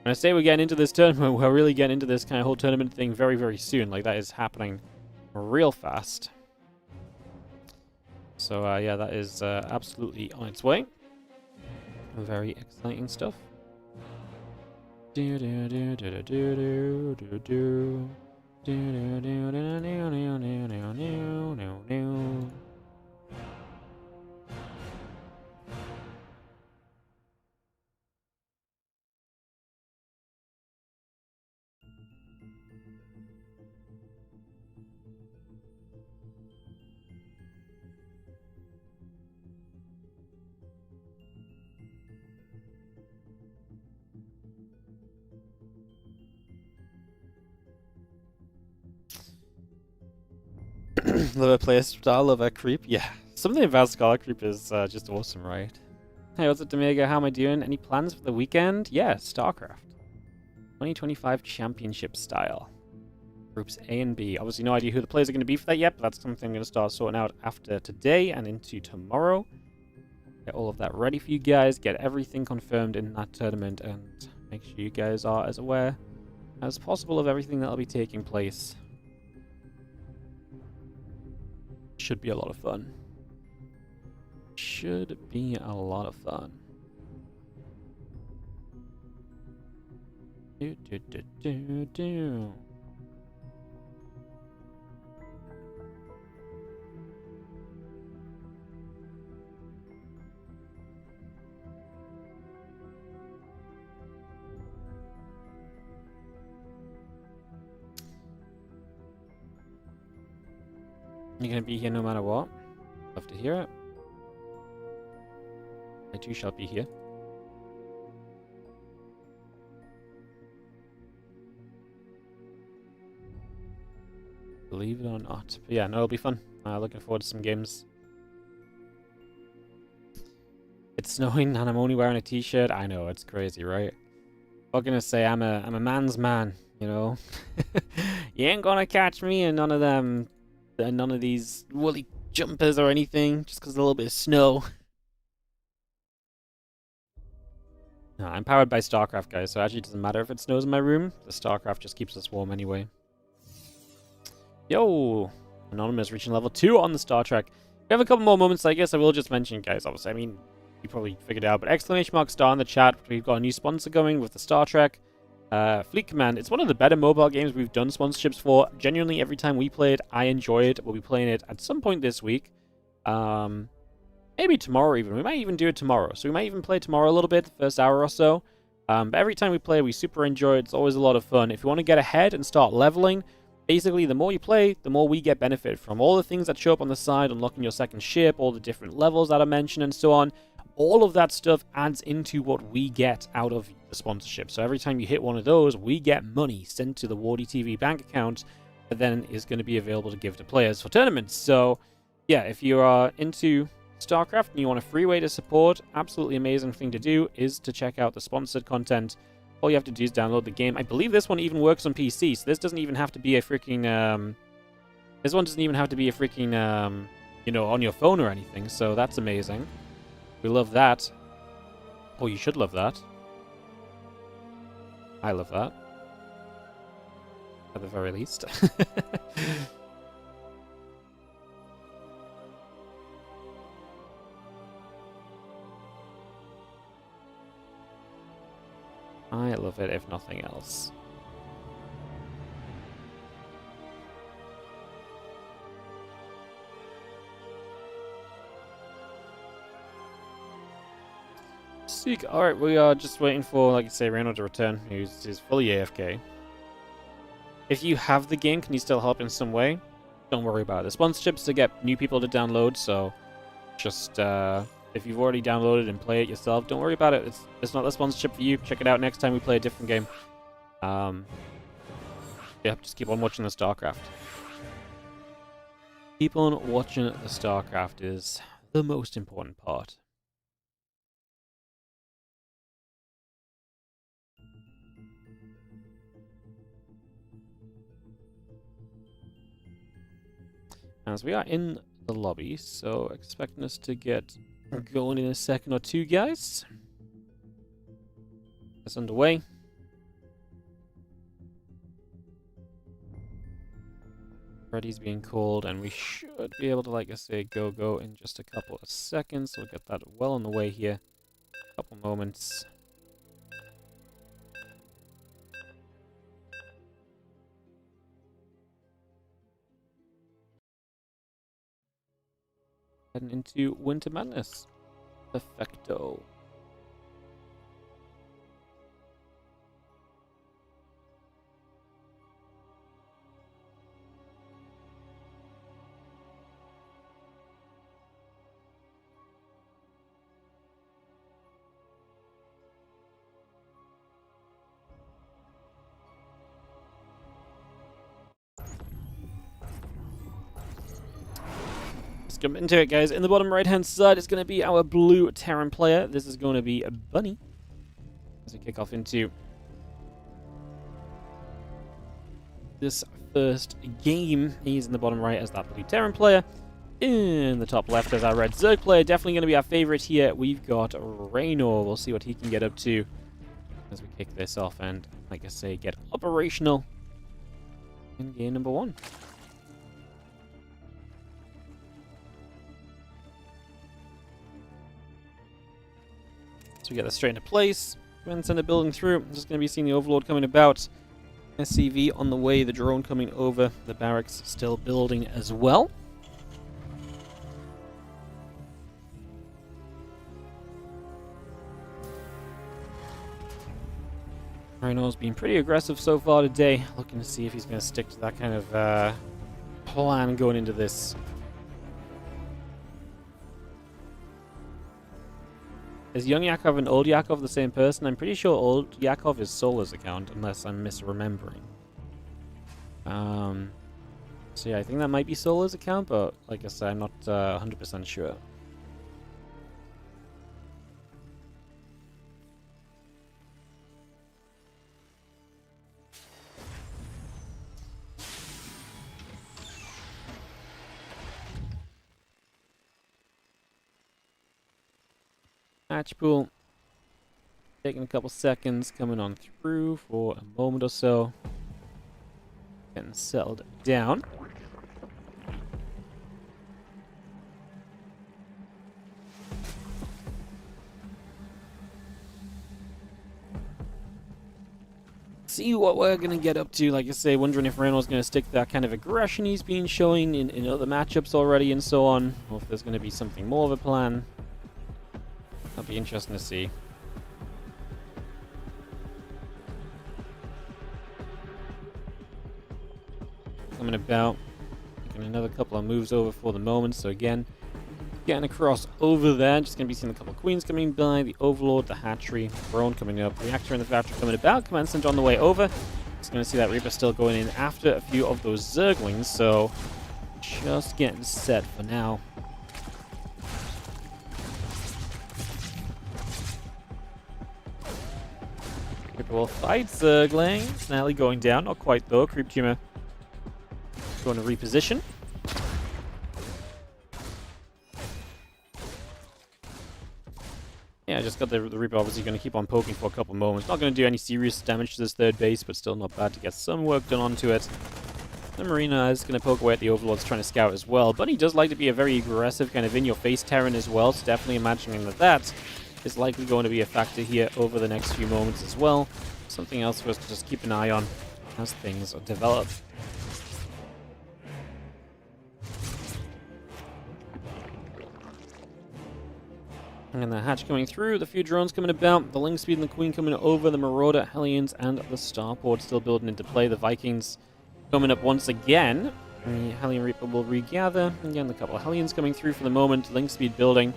When I say we're getting into this tournament, we're really getting into this kind of whole tournament thing very, very soon. Like, that is happening real fast. So, yeah, that is absolutely on its way. Very exciting stuff. Do do do do do do do do. Love a player style, love a creep. Yeah, something about Scarlet Creep is just awesome, right? Hey, what's up, Domingo? How am I doing? Any plans for the weekend? Yeah, StarCraft 2025 Championship style. Groups A and B. Obviously, no idea who the players are going to be for that yet, but that's something I'm going to start sorting out after today and into tomorrow. Get all of that ready for you guys, get everything confirmed in that tournament, and make sure you guys are as aware as possible of everything that'll be taking place. Should be a lot of fun. Should be a lot of fun. Do, do, do, do, do. You're gonna be here no matter what. Love to hear it. I too shall be here. Believe it or not. But yeah, no, it'll be fun. Looking forward to some games. It's snowing and I'm only wearing a t-shirt. I know, it's crazy, right? What can I say? I'm a man's man, you know? You ain't gonna catch me in none of these woolly jumpers or anything, just because a little bit of snow. No, I'm powered by StarCraft, guys, so it actually doesn't matter if it snows in my room. The StarCraft just keeps us warm anyway. Yo! Anonymous reaching level 2 on the Star Trek. We have a couple more moments, I guess I will just mention, guys, obviously. I mean, you probably figured it out, but exclamation mark star in the chat. We've got a new sponsor going with the Star Trek. Fleet Command. It's one of the better mobile games we've done sponsorships for. Genuinely, every time we play it, I enjoy it. We'll be playing it at some point this week. Maybe tomorrow even. We might even do it tomorrow. So we might even play tomorrow a little bit, the first hour or so. But every time we play, we super enjoy it. It's always a lot of fun. If you want to get ahead and start leveling, basically, the more you play, the more we get benefit from all the things that show up on the side, unlocking your second ship, all the different levels that I mentioned, and so on. All of that stuff adds into what we get out of the sponsorship. So every time you hit one of those, we get money sent to the WardiTV bank account that then is going to be available to give to players for tournaments. So, yeah, if you are into StarCraft and you want a free way to support, absolutely amazing thing to do is to check out the sponsored content. All you have to do is download the game. I believe this one even works on PC, so this doesn't even have to be a freaking, this one doesn't even have to be a freaking, you know, on your phone or anything, so that's amazing. We love that. Oh, you should love that. I love that. At the very least. I love it, if nothing else. Sick. Alright, we are just waiting for, like I say, Reynor to return, who's fully AFK. If you have the game, can you still help in some way? Don't worry about it. The sponsorships to get new people to download, so just, if you've already downloaded and play it yourself, don't worry about it. It's not the sponsorship for you. Check it out next time we play a different game. Yeah, just keep on watching the StarCraft. Keep on watching the StarCraft is the most important part. As we are in the lobby, so expecting us to get going in a second or two, guys. It's underway. Ready's being called, and we should be able to, like I say, go in just a couple of seconds. So we'll get that well on the way here. A couple moments. Heading into Winter Madness. Perfecto. Jump into it, guys. In the bottom right-hand side is going to be our blue Terran player. This is going to be a Bunny. As we kick off into this first game. He's in the bottom right as that blue Terran player. In the top left as our red Zerg player. Definitely going to be our favorite here. We've got Reynor. We'll see what he can get up to as we kick this off and, like I say, get operational in game number 1. So we get this straight into place. Command center building through. Just going to be seeing the Overlord coming about. SCV on the way, the drone coming over. The barracks still building as well. Reinor's been pretty aggressive so far today. Looking to see if he's going to stick to that kind of plan going into this. Is young Yakov and old Yakov the same person? I'm pretty sure old Yakov is Solar's account, unless I'm misremembering. So yeah, I think that might be Solar's account, but like I said, I'm not 100% sure. Match pool. Taking a couple seconds, coming on through for a moment or so. Getting settled down. See what we're going to get up to. Like I say, wondering if Reynor's going to stick to that kind of aggression he's been showing in other matchups already and so on. Or if there's going to be something more of a plan. That'll be interesting to see. Coming about. Making another couple of moves over for the moment. So again, getting across over there. Just going to be seeing a couple of queens coming by. The Overlord, the hatchery, drone coming up. Reactor and the factory coming about. Command center on the way over. Just going to see that Reaper still going in after a few of those Zerglings. So just getting set for now. Reaper will fight Zergling. Snally going down. Not quite though. Creep tumor going to reposition. Yeah, just got the Reaper obviously going to keep on poking for a couple moments. Not going to do any serious damage to this third base, but still not bad to get some work done onto it. The Marina is going to poke away at the Overlords trying to scout as well. But he does like to be a very aggressive, kind of in-your-face Terran as well. So definitely imagining that that is likely going to be a factor here over the next few moments as well. Something else for us to just keep an eye on as things develop. And the hatch coming through, the few drones coming about, the Link Speed and the Queen coming over, the Marauder, Hellions, and the Starport still building into play. The Vikings coming up once again. The Hellion Reaper will regather. Again, a couple of Hellions coming through for the moment. Link Speed building.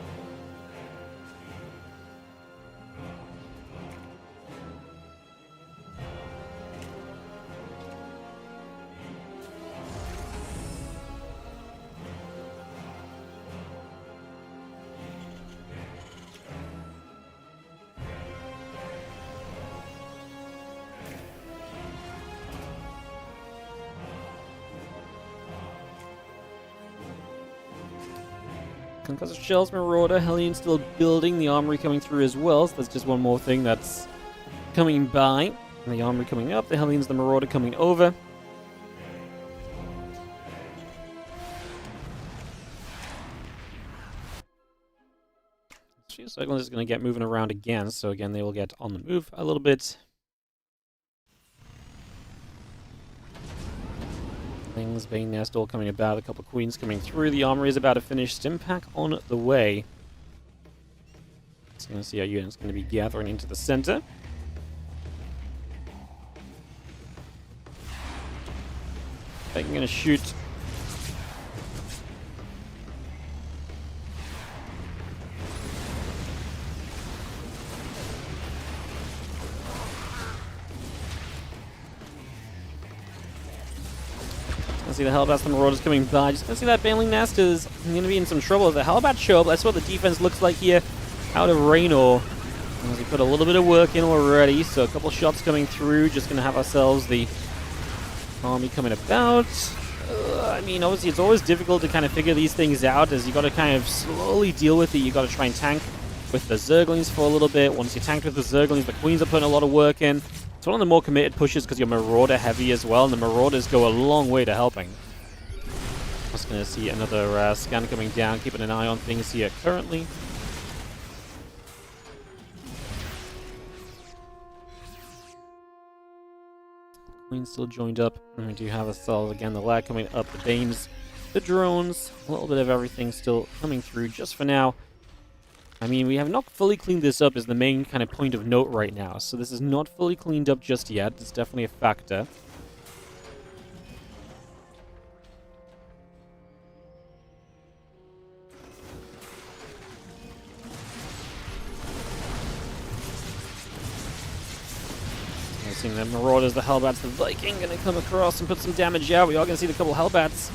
Concussive Shells, Marauder, Hellion still building, the Armory coming through as well, so that's just one more thing that's coming by. And the Armory coming up, the Hellions, the Marauder coming over. Cyclone is going to get moving around again, so again they will get on the move a little bit. Things, Bane Nest all coming about, a couple of queens coming through. The Armory is about to finish. Stimpack on the way. Just going to see our unit's going to be gathering into the center. They're going to shoot. See the Hellbats, the Marauders coming by. Just gonna see that Baneling Nest is gonna be in some trouble. The Hellbats show up. That's what the defense looks like here out of Reynor. As we put a little bit of work in already, so a couple shots coming through. Just gonna have ourselves the army coming about. I mean, obviously it's always difficult to kind of figure these things out, as you gotta kind of slowly deal with it. You gotta try and tank with the Zerglings for a little bit. Once you tanked with the Zerglings, the Queens are putting a lot of work in. It's one of the more committed pushes because you're Marauder heavy as well, and the Marauders go a long way to helping. Just going to see another scan coming down, keeping an eye on things here currently. Queen's still joined up. And we do have ourselves, again, the lag coming up, the Banes, the drones, a little bit of everything still coming through just for now. I mean, we have not fully cleaned this up is the main kind of point of note right now. So this is not fully cleaned up just yet. It's definitely a factor. Seeing the Marauders, the Hellbats, the Viking going to come across and put some damage out. We are going to see the couple Hellbats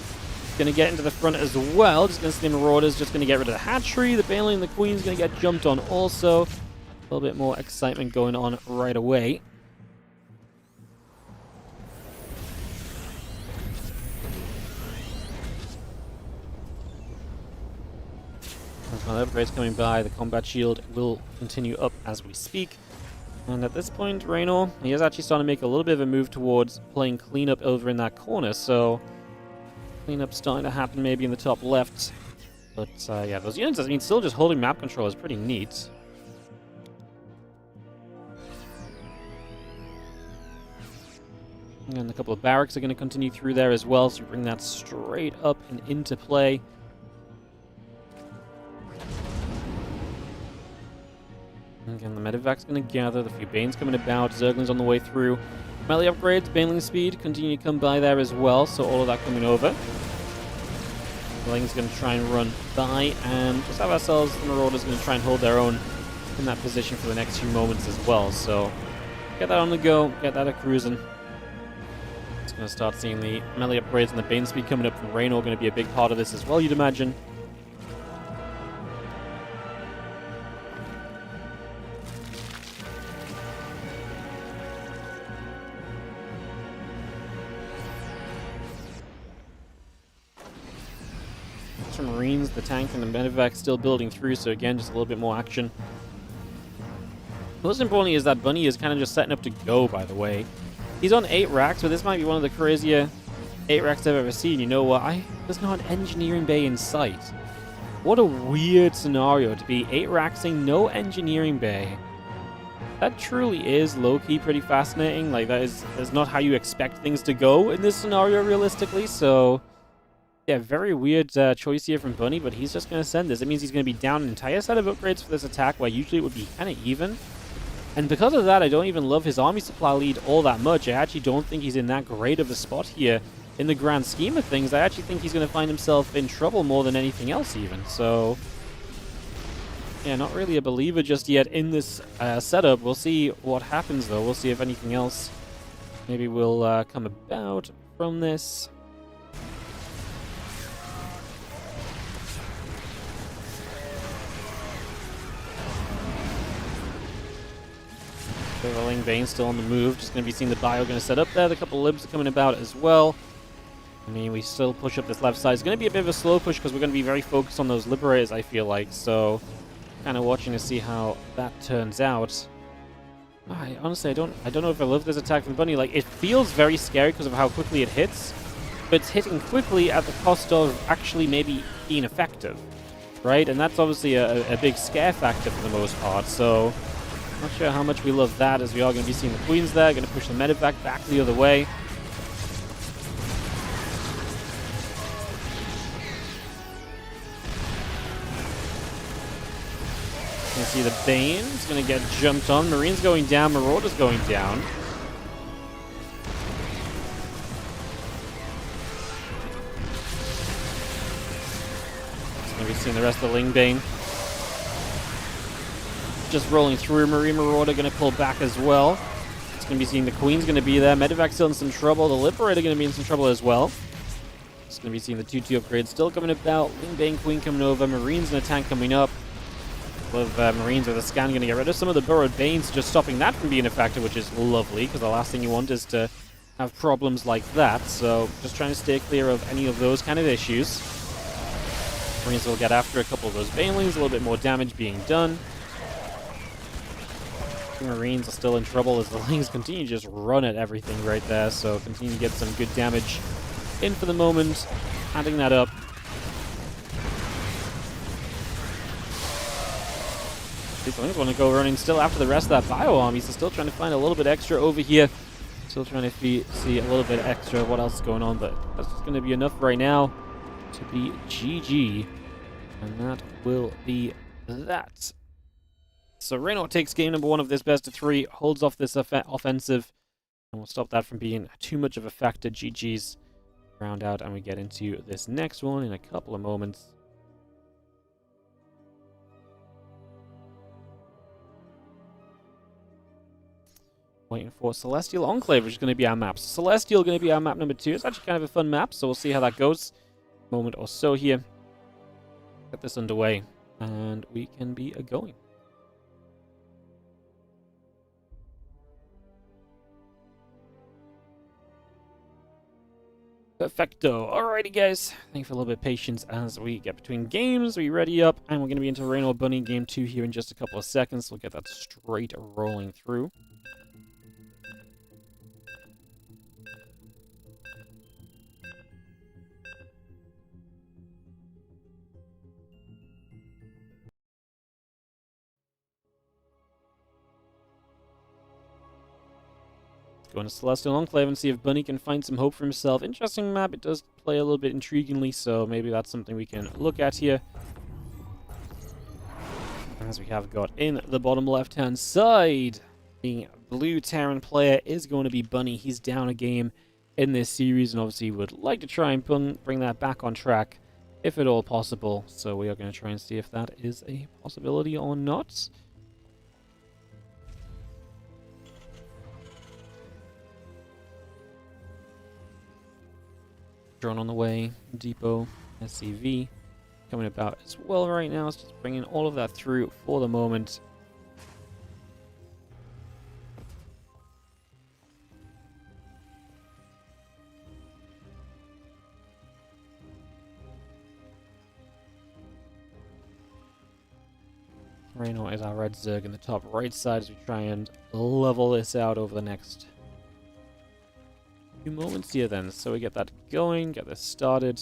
going to get into the front as well. Just going to see the Marauders just going to get rid of the hatchery. The Baneling and the Queen's going to get jumped on also. A little bit more excitement going on right away. As my upgrades coming by, the combat shield will continue up as we speak. And at this point, Reynor, he is actually starting to make a little bit of a move towards playing cleanup over in that corner. So, cleanup starting to happen maybe in the top left. But yeah, those units, I mean, still just holding map control is pretty neat. And a couple of barracks are going to continue through there as well. So, bring that straight up and into play. Again, the medevac's going to gather, the few Banes coming about, Zergling's on the way through. Melee upgrades, Baneling speed, continue to come by there as well, so all of that coming over. Zergling's going to try and run by, and just have ourselves, the Marauders going to try and hold their own in that position for the next few moments as well, so get that on the go, get that a cruising. It's going to start seeing the melee upgrades and the Bane speed coming up from Reynor going to be a big part of this as well, you'd imagine. Marines, the tank, and the medevac still building through, so again, just a little bit more action. Most importantly is that Bunny is kind of just setting up to go, by the way. He's on 8 racks, but this might be one of the crazier 8 racks I've ever seen. You know what? There's not an engineering bay in sight. What a weird scenario to be 8 racksing, no engineering bay. That truly is low-key pretty fascinating. Like, that's not how you expect things to go in this scenario, realistically, so... Yeah, very weird choice here from Bunny, but he's just going to send this. It means he's going to be down an entire set of upgrades for this attack, where usually it would be kind of even. And because of that, I don't even love his army supply lead all that much. I actually don't think he's in that great of a spot here in the grand scheme of things. I actually think he's going to find himself in trouble more than anything else even. So, yeah, not really a believer just yet in this setup. We'll see what happens, though. We'll see if anything else maybe will come about from this. Ling Bane still on the move. Just going to be seeing the bio going to set up there. The couple libs are coming about as well. I mean, we still push up this left side. It's going to be a bit of a slow push because we're going to be very focused on those liberators, I feel like. So, kind of watching to see how that turns out. Honestly, I don't know if I love this attack from Bunny. Like, it feels very scary because of how quickly it hits. But it's hitting quickly at the cost of actually maybe being effective. Right? And that's obviously a big scare factor for the most part. So... not sure how much we love that, as we are going to be seeing the Queens there. Going to push the medevac back the other way. You can see the Bane's going to get jumped on. Marines going down. Marauders going down. Going to be seeing the rest of the Ling Bane. Just rolling through. Marine Marauder going to pull back as well. It's going to be seeing the Queen's going to be there. Medevac's still in some trouble. The Liberator going to be in some trouble as well. It's going to be seeing the 2-2 upgrade still coming about. Ling Bane Queen coming over. Marines and a tank coming up. With Marines with a scan going to get rid of some of the Burrowed Banes, just stopping that from being a factor, which is lovely, because the last thing you want is to have problems like that. So just trying to stay clear of any of those kind of issues. Marines will get after a couple of those Banelings. A little bit more damage being done. The Marines are still in trouble as the Lings continue to just run at everything right there, so continue to get some good damage in for the moment, adding that up. These Lings want to go running still after the rest of that bio army, so still trying to find a little bit extra over here Still trying to see a little bit extra of what else is going on, but that's just going to be enough right now to be GG. And that will be that. So Reynor takes game number 1 of this best of 3, holds off this offensive, and we'll stop that from being too much of a factor. GG's round out, and we get into this next one in a couple of moments. Waiting for Celestial Enclave, which is going to be our map. So Celestial going to be our map number 2. It's actually kind of a fun map, so we'll see how that goes. Moment or so here. Get this underway, and we can be going. Perfecto. Alrighty, guys. Thanks for a little bit of patience as we get between games. We ready up, and we're going to be into Reynor Bunny game 2 here in just a couple of seconds. We'll get that straight rolling through. Going to Celestial Enclave and see if Bunny can find some hope for himself. Interesting map. It does play a little bit intriguingly, so maybe that's something we can look at here. As we have got in the bottom left-hand side, the blue Terran player is going to be Bunny. He's down a game in this series, and obviously would like to try and bring that back on track, if at all possible. So we are going to try and see if that is a possibility or not. Drone on the way, Depot, SCV coming about as well right now. It's just bringing all of that through for the moment. Reynor is our red Zerg in the top right side as we try and level this out over the next few moments here then. So we get that going, get this started.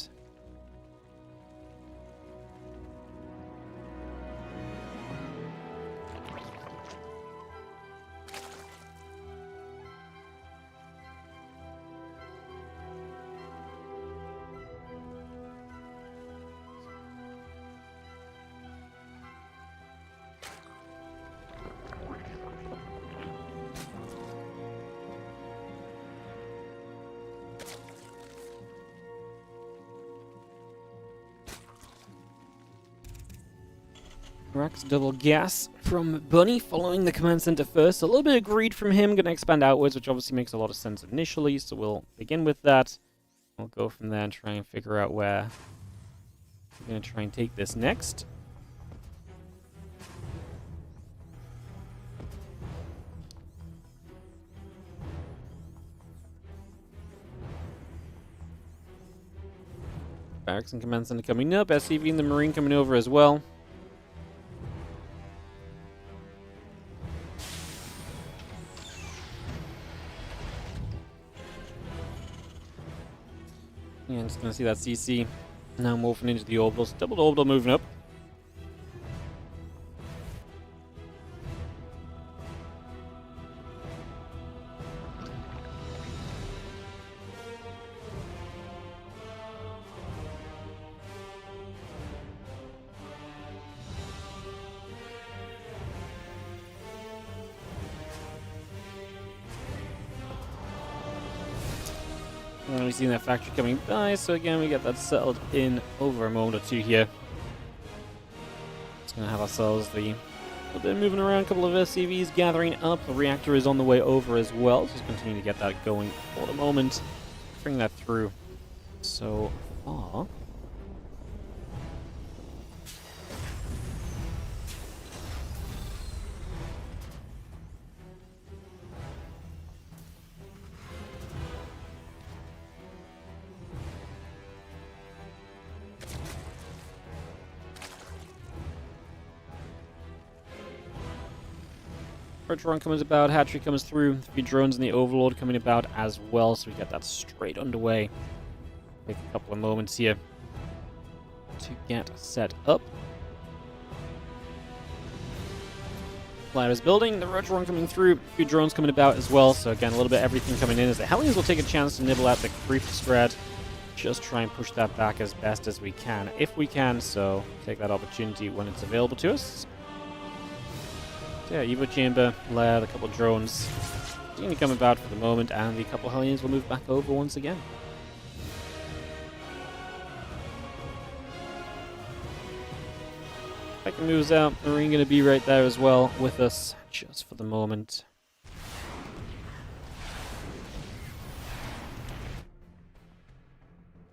Rex double gas from Bunny following the command center first. A little bit of greed from him, going to expand outwards, which obviously makes a lot of sense initially, so we'll begin with that. We'll go from there and try and figure out where we're going to try and take this next. Barracks and command center coming up, SCV and the Marine coming over as well. Yeah, I'm just going to see that CC now morphing into the orbitals. Double orbital moving up. And we've seen that factory coming by, so again we get that settled in over a moment or two here. Just gonna have ourselves the little bit moving around, a couple of SCVs gathering up. The reactor is on the way over as well. Just continue to get that going for the moment. Bring that through so far. First drone comes about, hatchery comes through, 3 drones in the Overlord coming about as well, so we get that straight underway. Take a couple of moments here to get set up. Flyer is building, the roach run coming through, a few drones coming about as well, so again, a little bit of everything coming in as the Hellions will take a chance to nibble at the brief spread. Just try and push that back as best as we can, if we can, so take that opportunity when it's available to us. So yeah, Evo Chamber, Lair, a couple drones continue to come about for the moment, and the couple Hellions will move back over once again. Second moves out, Marine going to be right there as well with us, just for the moment.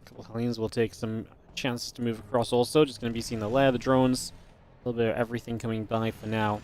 A couple Hellions will take some chances to move across also, just going to be seeing the lair, the drones, a little bit of everything coming by for now.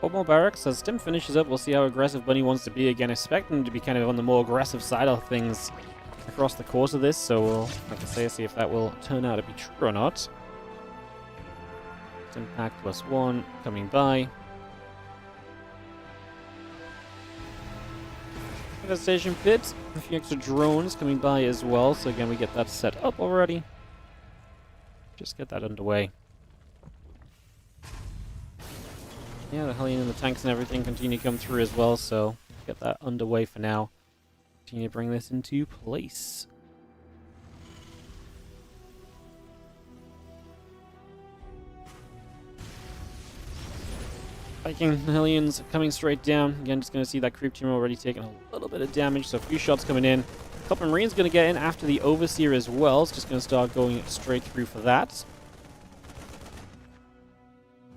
Four more barracks. As Stim finishes up, we'll see how aggressive Bunny wants to be again. Expecting him to be kind of on the more aggressive side of things across the course of this, so we'll, like I say, see if that will turn out to be true or not. Stim pack +1 coming by. Devastation pit. A few extra drones coming by as well, so again we get that set up already. Just get that underway. Yeah, the Hellion and the tanks and everything continue to come through as well, so get that underway for now. Continue to bring this into place. Viking Hellions coming straight down. Again, just going to see that creep team already taking a little bit of damage, so a few shots coming in. A couple of Marines going to get in after the Overseer as well. It's just going to start going straight through for that.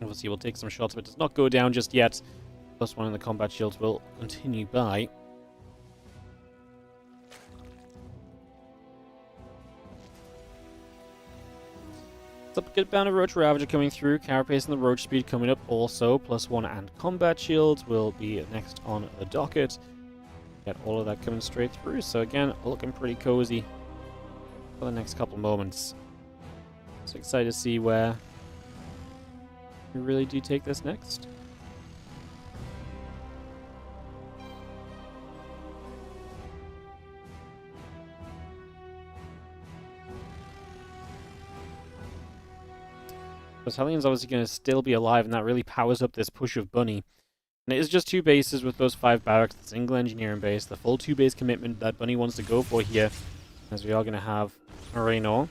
Obviously, we'll take some shots, but does not go down just yet. +1 in the combat shields will continue by. It's up a good bound of Roach Ravager coming through. Carapace and the Roach Speed coming up also. +1 and combat shields will be next on the docket. Get all of that coming straight through. So again, looking pretty cozy for the next couple moments. So excited to see where we really do take this next. Because Hellion's obviously going to still be alive, and that really powers up this push of Bunny. And it is just 2 bases with those 5 barracks, the single engineering base, the full 2-base commitment that Bunny wants to go for here, as we are going to have a Reynor.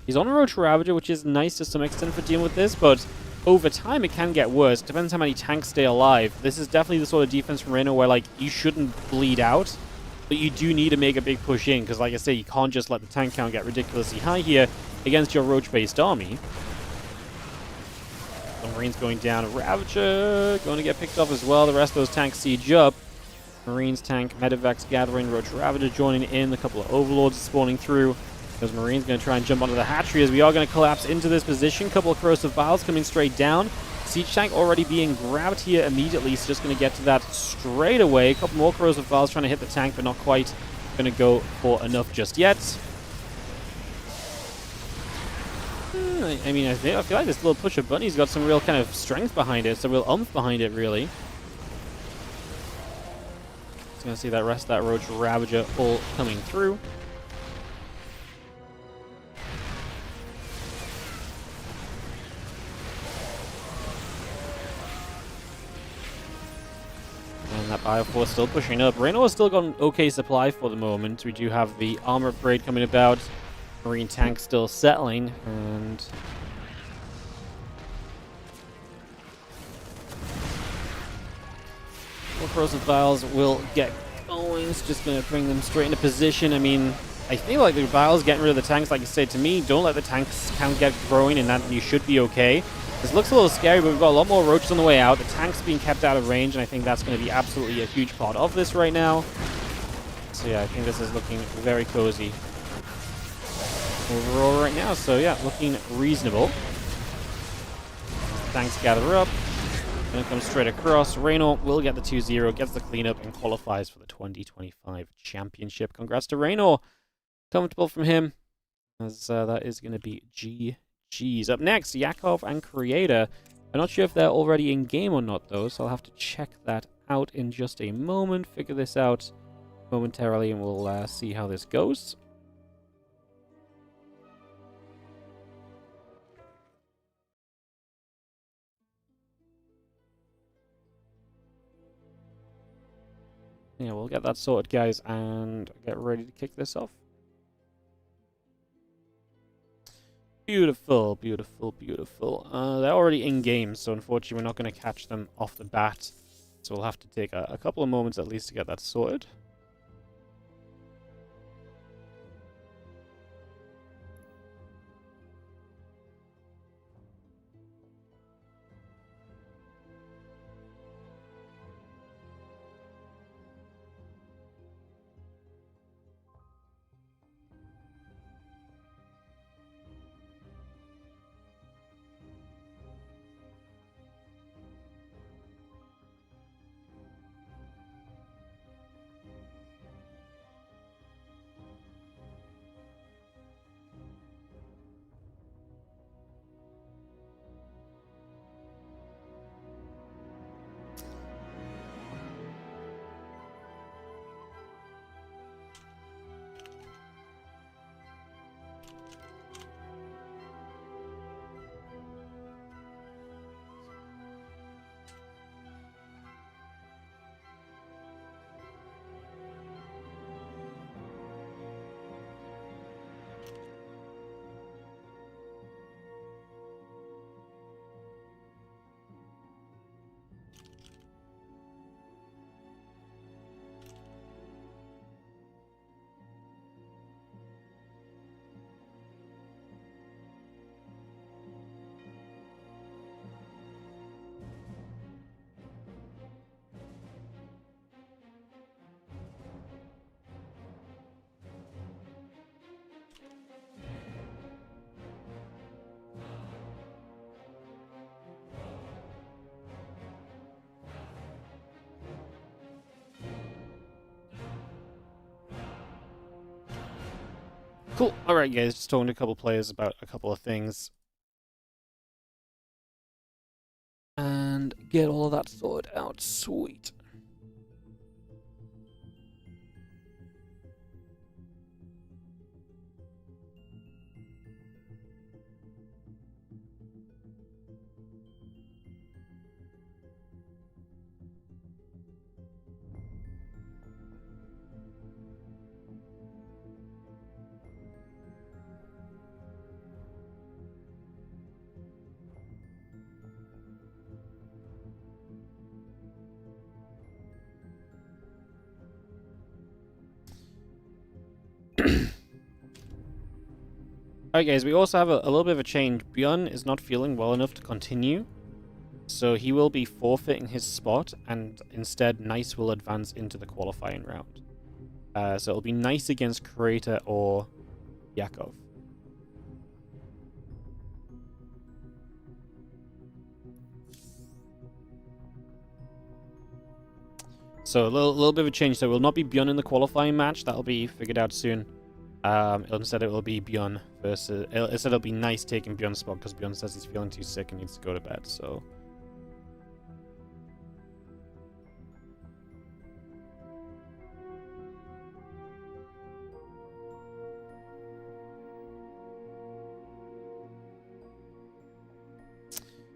He's on a Roach Ravager, which is nice to some extent for dealing with this, but over time, it can get worse. Depends how many tanks stay alive. This is definitely the sort of defense from Reynor where, like, you shouldn't bleed out, but you do need to make a big push in, because, like I say, you can't just let the tank count get ridiculously high here against your Roach-based army. The Marines going down. Ravager going to get picked off as well. The rest of those tanks siege up. Marines tank, Medivacs gathering, Roach Ravager joining in. A couple of Overlords spawning through. Those Marines going to try and jump onto the hatchery as we are going to collapse into this position. Couple of corrosive vials coming straight down. Siege tank already being grabbed here immediately, so just going to get to that straight away. A couple more corrosive vials trying to hit the tank, but not quite going to go for enough just yet. I mean, I feel like this little push of Bunny's got some real kind of strength behind it, some real oomph behind it, really. Just going to see that rest of that Roach Ravager all coming through. And that Bioforce still pushing up. Reynor has still got an okay supply for the moment. We do have the armor upgrade coming about. Marine tank still settling, and more corrosive vials will get going. It's just going to bring them straight into position. I mean, I feel like the vials getting rid of the tanks, like you said to me, don't let the tanks count get growing, and that you should be okay. This looks a little scary, but we've got a lot more roaches on the way out. The tank's being kept out of range, and I think that's going to be absolutely a huge part of this right now. So yeah, I think this is looking very cozy overall right now. So yeah, looking reasonable. Tanks gather up. Gonna come straight across. Reynor will get the 2-0, gets the cleanup, and qualifies for the 2025 championship. Congrats to Reynor. Comfortable from him, as that is going to be GG's. Up next, Yakov and Creator. I'm not sure if they're already in game or not, though, so I'll have to check that out in just a moment. Figure this out momentarily, and we'll see how this goes. Yeah, we'll get that sorted, guys, and get ready to kick this off. Beautiful, beautiful, beautiful. They're already in game, so unfortunately we're not going to catch them off the bat. So we'll have to take a couple of moments at least to get that sorted. Cool. Alright, guys, just talking to a couple players about a couple of things. And get all of that sorted out. Sweet. Alright, guys, we also have a little bit of a change. Bjorn is not feeling well enough to continue, so he will be forfeiting his spot, and instead Nice will advance into the qualifying round. So it'll be Nice against Creator or Yakov. So a little bit of a change. So it will not be Bjorn in the qualifying match. That'll be figured out soon. Instead, it will be Bjorn versus. Instead, it'll be Nice taking Bjorn's spot because Bjorn says he's feeling too sick and needs to go to bed. So.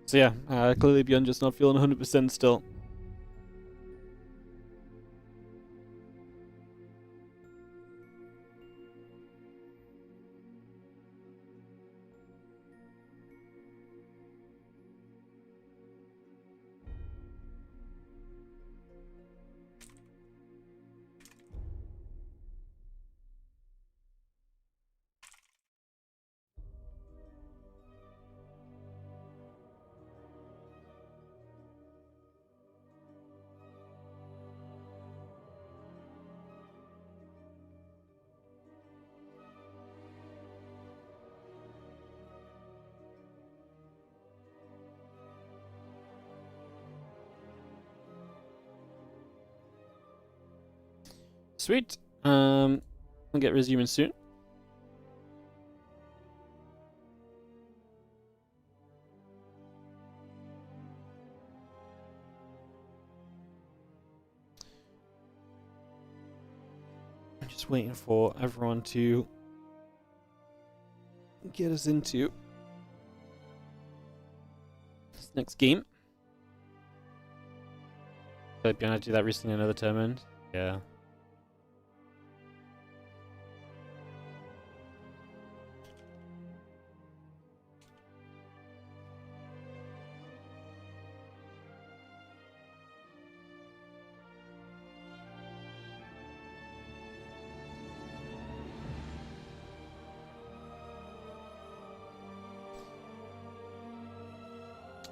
So yeah, clearly Bjorn just not feeling 100% still. Sweet. We'll get resuming soon. I'm just waiting for everyone to get us into this next game. Did I do that recently in another tournament? Yeah.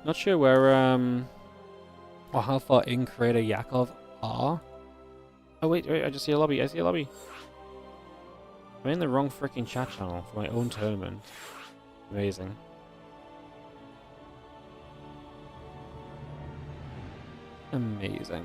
Not sure where, or how far in Creator Yakov are. Oh, wait, I just see a lobby. I see a lobby. I'm in the wrong freaking chat channel for my own tournament. Amazing. Amazing.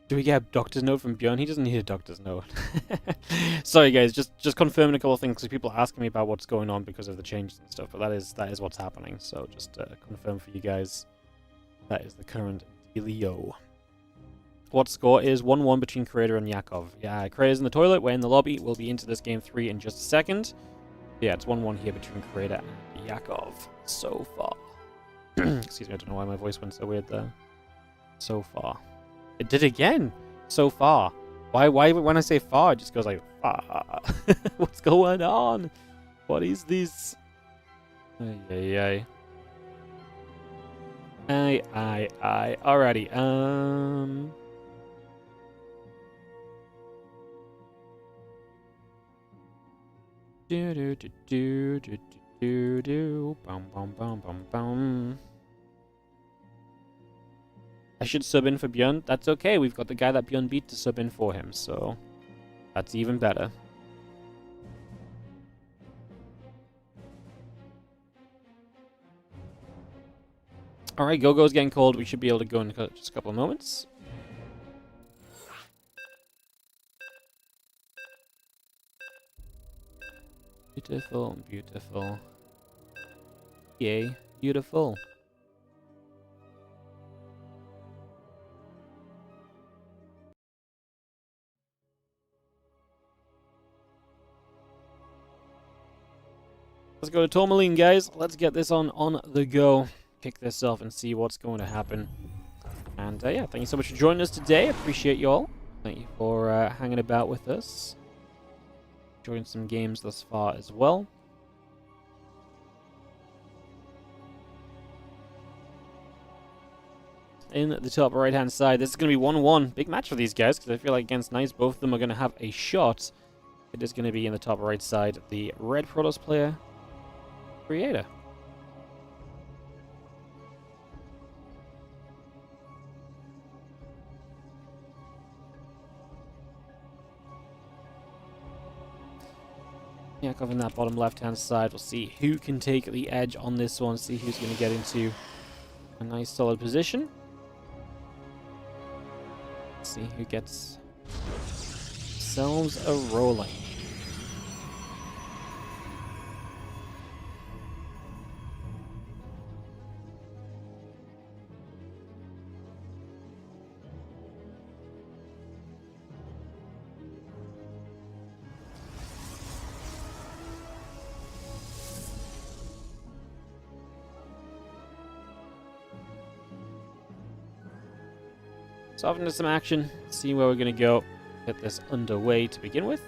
Do we get a doctor's note from Björn? He doesn't need a doctor's note. Sorry guys, just confirming a couple of things because people are asking me about what's going on because of the changes and stuff, but that is what's happening. So just confirm for you guys, that is the current dealio. What score is 1-1 between Creator and Yakov. Yeah, Creator's in the toilet, we're in the lobby. We'll be into this game 3 in just a second. Yeah, it's 1-1 here between Creator and Yakov so far. Excuse me, I don't know why my voice went so weird there. So far. It did again. So far. Why when I say far, it just goes like far. What's going on? What is this? Ay. Alrighty. Bum. I should sub in for Björn. That's okay. We've got the guy that Björn beat to sub in for him, so that's even better. Alright, Go-Go's getting cold. We should be able to go in just a couple of moments. Beautiful, beautiful. Yay, beautiful. Let's go to Tourmaline, guys. Let's get this on the go. Kick this off and see what's going to happen. And yeah, thank you so much for joining us today. Appreciate you all. Thank you for hanging about with us. Enjoying some games thus far as well. In the top right-hand side, this is going to be 1-1. Big match for these guys, because I feel like against Knights, both of them are going to have a shot. It is going to be in the top right side, the Red Protoss player, Creator. Yakov in that bottom left-hand side. We'll see who can take the edge on this one. See who's going to get into a nice solid position. Let's see who gets themselves a rolling. So off into some action, see where we're going to go, get this underway to begin with.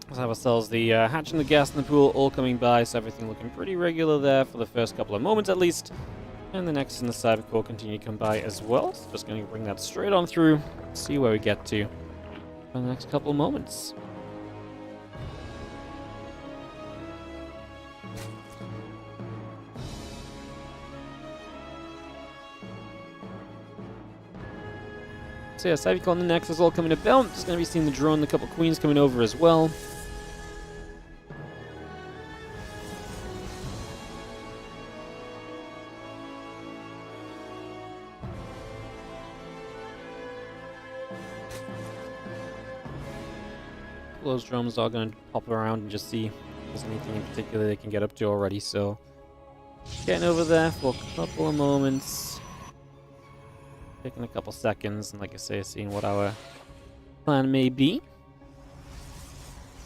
Let's have ourselves the hatch and the gas in the pool all coming by, so everything looking pretty regular there for the first couple of moments at least. And the next and the cyber core continue to come by as well, so just going to bring that straight on through, see where we get to for the next couple of moments. So yeah, Cyvic on the next is all coming about. Just going to be seeing the drone, the couple queens coming over as well. Those drones are going to pop around and just see if there's anything in particular they can get up to already. So getting over there for a couple of moments. Taking a couple seconds, and like I say, seeing what our plan may be.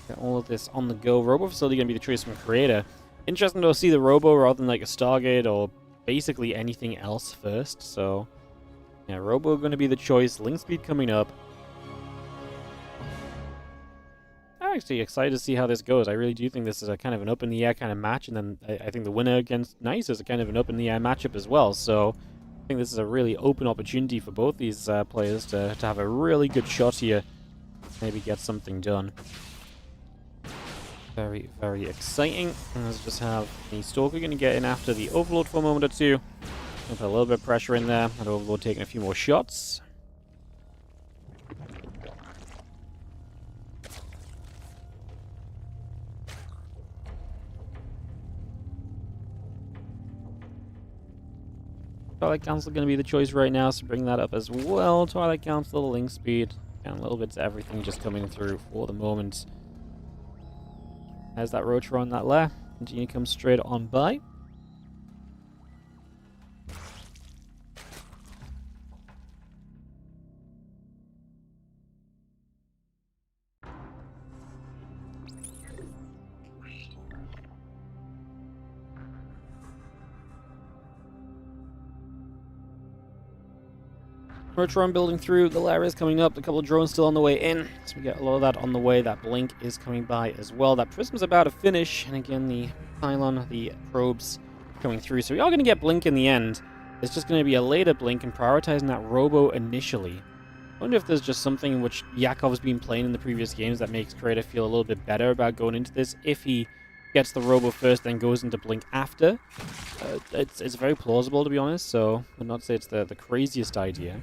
Got all of this on the go. Robo facility going to be the choice from creator. Interesting to see the Robo rather than like a Stargate or basically anything else first. So yeah, Robo going to be the choice. Link speed coming up. I'm actually excited to see how this goes. I really do think this is a kind of an up in the air kind of match, and then I think the winner against Nice is a kind of an up in the air matchup as well. So I think this is a really open opportunity for both these players to have a really good shot here. Maybe get something done. Very, very exciting. And let's just have the Stalker going to get in after the Overlord for a moment or two. Put a little bit of pressure in there. And Overlord taking a few more shots. Twilight Council going to be the choice right now, so bring that up as well. Twilight Council, link speed, and a little bit to everything just coming through for the moment. As that Roach on that left, continue to come straight on by. Rotron building through, the layer is coming up, a couple of drones still on the way in, so we get a lot of that on the way. That blink is coming by as well. That prism's about to finish, and again the pylon, the probes coming through, so we are going to get blink in the end. It's just going to be a later blink and prioritizing that Robo initially. I wonder if there's just something in which Yakov's been playing in the previous games that makes Creator feel a little bit better about going into this. If he gets the Robo first, then goes into blink after. It's very plausible, to be honest, so I would not say it's the craziest idea.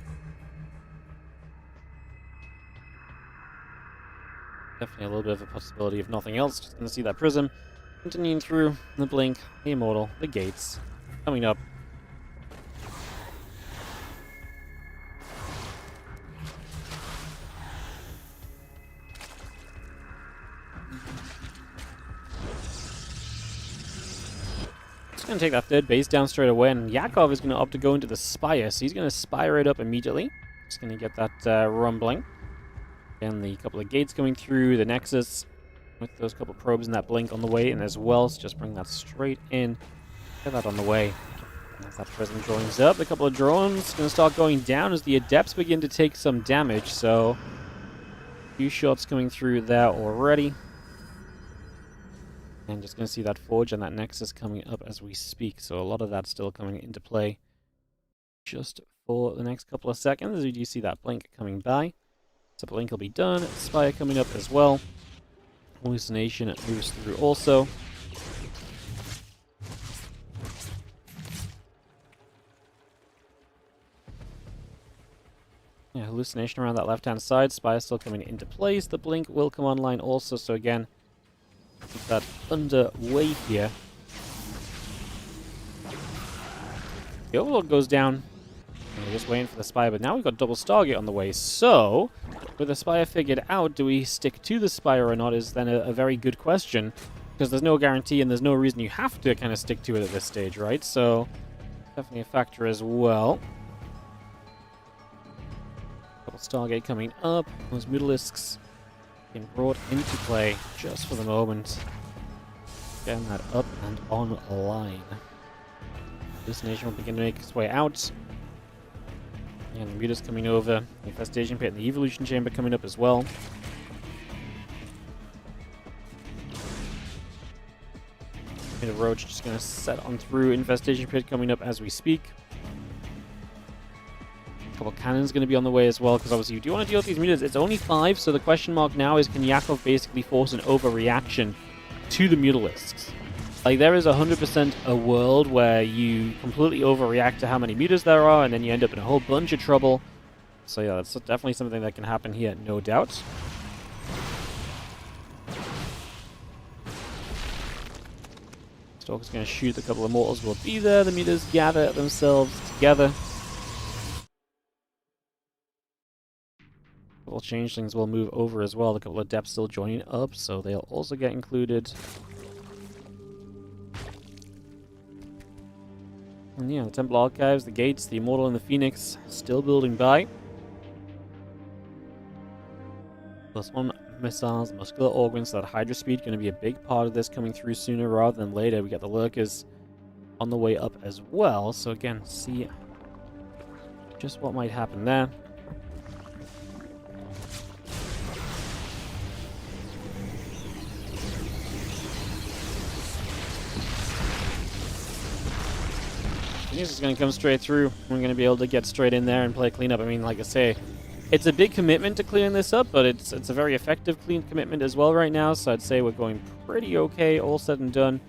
Definitely a little bit of a possibility, if nothing else. Just going to see that prism continuing through the blink, the immortal, the gates coming up. Just going to take that third base down straight away, and Yakov is going to opt to go into the Spire, so he's going to spire it up immediately. Just going to get that rumbling. And the couple of gates coming through, the Nexus, with those couple of probes and that blink on the way in as well, so just bring that straight in. Get that on the way. As that prism joins up, a couple of drones going to start going down as the Adepts begin to take some damage, so a few shots coming through there already. And just going to see that Forge and that Nexus coming up as we speak, so a lot of that still coming into play just for the next couple of seconds as we do see that blink coming by. So blink will be done, Spire coming up as well. Hallucination moves through also. Yeah, hallucination around that left-hand side. Spire still coming into place. The blink will come online also, so again, keep that underway here. The Overlord goes down. And we're just waiting for the Spire, but now we've got double Stargate on the way. So, with the Spire figured out, do we stick to the Spire or not is then a very good question. Because there's no guarantee and there's no reason you have to kind of stick to it at this stage, right? So, definitely a factor as well. Double Stargate coming up. Those Mutalisks being brought into play just for the moment. Getting that up and online. Hallucination will begin to make its way out. And the Mutas coming over. The Infestation Pit and the Evolution Chamber coming up as well. The Roach just going to set on through. Infestation Pit coming up as we speak. A couple cannons going to be on the way as well, because obviously you do want to deal with these Mutas. It's only 5, so the question mark now is, can Yakov basically force an overreaction to the Mutalisks? Like, there is 100% a world where you completely overreact to how many Mutas there are, and then you end up in a whole bunch of trouble. So yeah, that's definitely something that can happen here, no doubt. Stalker's going to shoot. A couple of mortals will be there. The Mutas gather themselves together. A couple of changelings will move over as well. A couple of depths still joining up, so they'll also get included. And yeah, the Temple Archives, the Gates, the Immortal, and the Phoenix still building by. +1 missiles, muscular organs, that Hydra speed going to be a big part of this, coming through sooner rather than later. We got the Lurkers on the way up as well. So again, see just what might happen there. This is going to come straight through. We're going to be able to get straight in there and play cleanup. I mean, like I say, it's a big commitment to clearing this up, but it's a very effective clean commitment as well right now. So I'd say we're going pretty okay, all said and done.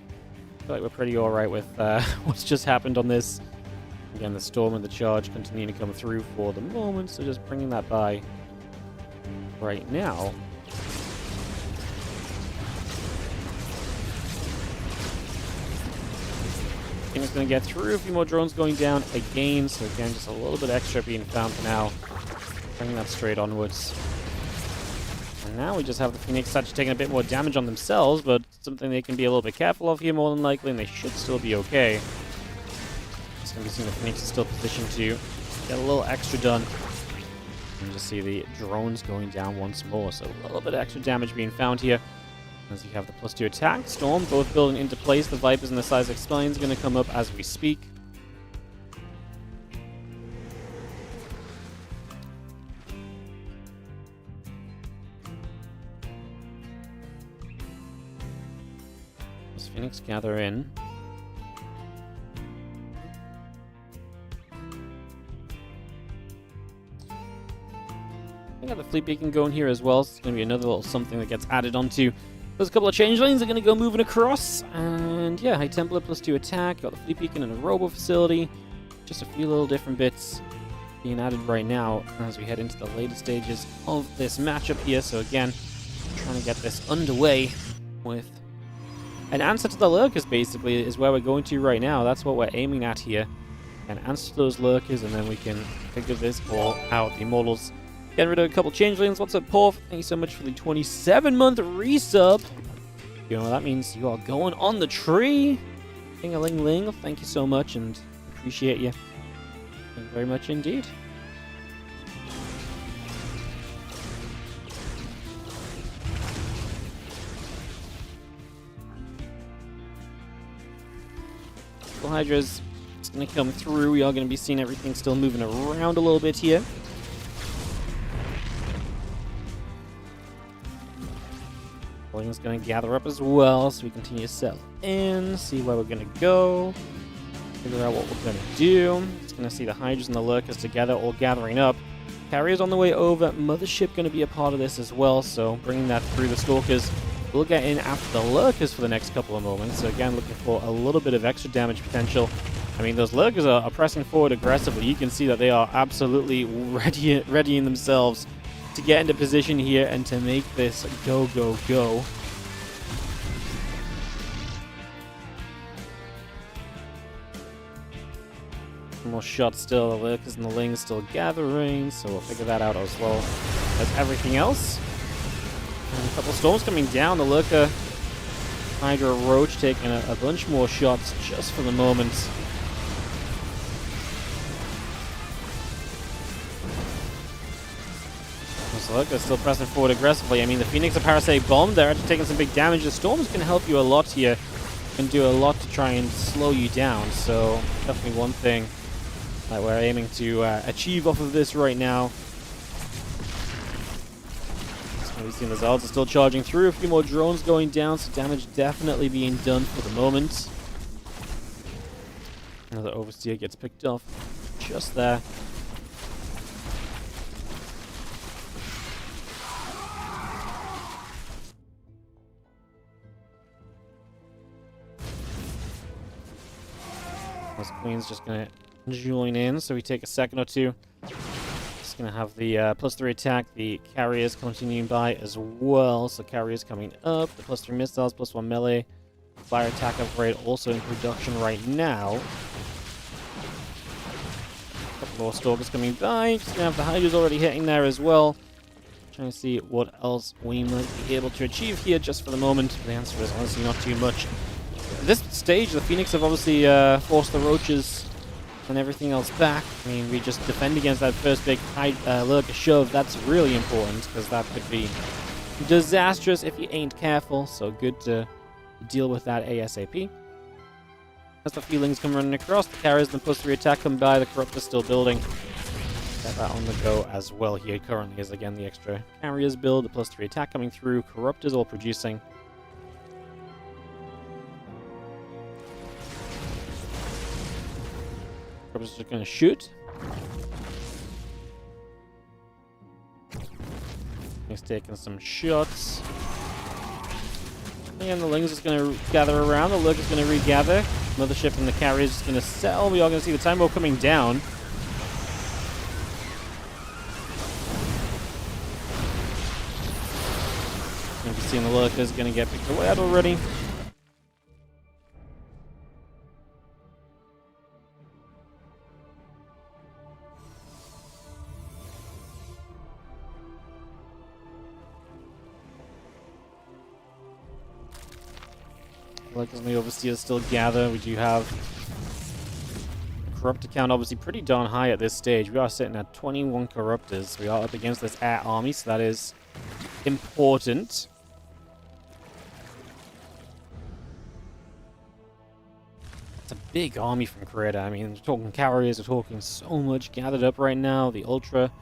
I feel like we're pretty all right with what's just happened on this. Again, the Storm and the Charge continuing to come through for the moment, so just bringing that by right now. It's going to get through. A few more drones going down again. So again, just a little bit extra being found for now. Bringing that straight onwards. And now we just have the Phoenix Touch taking a bit more damage on themselves, but something they can be a little bit careful of here more than likely, and they should still be okay. Just going to be seeing the Phoenix is still positioned to get a little extra done. And just see the drones going down once more. So a little bit of extra damage being found here. As you have the +2 attack, Storm, both building into place. The Vipers and the Seismic Spines going to come up as we speak. As Phoenix gather in. I got the Fleet Beacon going here as well, so it's going to be another little something that gets added onto. There's a couple of changelings that are going to go moving across, and yeah, High Templar +2 attack, got the Fleet Beacon and a Robo Facility, just a few little different bits being added right now as we head into the later stages of this matchup here. So again, trying to get this underway with an answer to the Lurkers basically is where we're going to right now. That's what we're aiming at here, an answer to those Lurkers, and then we can figure this all out. The Immortals getting rid of a couple changelings. What's up, Porf? Thank you so much for the 27-month resub. You know what that means? You are going on the tree. Ding-a-ling-ling. Thank you so much, and appreciate you. Thank you very much indeed. Hydra's just going to come through. We are going to be seeing everything still moving around a little bit here. Is going to gather up as well, so we continue to settle in, see where we're going to go, figure out what we're going to do. It's going to see the Hydras and the Lurkers together, all gathering up. Carrier's on the way over. Mothership going to be a part of this as well, so bringing that through. The Stalkers will get in after the Lurkers for the next couple of moments. So again, looking for a little bit of extra damage potential I mean, those lurkers are pressing forward aggressively. You can see that they are absolutely readying themselves to get into position here and to make this go, go, go. More shots still. The lurkers and the lings still gathering, so we'll figure that out as well as everything else. And a couple storms coming down. The lurker Hydra Roach taking a bunch more shots just for the moment. The lurker's still pressing forward aggressively. I mean, the Phoenix and Parasite Bomb, they're actually taking some big damage. The storms can help you a lot here. Can do a lot to try and slow you down. So definitely one thing that we're aiming to achieve off of this right now. We've seen the Zalds are still charging through. A few more drones going down, so damage definitely being done for the moment. Another Overseer gets picked off just there. This Queen's just going to join in, so we take a second or two. Just going to have the +3 attack, the carriers continuing by as well. So carriers coming up, the +3 missiles, +1 melee. Fire attack upgrade also in production right now. A couple more stalkers coming by. Just going to have the Hydras already hitting there as well. Trying to see what else we might be able to achieve here just for the moment. The answer is honestly not too much. At this stage, the Phoenix have obviously forced the Roaches and everything else back. I mean, we just defend against that first big lurker shove. That's really important, because that could be disastrous if you ain't careful. So good to deal with that ASAP. As the feelings come running across, the carriers and the +3 attack come by, the Corrupt is still building. Got that on the go as well here currently, as again the extra carriers build, the +3 attack coming through, Corrupt is all producing. Corrupt is just going to shoot. He's taking some shots. And the Lings is going to gather around, the Lurk is going to regather. Mothership and the carrier is just going to sell. We are going to see the time bomb coming down. You can see the Lurk is going to get picked away out already. Like as the Overseers still gather, we do have a Corrupt account obviously pretty darn high at this stage. We are sitting at 21 Corruptors. We are up against this air army, so that is important. It's a big army from Creator. I mean, we're talking carriers, we're talking so much gathered up right now. The Ultra,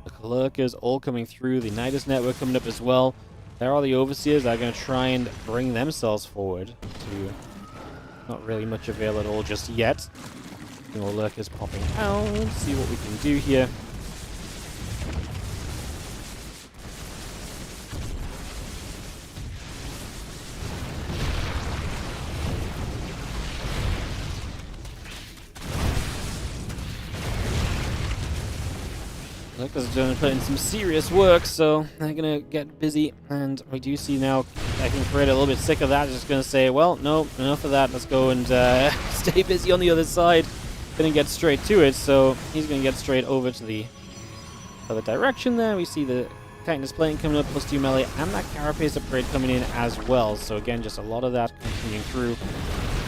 the Lurkers all coming through, the Nidus network coming up as well. There are the Overseers that are going to try and bring themselves forward to not really much avail at all just yet. More Lurkers popping out. See what we can do here. Lurkers are going to put in some serious work, so they're going to get busy. And we do see now, I can create a little bit sick of that. Just going to say, well, no, enough of that. Let's go and stay busy on the other side. Going to get straight to it, so he's going to get straight over to the other direction there. We see the Titanus plane coming up, +2 melee, and that Carapace upgrade coming in as well. So again, just a lot of that continuing through.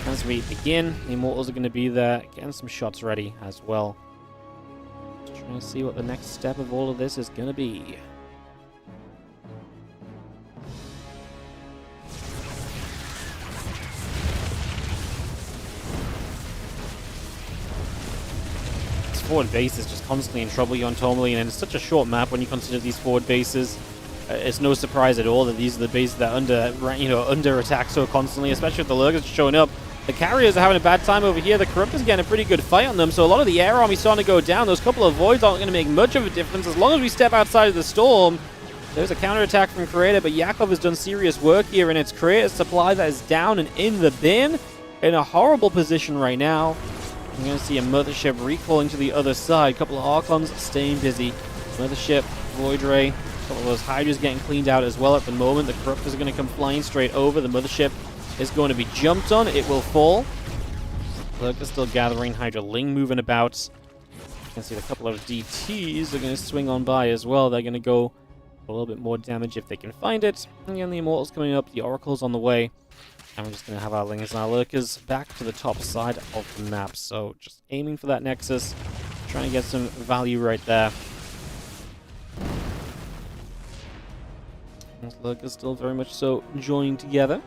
As we begin, the Immortals are going to be there, getting some shots ready as well. Trying to see what the next step of all of this is going to be. This forward base is just constantly in trouble on Tourmaline, and it's such a short map when you consider these forward bases. It's no surprise at all that these are the bases that are under attack so constantly, especially with the Lurkers showing up. The carriers are having a bad time over here. The Corrupt is getting a pretty good fight on them, so a lot of the air army starting to go down. Those couple of voids aren't going to make much of a difference as long as we step outside of the storm. There's a counterattack from Creator, but Yakov has done serious work here, and it's Creator's supply that is down and in the bin. In a horrible position right now. I'm going to see a Mothership recalling to the other side. A couple of Archons staying busy. Mothership, Void Ray, a couple of those Hydras getting cleaned out as well at the moment. The Corruptors are going to come flying straight over. The Mothership is going to be jumped on. It will fall. Lurker's still gathering. Hydra Ling moving about. You can see a couple of DTs are going to swing on by as well. They're going to go a little bit more damage if they can find it. And again, the Immortals coming up. The Oracle's on the way. And we're just going to have our Lings and our Lurkers back to the top side of the map. So just aiming for that Nexus. Trying to get some value right there. Those Lurkers still very much so joined together.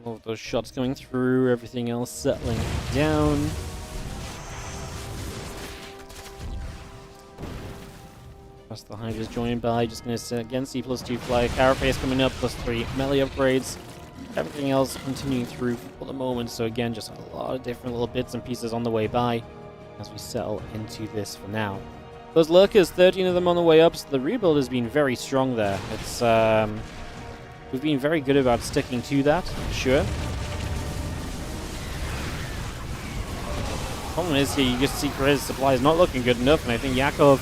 All of those shots going through, everything else settling down. Plus the Hydra's joined by, just going to again see +2 fly, Carapace coming up, +3 melee upgrades. Everything else continuing through for the moment, so again, just a lot of different little bits and pieces on the way by as we settle into this for now. Those Lurkers, 13 of them on the way up, so the rebuild has been very strong there. It's, we've been very good about sticking to that, for sure. Problem is here, you just see Krez's supply is not looking good enough, and I think Yakov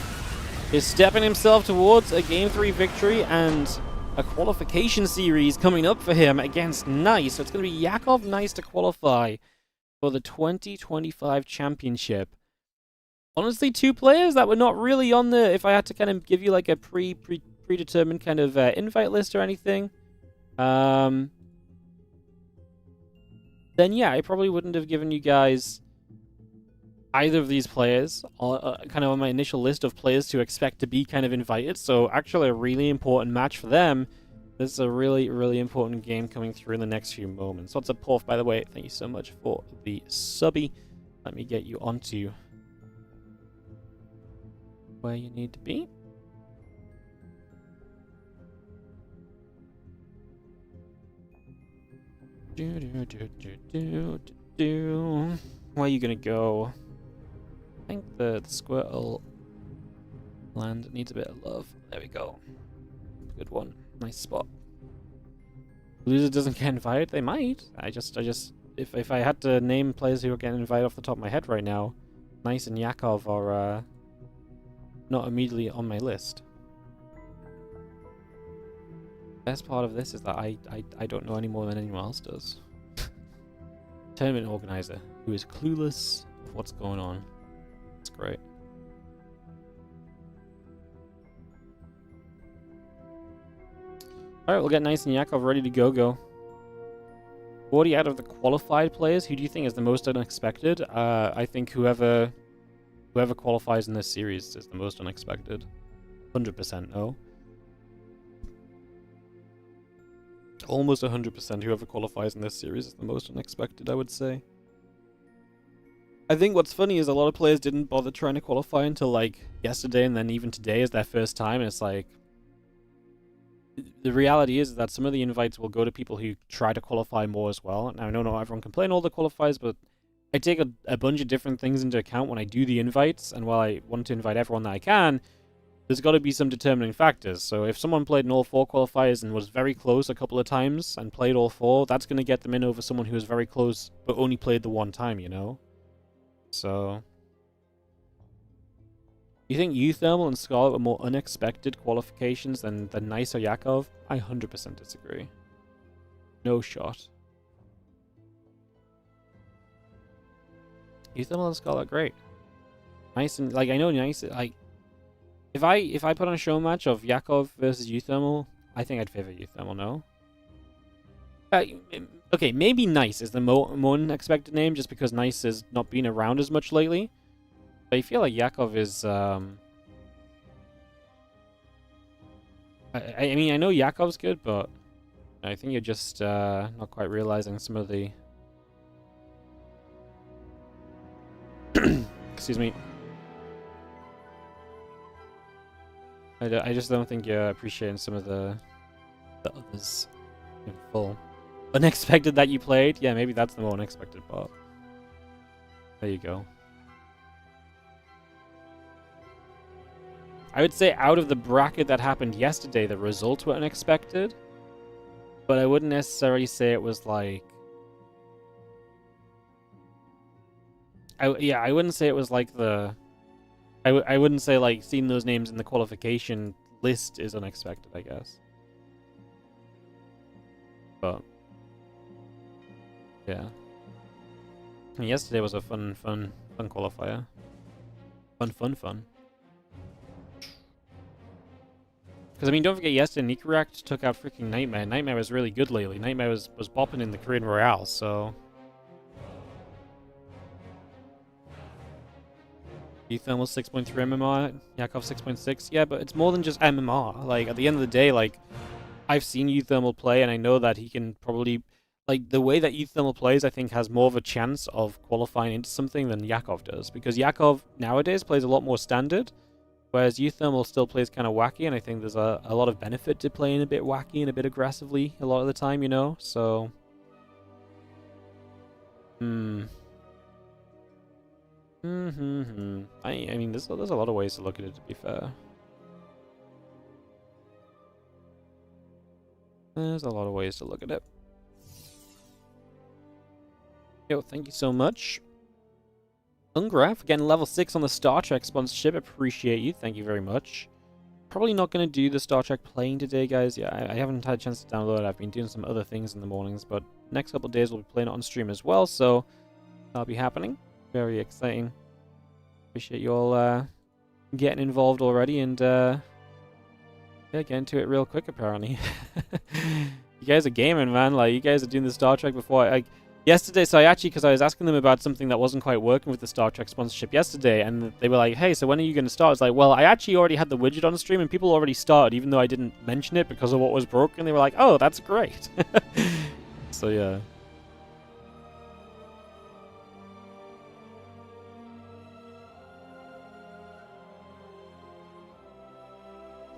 is stepping himself towards a Game 3 victory and a qualification series coming up for him against Nice. So it's going to be Yakov Nice to qualify for the 2025 championship. Honestly, two players that were not really on the... If I had to kind of give you like a predetermined kind of invite list or anything, then yeah, I probably wouldn't have given you guys either of these players kind of on my initial list of players to expect to be kind of invited. So actually a really important match for them. This is a really, really important game coming through in the next few moments. What's up, Porf, by the way? Thank you so much for the subby. Let me get you onto where you need to be. Where are you gonna go? I think the Squirtle land needs a bit of love. There we go. Good one. Nice spot. Loser doesn't get invited? They might. If I had to name players who are getting invited off the top of my head right now, Nice and Yakov are not immediately on my list. Best part of this is that I don't know any more than anyone else does. Tournament organizer who is clueless of what's going on. That's great. Alright, we'll get Nice and Yakov ready to go. 40 out of the qualified players, who do you think is the most unexpected? I think whoever qualifies in this series is the most unexpected. 100% no. Almost 100% whoever qualifies in this series is the most unexpected, I would say. I think what's funny is a lot of players didn't bother trying to qualify until like yesterday, and then even today is their first time, and it's like... The reality is that some of the invites will go to people who try to qualify more as well. Now, I know not everyone can play in all the qualifiers, but I take a bunch of different things into account when I do the invites, and while I want to invite everyone that I can, there's got to be some determining factors. So if someone played in all 4 qualifiers and was very close a couple of times and played all 4, that's going to get them in over someone who was very close but only played the one time, you know? So... You think Euthermal and Scarlet were more unexpected qualifications than Nice or Yakov? I 100% disagree. No shot. Euthermal and Scarlet are great. Nice and... Like, I know Nice... Like, if I put on a show match of Yakov versus Euthermal, I think I'd favor Euthermal, no? Okay, maybe Nice is the more unexpected name, just because Nice has not been around as much lately. But I feel like Yakov is, I mean, I know Yakov's good, but I think you're just not quite realizing some of the... Excuse me. I just don't think you're appreciating some of the others in full. Unexpected that you played? Yeah, maybe that's the more unexpected part. There you go. I would say out of the bracket that happened yesterday, the results were unexpected. but I wouldn't necessarily say it was like... I wouldn't say it was like the... I wouldn't say, like, seeing those names in the qualification list is unexpected, I guess. But... yeah. And yesterday was a fun qualifier. Fun. Because, I mean, don't forget, yesterday, Nicorect took out freaking Nightmare. Nightmare was really good lately. Nightmare was bopping in the Korean Royale, so... Thermal 6.3 MMR, Yakov 6.6. Yeah, but it's more than just MMR. Like, at the end of the day, like, I've seen Thermal play, and I know that he can probably... Like, the way that Thermal plays, I think, has more of a chance of qualifying into something than Yakov does. Because Yakov, nowadays, plays a lot more standard, whereas Thermal still plays kind of wacky, and I think there's a lot of benefit to playing a bit wacky and a bit aggressively a lot of the time, you know? So... I mean, there's a lot of ways to look at it, to be fair. There's a lot of ways to look at it. Yo, thank you so much. Ungraph, getting level 6 on the Star Trek sponsorship. Appreciate you. Thank you very much. Probably not going to do the Star Trek playing today, guys. Yeah, I haven't had a chance to download it. I've been doing some other things in the mornings, but next couple of days we'll be playing it on stream as well, so that'll be happening. Very exciting. Appreciate you all getting involved already, and yeah, get into it real quick, apparently. You guys are gaming, man. Like, you guys are doing the Star Trek before. Yesterday, so because I was asking them about something that wasn't quite working with the Star Trek sponsorship yesterday, and they were like, hey, so when are you going to start? I was like, well, I actually already had the widget on the stream, and people already started, even though I didn't mention it because of what was broken. They were like, oh, that's great. So, yeah.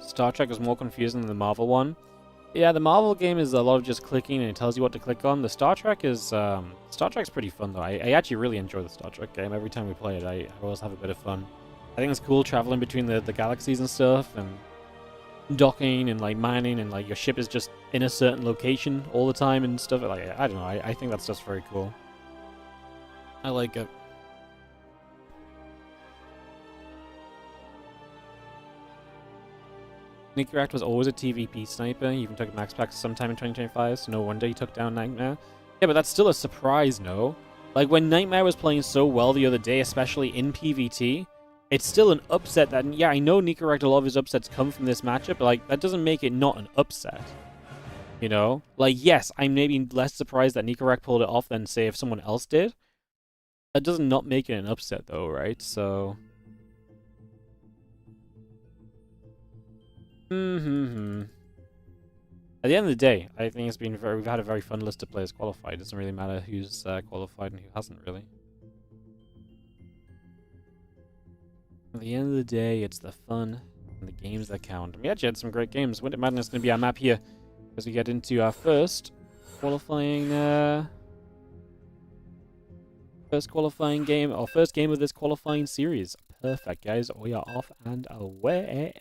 Star Trek was more confusing than the Marvel one. Yeah, the Marvel game is a lot of just clicking and it tells you what to click on. The Star Trek is... Star Trek's pretty fun, though. I actually really enjoy the Star Trek game. Every time we play it, I always have a bit of fun. I think it's cool traveling between the galaxies and stuff, and docking and, like, mining, and, like, your ship is just in a certain location all the time and stuff. Like, I don't know. I think that's just very cool. I like it. Nicorect was always a TVP sniper. He even took Max Pack sometime in 2025, so no wonder he took down Nightmare. Yeah, but that's still a surprise, no? Like, when Nightmare was playing so well the other day, especially in PvT, it's still an upset that, yeah, I know Nicorect, a lot of his upsets come from this matchup, but, like, that doesn't make it not an upset. You know? Like, yes, I'm maybe less surprised that Nicorect pulled it off than, say, if someone else did. That does not make it an upset, though, right? So... At the end of the day, I think it's been we've had a very fun list of players qualified. It doesn't really matter who's qualified and who hasn't, really. At the end of the day, it's the fun and the games that count. And we actually had some great games. Winter Madness is going to be our map here as we get into our first qualifying game, or first game of this qualifying series. Perfect, guys. We are off and away.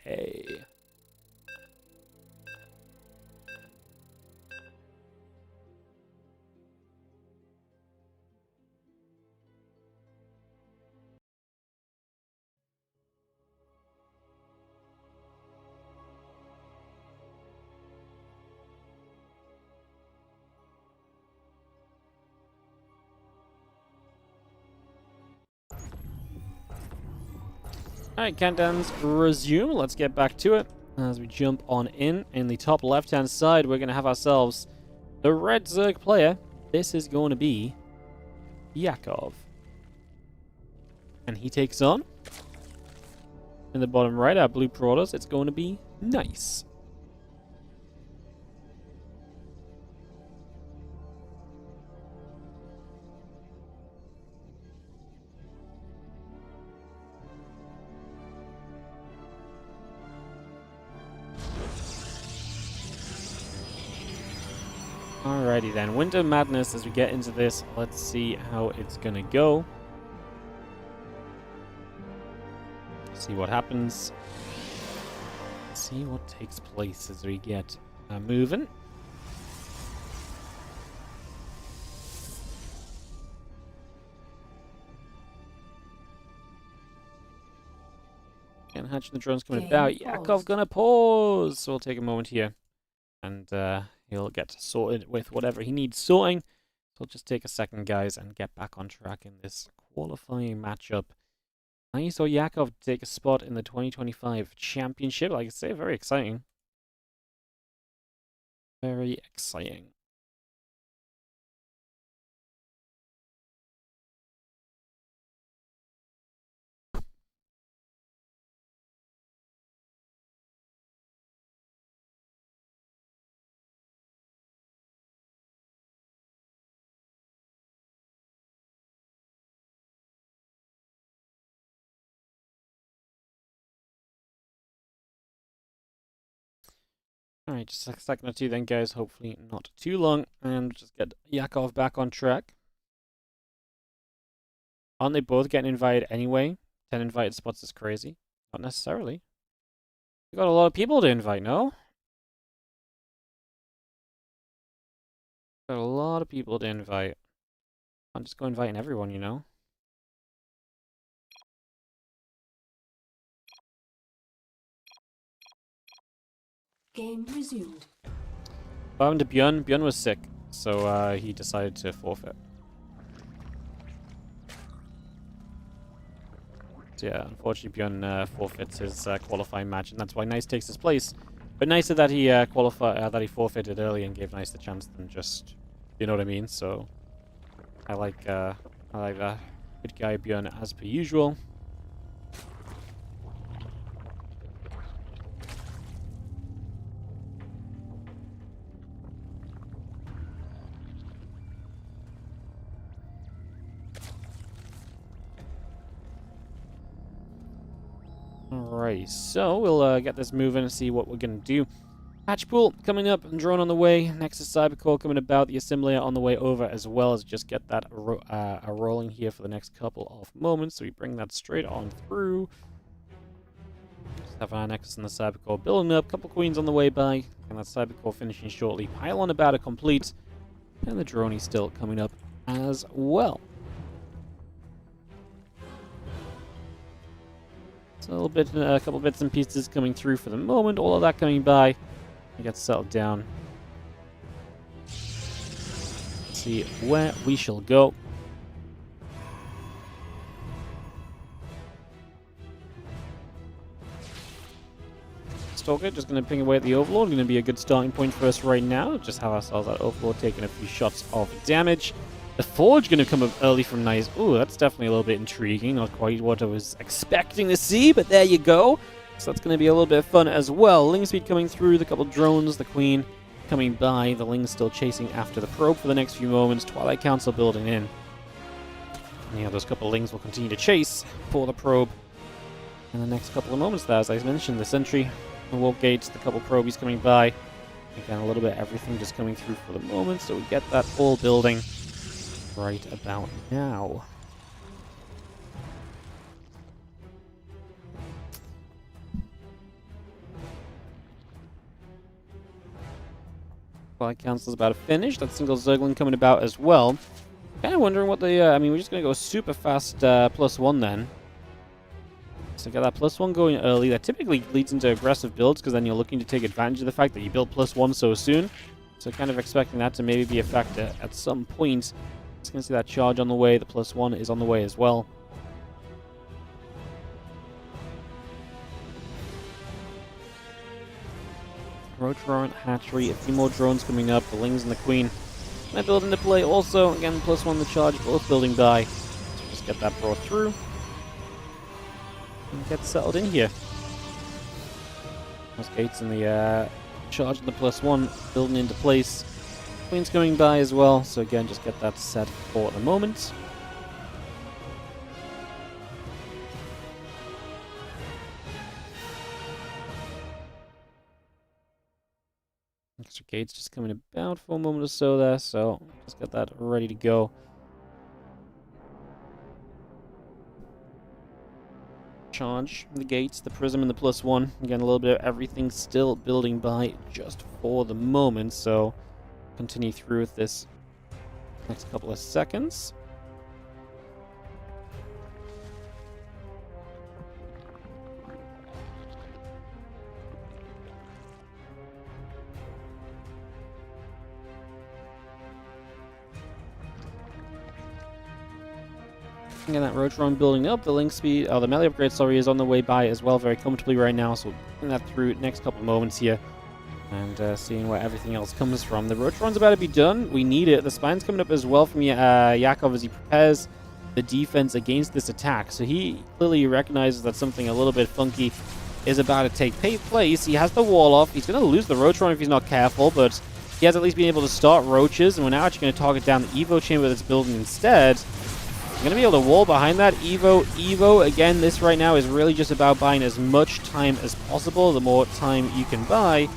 Alright, countdowns resume. Let's get back to it. As we jump on in the top left-hand side, we're going to have ourselves the red Zerg player. This is going to be Yakov. And he takes on, in the bottom right, our blue Protoss. It's going to be Nice. Alrighty then, Winter Madness, as we get into this, let's see how it's gonna go. See what happens. See what takes place as we get moving. And hatching the drones coming about. Yakov gonna pause. So we'll take a moment here. And he'll get sorted with whatever he needs sorting. So we'll just take a second, guys, and get back on track in this qualifying matchup. I saw Yakov take a spot in the 2025 championship. Like I say, very exciting. Very exciting. Alright, just a second or two then, guys. Hopefully not too long. And just get Yakov back on track. Aren't they both getting invited anyway? 10 invited spots is crazy. Not necessarily. We got a lot of people to invite, no? Got a lot of people to invite. I'm just go inviting everyone, you know? Game resumed. What happened to Björn? Björn was sick, so he decided to forfeit. So yeah, unfortunately Björn forfeits his qualifying match, and that's why Nice takes his place. But nicer that he that he forfeited early and gave Nice the chance than just, you know what I mean. So I like that. Good guy Björn as per usual. Alright, so we'll get this moving and see what we're going to do. Hatch pool coming up, drone on the way. Next is Cybercore coming about, the assembler on the way over, as well as just get that rolling here for the next couple of moments. So we bring that straight on through. Just have our Nexus and the Cybercore building up, couple queens on the way by, and that Cybercore finishing shortly. Pylon about to complete, and the drone is still coming up as well. So a couple bits and pieces coming through for the moment. All of that coming by. We get settled down. Let's see where we shall go. Stalker just going to ping away at the Overlord. Going to be a good starting point for us right now. Just have ourselves that Overlord taking a few shots of damage. The Forge going to come up early from Nice. Ooh, that's definitely a little bit intriguing. Not quite what I was expecting to see, but there you go. So that's going to be a little bit of fun as well. Ling speed coming through, the couple drones, the Queen coming by. The Ling's still chasing after the probe for the next few moments. Twilight Council building in. And yeah, those couple Lings will continue to chase for the probe in the next couple of moments there. As I mentioned, the Sentry, the Warp Gates, the couple probies coming by. Again, a little bit of everything just coming through for the moment. So we get that all building right about now. Flight Council's about to finish. That single Zergling coming about as well. Kind of wondering what the... I mean, we're just going to go super fast +1 then. So get that +1 going early. That typically leads into aggressive builds, because then you're looking to take advantage of the fact that you build +1 so soon. So kind of expecting that to maybe be a factor at some point. Just going to see that charge on the way. The +1 is on the way as well. Roach Warrant, Hatchery, a few more drones coming up. The Lings and the Queen. And I build into play also. Again, +1 the charge, both building by. So just get that brought through. And get settled in here. Those gates and the charge and the +1 building into place. Queen's coming by as well, so again, just get that set for the moment. Extra gates just coming about for a moment or so there, so just get that ready to go. Charge the gates, the prism, and the +1. Again, a little bit of everything still building by just for the moment, so continue through with this next couple of seconds. Again, that Rotron building up. The link speed, the melee upgrade, sorry, is on the way by as well, very comfortably right now. So we'll bring that through next couple of moments here. And seeing where everything else comes from. The Rotron's about to be done. We need it. The spine's coming up as well from Yakov as he prepares the defense against this attack. So he clearly recognizes that something a little bit funky is about to take place. He has the wall off. He's going to lose the Rotron if he's not careful, but he has at least been able to start roaches, and we're now actually going to target down the Evo chamber that's building instead. He's going to be able to wall behind that. Evo. Again, this right now is really just about buying as much time as possible. The more time you can buy,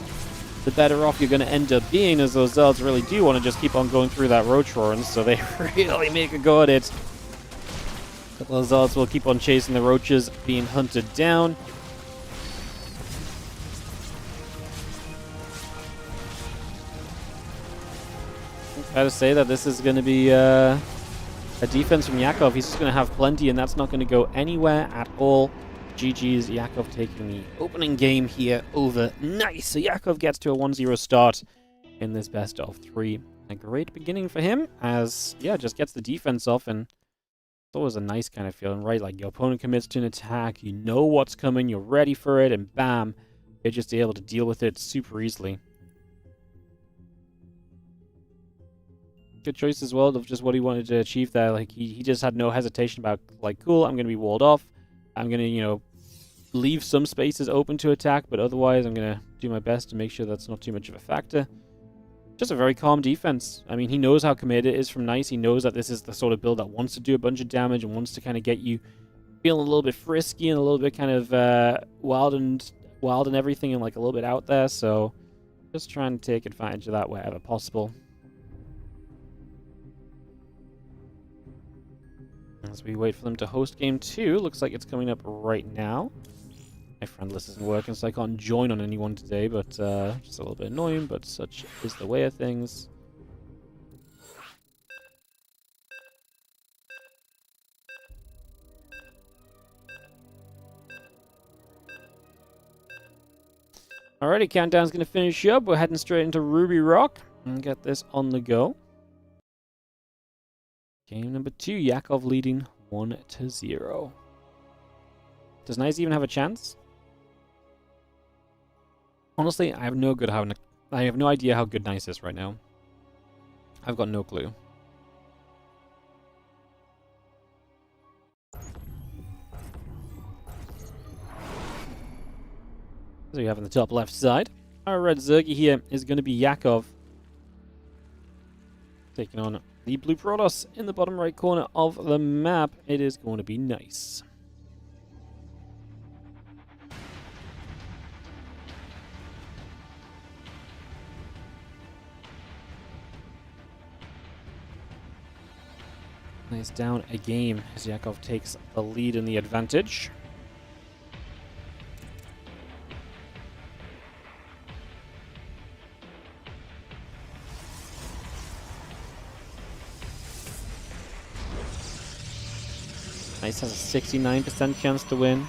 the better off you're going to end up being, as those Zealots really do want to just keep on going through that Rotron, so they really make a go at it. But those Zealots will keep on chasing the roaches, being hunted down. Fair to say that this is going to be a defense from Yakov. He's just going to have plenty, and that's not going to go anywhere at all. GG's, Yakov taking the opening game here over. Nice! So Yakov gets to a 1-0 start in this best of 3. A great beginning for him, as, yeah, just gets the defense off, and it's always a nice kind of feeling, right? Like, your opponent commits to an attack, you know what's coming, you're ready for it, and bam, you're just able to deal with it super easily. Good choice as well of just what he wanted to achieve there. Like, he just had no hesitation about, like, cool, I'm going to be walled off. I'm going to, you know, leave some spaces open to attack, but otherwise I'm going to do my best to make sure that's not too much of a factor. Just a very calm defense. I mean, he knows how committed it is from Nice. He knows that this is the sort of build that wants to do a bunch of damage and wants to kind of get you feeling a little bit frisky and a little bit kind of wild and everything, and like a little bit out there. So just trying to take advantage of that wherever possible. As we wait for them to host game 2, looks like it's coming up right now. My friend list isn't working, so I can't join on anyone today, but just a little bit annoying, but such is the way of things. Alrighty, countdown's going to finish up. We're heading straight into Ruby Rock and get this on the go. Game number 2, Yakov leading 1-0. Does Nice even have a chance? Honestly, I have no idea how good Nice is right now. I've got no clue. So we have on the top left side, our red Zergy here is going to be Yakov, taking on the blue Protoss in the bottom right corner of the map. It is going to be Nice. Nice down a game as Yakov takes the lead and the advantage. Nice has a 69% chance to win.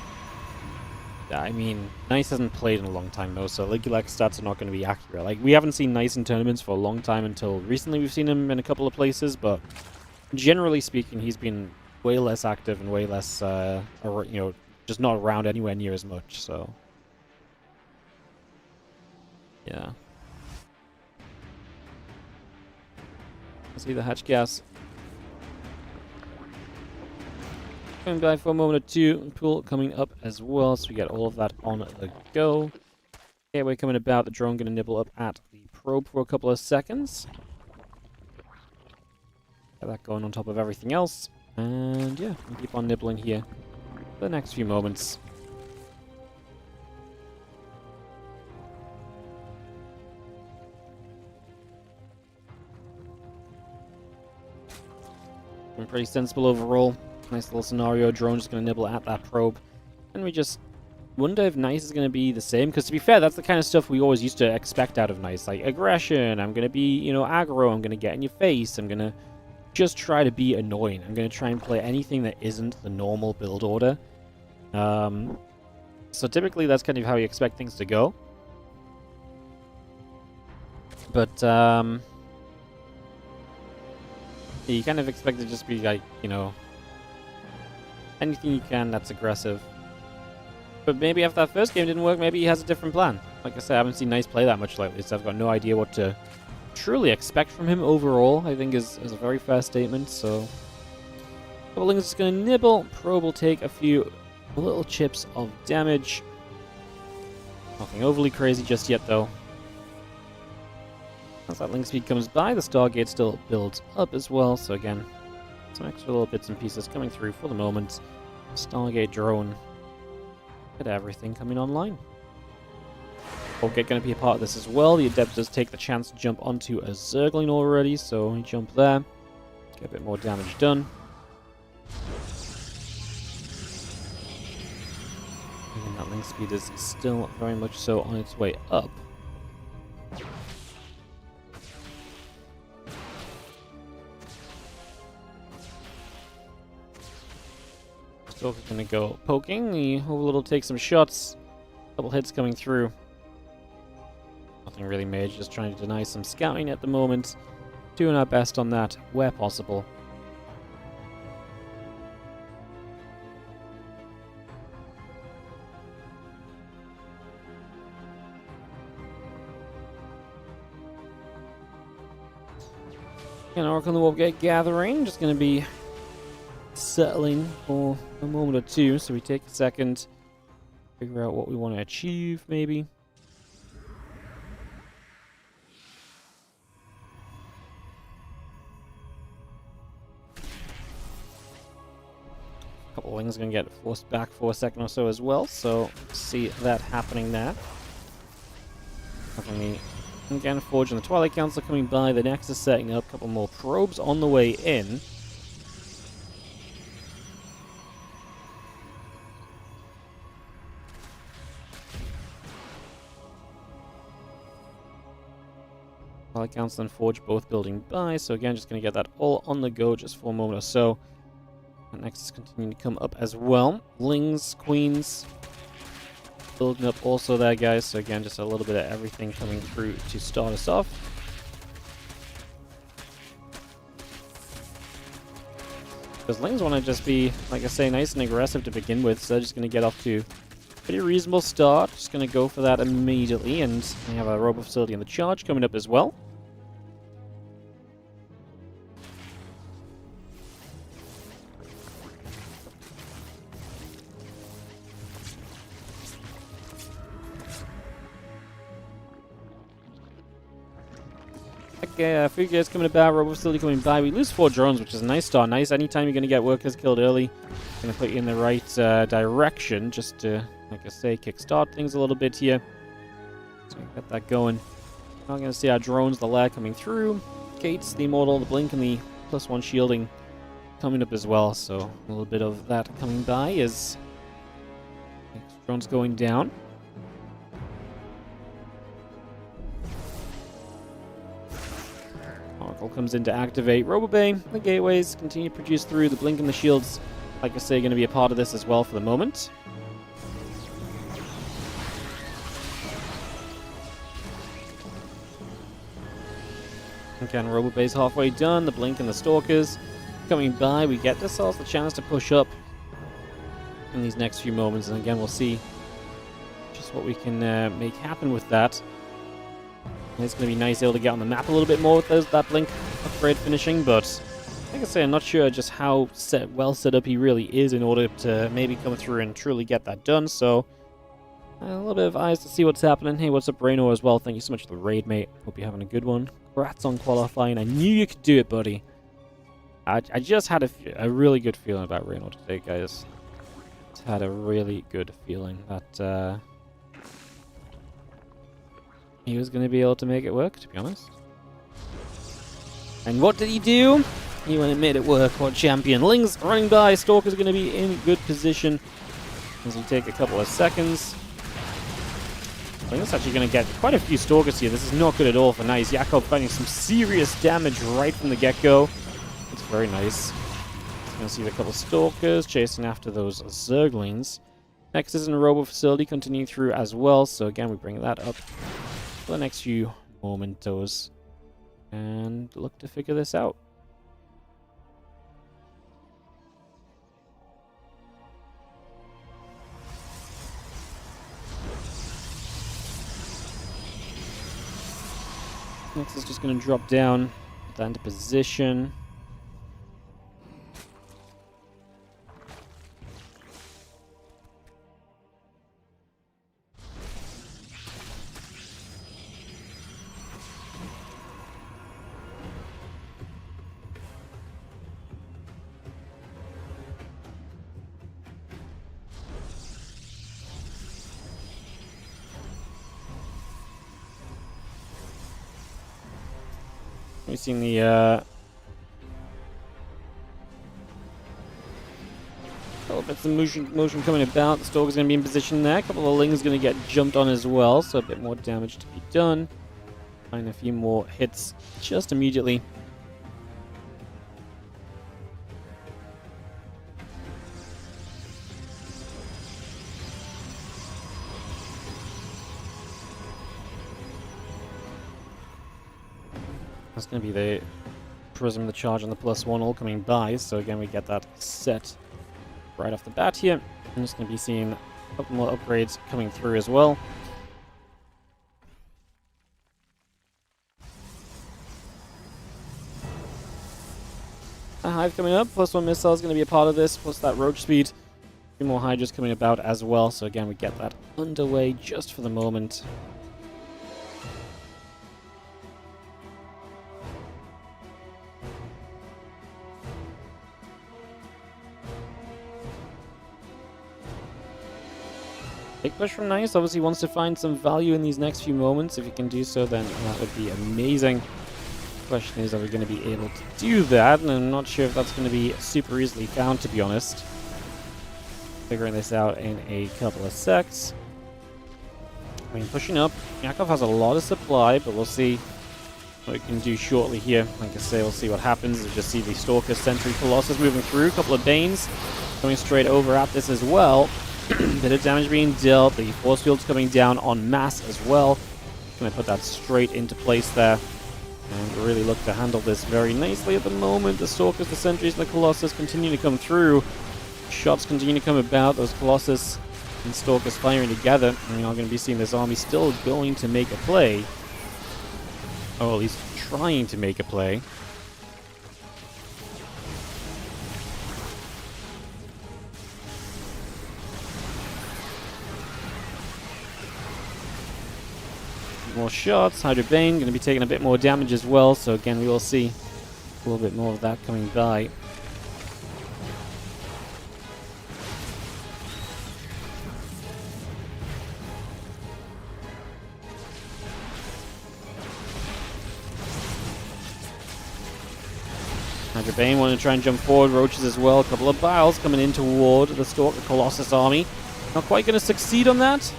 I mean, Nice hasn't played in a long time though, so Legulek stats are not going to be accurate. Like, we haven't seen Nice in tournaments for a long time until recently. We've seen him in a couple of places, but generally speaking, he's been way less active and way less, you know, just not around anywhere near as much, so. Yeah. Let's see the hatch gas. Coming by for a moment or two. Pool coming up as well, so we get all of that on the go. Okay, we're coming about. The drone going to nibble up at the probe for a couple of seconds. Get that going on top of everything else. And yeah, we'll keep on nibbling here for the next few moments. Been pretty sensible overall. Nice little scenario. Drone just going to nibble at that probe. And we just wonder if Nice is going to be the same. Because to be fair, that's the kind of stuff we always used to expect out of Nice. Like aggression. I'm going to be, you know, aggro. I'm going to get in your face. I'm going to just try to be annoying. I'm going to try and play anything that isn't the normal build order. So typically that's kind of how you expect things to go. But you kind of expect it to just be like, you know, anything you can that's aggressive. But maybe if that first game didn't work, maybe he has a different plan. Like I said, I haven't seen Nice play that much lately, so I've got no idea what to truly expect from him overall, I think is a very fair statement. So, Couple is going to nibble. Probe will take a few little chips of damage. Nothing overly crazy just yet, though. As that link speed comes by, the Stargate still builds up as well. So again, some extra little bits and pieces coming through for the moment. Stargate drone. Get everything coming online. Volgate going to be a part of this as well. The Adept does take the chance to jump onto a Zergling already, so we jump there. Get a bit more damage done. And that link speed is still very much so on its way up. Stalker's going to go poking. The Overlord will take some shots. Couple hits coming through. Nothing really major, just trying to deny some scouting at the moment. Doing our best on that where possible. And Oracle in the Warp Gate gathering, just going to be settling for a moment or two, so we take a second, figure out what we want to achieve, maybe. A couple wings going to get forced back for a second or so as well, so see that happening there. Again, Forge and the Twilight Council coming by, the Nexus setting up, a couple more probes on the way in. Twilight Council and Forge both building by, so again, just going to get that all on the go just for a moment or so. And Nexus continuing to come up as well. Lings, Queens, building up also there, guys. So again, just a little bit of everything coming through to start us off. Because Lings want to just be, like I say, nice and aggressive to begin with, so they're just going to get off to a pretty reasonable start. Just going to go for that immediately, and we have a Robo Facility in the charge coming up as well. Okay, Food Gear's coming about, Robo Facility coming by. We lose 4 drones, which is a nice start. Nice. Anytime you're going to get workers killed early, going to put you in the right direction, just to, like I say, kickstart things a little bit here. So we get that going. Now we're going to see our drones, the lair coming through. Gates, the Immortal, the Blink, and the +1 shielding coming up as well. So a little bit of that coming by as drones going down. Oracle comes in to activate Robobay. The gateways continue to produce through. The Blink and the shields, like I say, going to be a part of this as well for the moment. Again, Robobay's halfway done. The Blink and the Stalkers coming by. We get ourselves the chance to push up in these next few moments. And again, we'll see just what we can make happen with that. It's going to be nice able to get on the map a little bit more with that Blink upgrade finishing, but like I say, I'm not sure just how well set up he really is in order to maybe come through and truly get that done, so a little bit of eyes to see what's happening. Hey, what's up, Reynor, as well? Thank you so much for the raid, mate. Hope you're having a good one. Congrats on qualifying. I knew you could do it, buddy. I just had a really good feeling about Reynor today, guys. Just had a really good feeling that he was going to be able to make it work, to be honest. And what did he do? He went and made it work. What champion? Lings running by. Stalker's going to be in good position as we take a couple of seconds. I think it's actually going to get quite a few Stalkers here. This is not good at all for Nice. Yakov finding some serious damage right from the get-go. It's very nice. Going to see the couple of Stalkers chasing after those Zerglings. Nexus and Robo Facility continuing through as well. So again, we bring that up for the next few momentos and look to figure this out. Next is just going to drop down, put that into position. We've seen the couple bits of motion coming about. The Stalker's going to be in position there. A couple of Lings going to get jumped on as well, so a bit more damage to be done. Find a few more hits just immediately. That's going to be the Prism, the Charge, and the +1 all coming by. So again, we get that set right off the bat here. I'm just going to be seeing a couple more upgrades coming through as well. A Hive coming up, +1 missile is going to be a part of this, plus that Roach speed. A few more Hydras coming about as well. So again, we get that underway just for the moment. Big push from Nice. Obviously wants to find some value in these next few moments. If he can do so, then that would be amazing. The question is, are we going to be able to do that? And I'm not sure if that's going to be super easily found, to be honest. Figuring this out in a couple of secs. I mean, pushing up. Yakov has a lot of supply, but we'll see what we can do shortly here. Like I say, we'll see what happens. We just see the Stalker, Sentry, Colossus moving through. A couple of Banes going straight over at this as well. Bit of damage being dealt. The force field's coming down en masse as well. Going to put that straight into place there. And really look to handle this very nicely at the moment. The Stalkers, the Sentries, and the Colossus continue to come through. Shots continue to come about. Those Colossus and Stalkers firing together. And we are going to be seeing this army still going to make a play. Or at least trying to make a play. More shots. Hydra Bane going to be taking a bit more damage as well, so again we will see a little bit more of that coming by. Hydra Bane want to try and jump forward. Roaches as well. A couple of Biles coming in toward the Stalker Colossus army. Not quite going to succeed on that.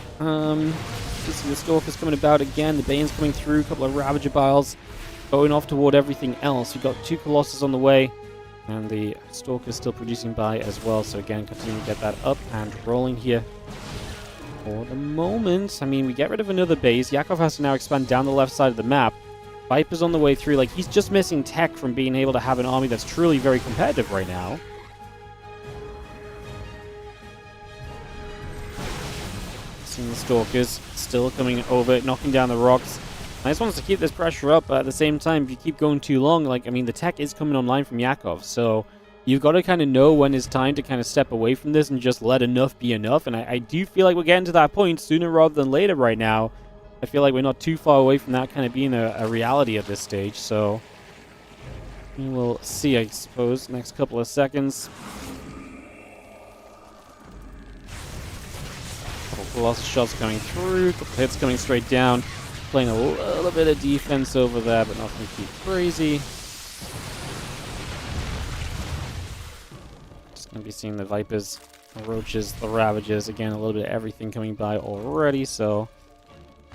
You see the Stalkers coming about again, the Bane's coming through, a couple of Ravager Biles going off toward everything else. We've got 2 Colossus on the way, and the Stalker's still producing by as well. So again, continue to get that up and rolling here for the moment. I mean, we get rid of another base. Yakov has to now expand down the left side of the map. Viper's on the way through. Like, he's just missing tech from being able to have an army that's truly very competitive right now. Seeing the Stalkers still coming over, knocking down the rocks. Nice wants to keep this pressure up, but at the same time, if you keep going too long, like, I mean, the tech is coming online from Yakov, so you've got to kind of know when it's time to kind of step away from this and just let enough be enough, and I do feel like we're getting to that point sooner rather than later right now. I feel like we're not too far away from that kind of being a reality at this stage, so we will see, I suppose, next couple of seconds. Colossus shots coming through, couple hits coming straight down, playing a little bit of defense over there, but nothing too crazy. Just going to be seeing the Vipers, the Roaches, the Ravagers, again, a little bit of everything coming by already, so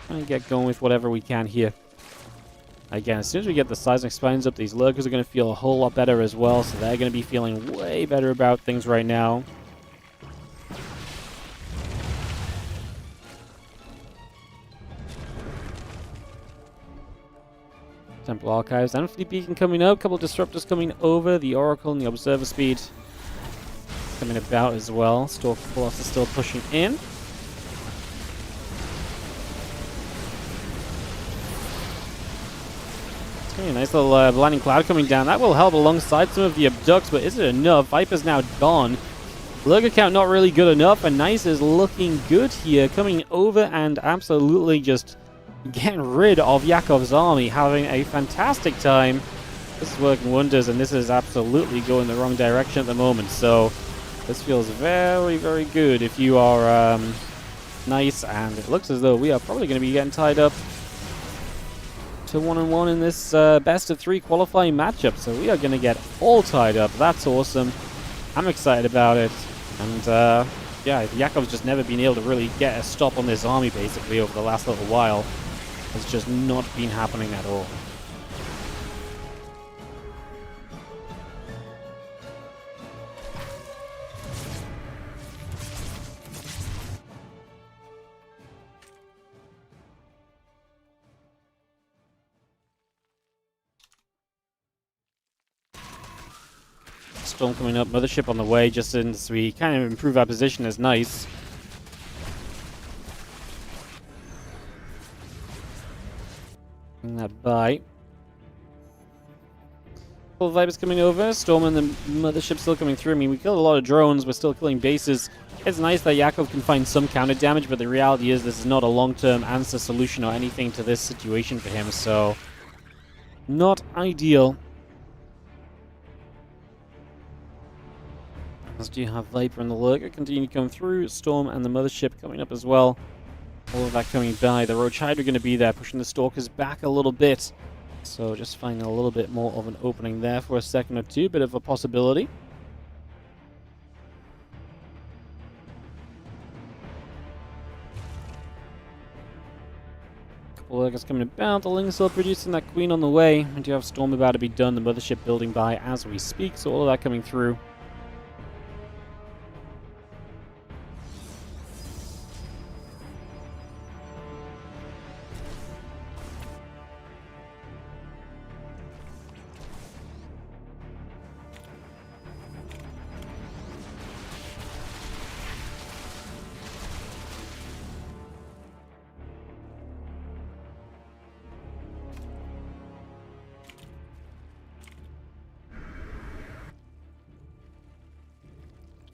trying to get going with whatever we can here. Again, as soon as we get the seismic spines up, these Lurkers are going to feel a whole lot better as well, so they're going to be feeling way better about things right now. Temple Archives and Fleet Beacon coming up. A couple of Disruptors coming over. The Oracle and the Observer Speed coming about as well. Stalker Colossus still pushing in. Okay, nice little blinding cloud coming down. That will help alongside some of the abducts, but is it enough? Viper's now gone. Lurker count not really good enough, and Nice is looking good here, coming over and absolutely just getting rid of Yakov's army, having a fantastic time. This is working wonders, and this is absolutely going the wrong direction at the moment, so this feels very, very good if you are Nice, and it looks as though we are probably going to be getting tied up to 1-1 in this best of 3 qualifying matchup, so we are going to get all tied up. That's awesome. I'm excited about it, and yeah, Yakov's just never been able to really get a stop on this army basically over the last little while. It's just not been happening at all. Storm coming up, Mothership on the way, just since we kind of improve our position as Nice. Bring that by. Full Vipers coming over, Storm and the Mothership still coming through. I mean, we killed a lot of drones, we're still killing bases. It's nice that Yakov can find some counter damage, but the reality is this is not a long-term answer solution or anything to this situation for him, so not ideal. As do you have Viper and the Lurker continue to come through, Storm and the Mothership coming up as well. All of that coming by. The Roach Hydra going to be there, pushing the Stalkers back a little bit. So just finding a little bit more of an opening there for a second or two. Bit of a possibility. Couple Lurkers coming about. The Ling still producing that Queen on the way. We do have Storm about to be done. The Mothership building by as we speak. So all of that coming through.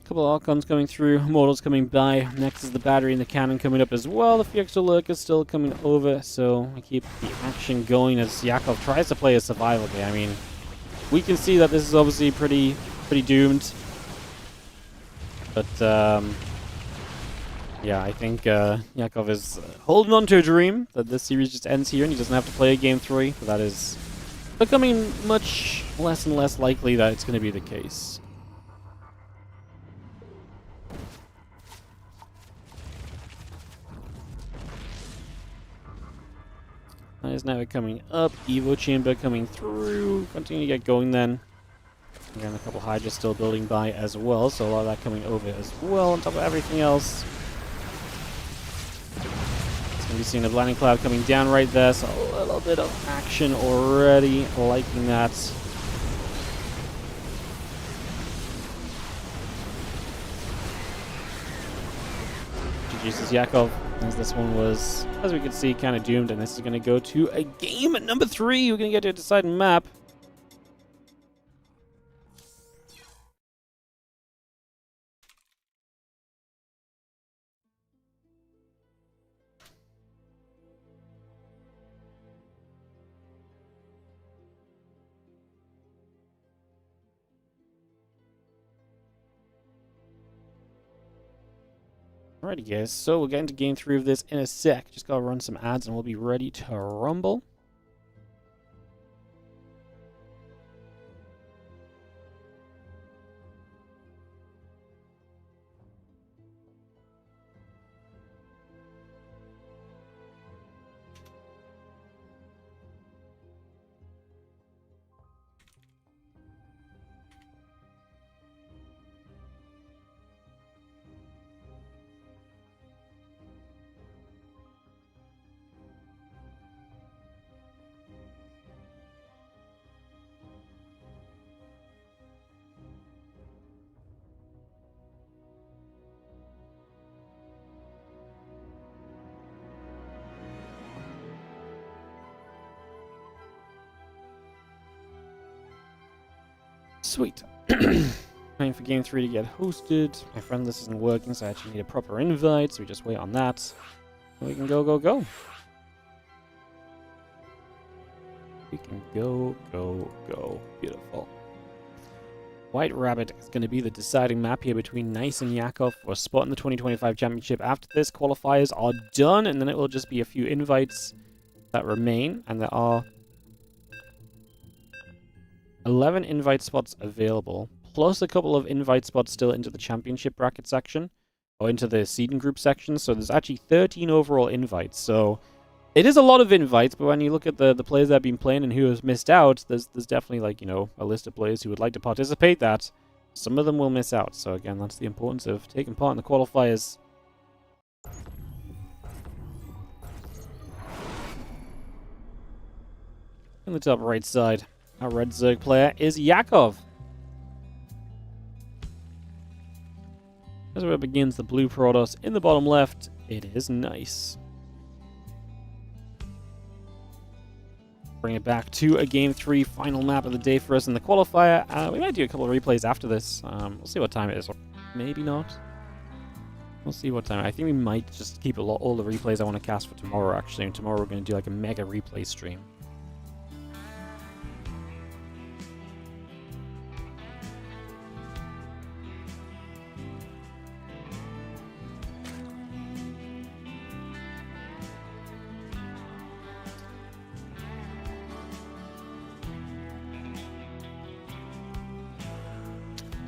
Couple of Archons coming through, Mortals coming by. Next is the battery and the cannon coming up as well. The few extra Lurkers still coming over, so we keep the action going as Yakov tries to play a survival game. I mean, we can see that this is obviously pretty doomed. But, yeah, I think Yakov is holding on to a dream that this series just ends here and he doesn't have to play a game 3. But that is becoming much less and less likely that it's going to be the case. That is now coming up. Evo Chamber coming through. Continue to get going then. Again, a couple Hydras still building by as well, so a lot of that coming over as well on top of everything else. It's going to be seeing a blinding cloud coming down right there, so a little bit of action already. Liking that. GG's Yakov. As this one was, as we can see, kind of doomed, and this is going to go to a game at number 3. We're going to get to a deciding map. Alrighty guys, so we'll get into game 3 of this in a sec. Just gotta run some ads and we'll be ready to rumble. Sweet. Waiting for game 3 to get hosted. My friend list isn't working, so I actually need a proper invite, so we just wait on that. And we can go, go, go. We can go, go, go. Beautiful. White Rabbit is going to be the deciding map here between Nice and Yakov for a spot in the 2025 Championship. After this, qualifiers are done, and then it will just be a few invites that remain, and there are 11 invite spots available, plus a couple of invite spots still into the championship bracket section, or into the seeding group section, so there's actually 13 overall invites, so it is a lot of invites, but when you look at the players that have been playing and who has missed out, there's definitely, like, you know, a list of players who would like to participate that some of them will miss out, so again, that's the importance of taking part in the qualifiers. In the top right side, our red Zerg player is Yakov. That's where it begins. The blue Protoss in the bottom left. It is Nice. Bring it back to a game 3 final map of the day for us in the qualifier. We might do a couple of replays after this. We'll see what time it is. Or maybe not. We'll see what time. I think we might just keep all the replays I want to cast for tomorrow, actually. And tomorrow we're going to do like a mega replay stream.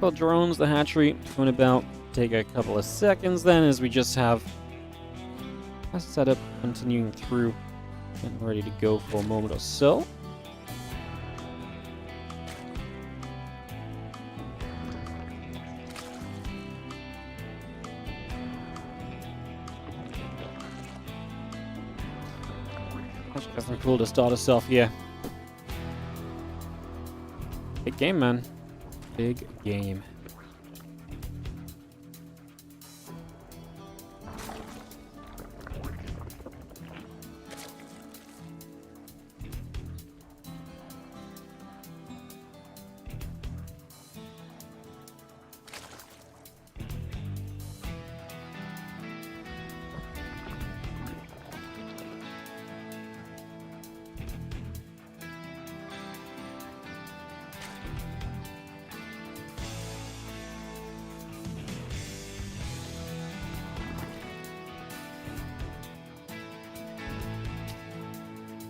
Well, drones, the hatchery, coming about. Take a couple of seconds then as we just have a setup continuing through and ready to go for a moment or so. Actually, got something cool to start us off here. Big game, man. Big game.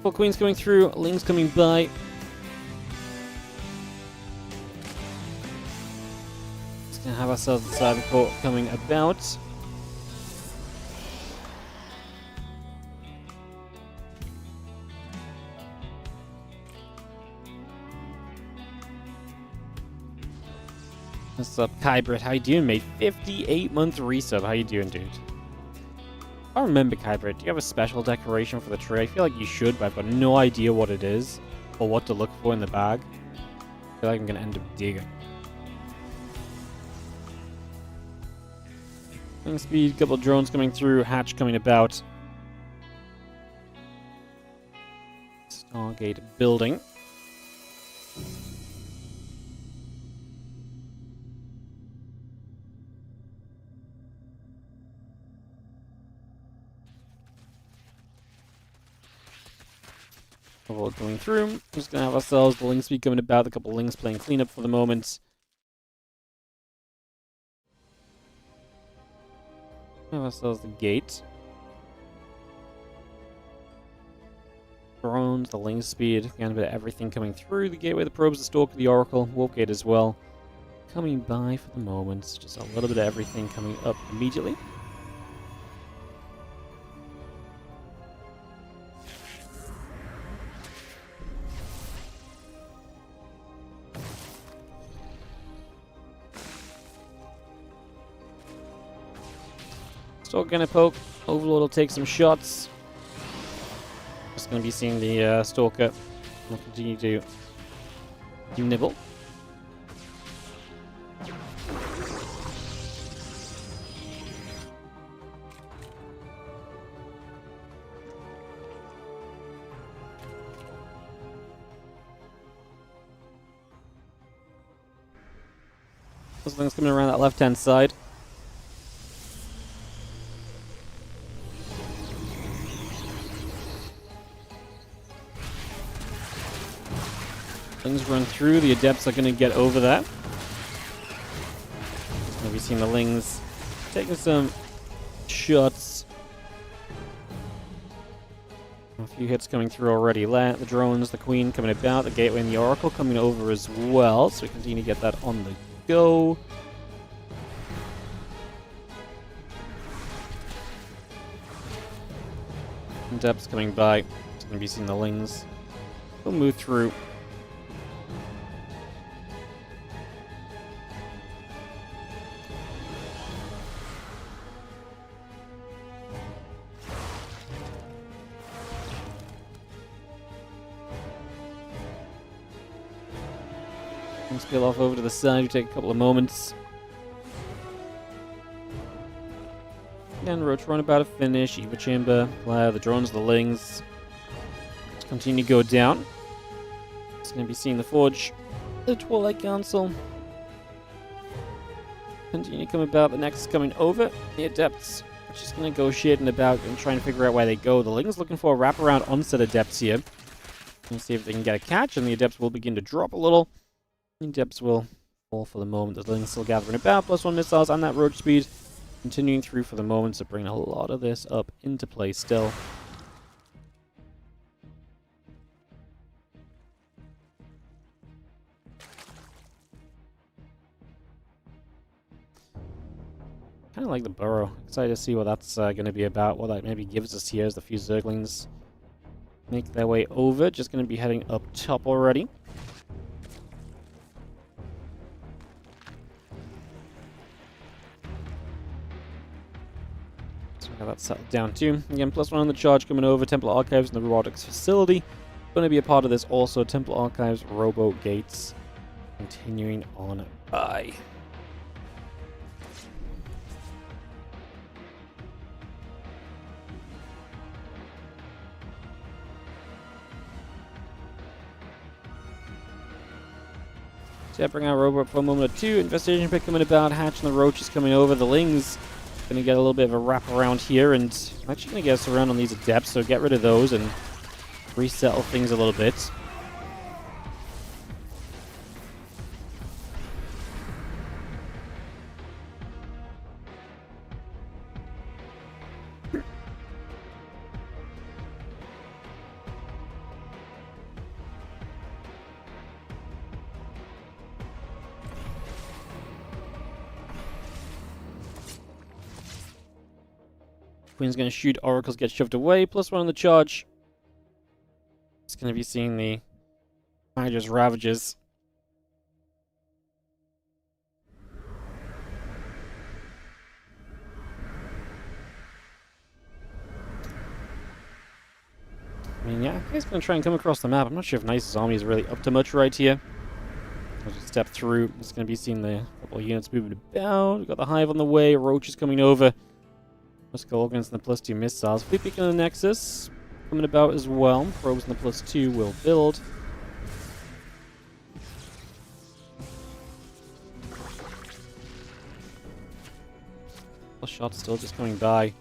Four queens coming through, Ling's coming by. Just gonna have ourselves the Cyberport coming about. What's up, Kybrit? How you doing, mate? 58-month resub. How you doing, dude? I remember, Kybrit, do you have a special decoration for the tray? I feel like you should, but I've got no idea what it is or what to look for in the bag. I feel like I'm going to end up digging. Wing speed, couple of drones coming through, hatch coming about. Stargate building. Going through. Just gonna have ourselves the Ling speed coming about, a couple of Lings playing cleanup for the moment. Have ourselves the gate. Drones, the Ling speed, again a bit of everything coming through. The gateway, the probes, the stalker, the oracle, warp gate as well. Coming by for the moment. Just a little bit of everything coming up immediately. Still gonna poke. Overlord will take some shots. Just gonna be seeing the Stalker. We'll continue to nibble. Those things coming around that left-hand side. Things run through. The Adepts are going to get over that. We've seen the Lings taking some shots. A few hits coming through already. The drones, the Queen coming about, the Gateway and the Oracle coming over as well. So we continue to get that on the go. Depths coming by. It's going to be seeing the Lings. We'll move through. Let's peel off over to the side. We take a couple of moments. Again, Roach run about to finish. Eva Chamber, the drones, the Lings. Let's continue to go down. It's going to be seeing the Forge, the Twilight Council. Continue to come about. The next coming over. The Adepts are just going to go shitting about and trying to figure out where they go. The Lings looking for a wraparound onset Adepts here. Let's see if they can get a catch, and the Adepts will begin to drop a little. The Adepts will fall for the moment. The Lings still gathering about. +1 missiles and that Roach speed. Continuing through for the moment to bring a lot of this up into play still. Kind of like the burrow. Excited to see what that's going to be about. What that maybe gives us here as the few Zerglings make their way over. Just going to be heading up top already. That's settled down too. Again, +1 on the charge coming over. Temple Archives and the Robotics Facility. Going to be a part of this also. Temple Archives, Robo Gates. Continuing on by. So yeah, bring out Robo for a moment or two. Investigation pick coming about. Hatch and the Roach is coming over. The Lings going to get a little bit of a wrap around here, and I'm actually going to get us around on these Adepts, so get rid of those and resettle things a little bit. Queen's going to shoot, Oracles get shoved away, +1 on the charge. It's going to be seeing the Hydra's Ravages. I mean, yeah, he's going to try and come across the map. I'm not sure if Nice's army is really up to much right here. I'll just step through. It's going to be seeing the couple of units moving about. We've got the Hive on the way, Roach is coming over. Let's go against the +2 missiles. Flipping on the Nexus coming about as well. Probes in the +2 will build. The shot's still just coming by.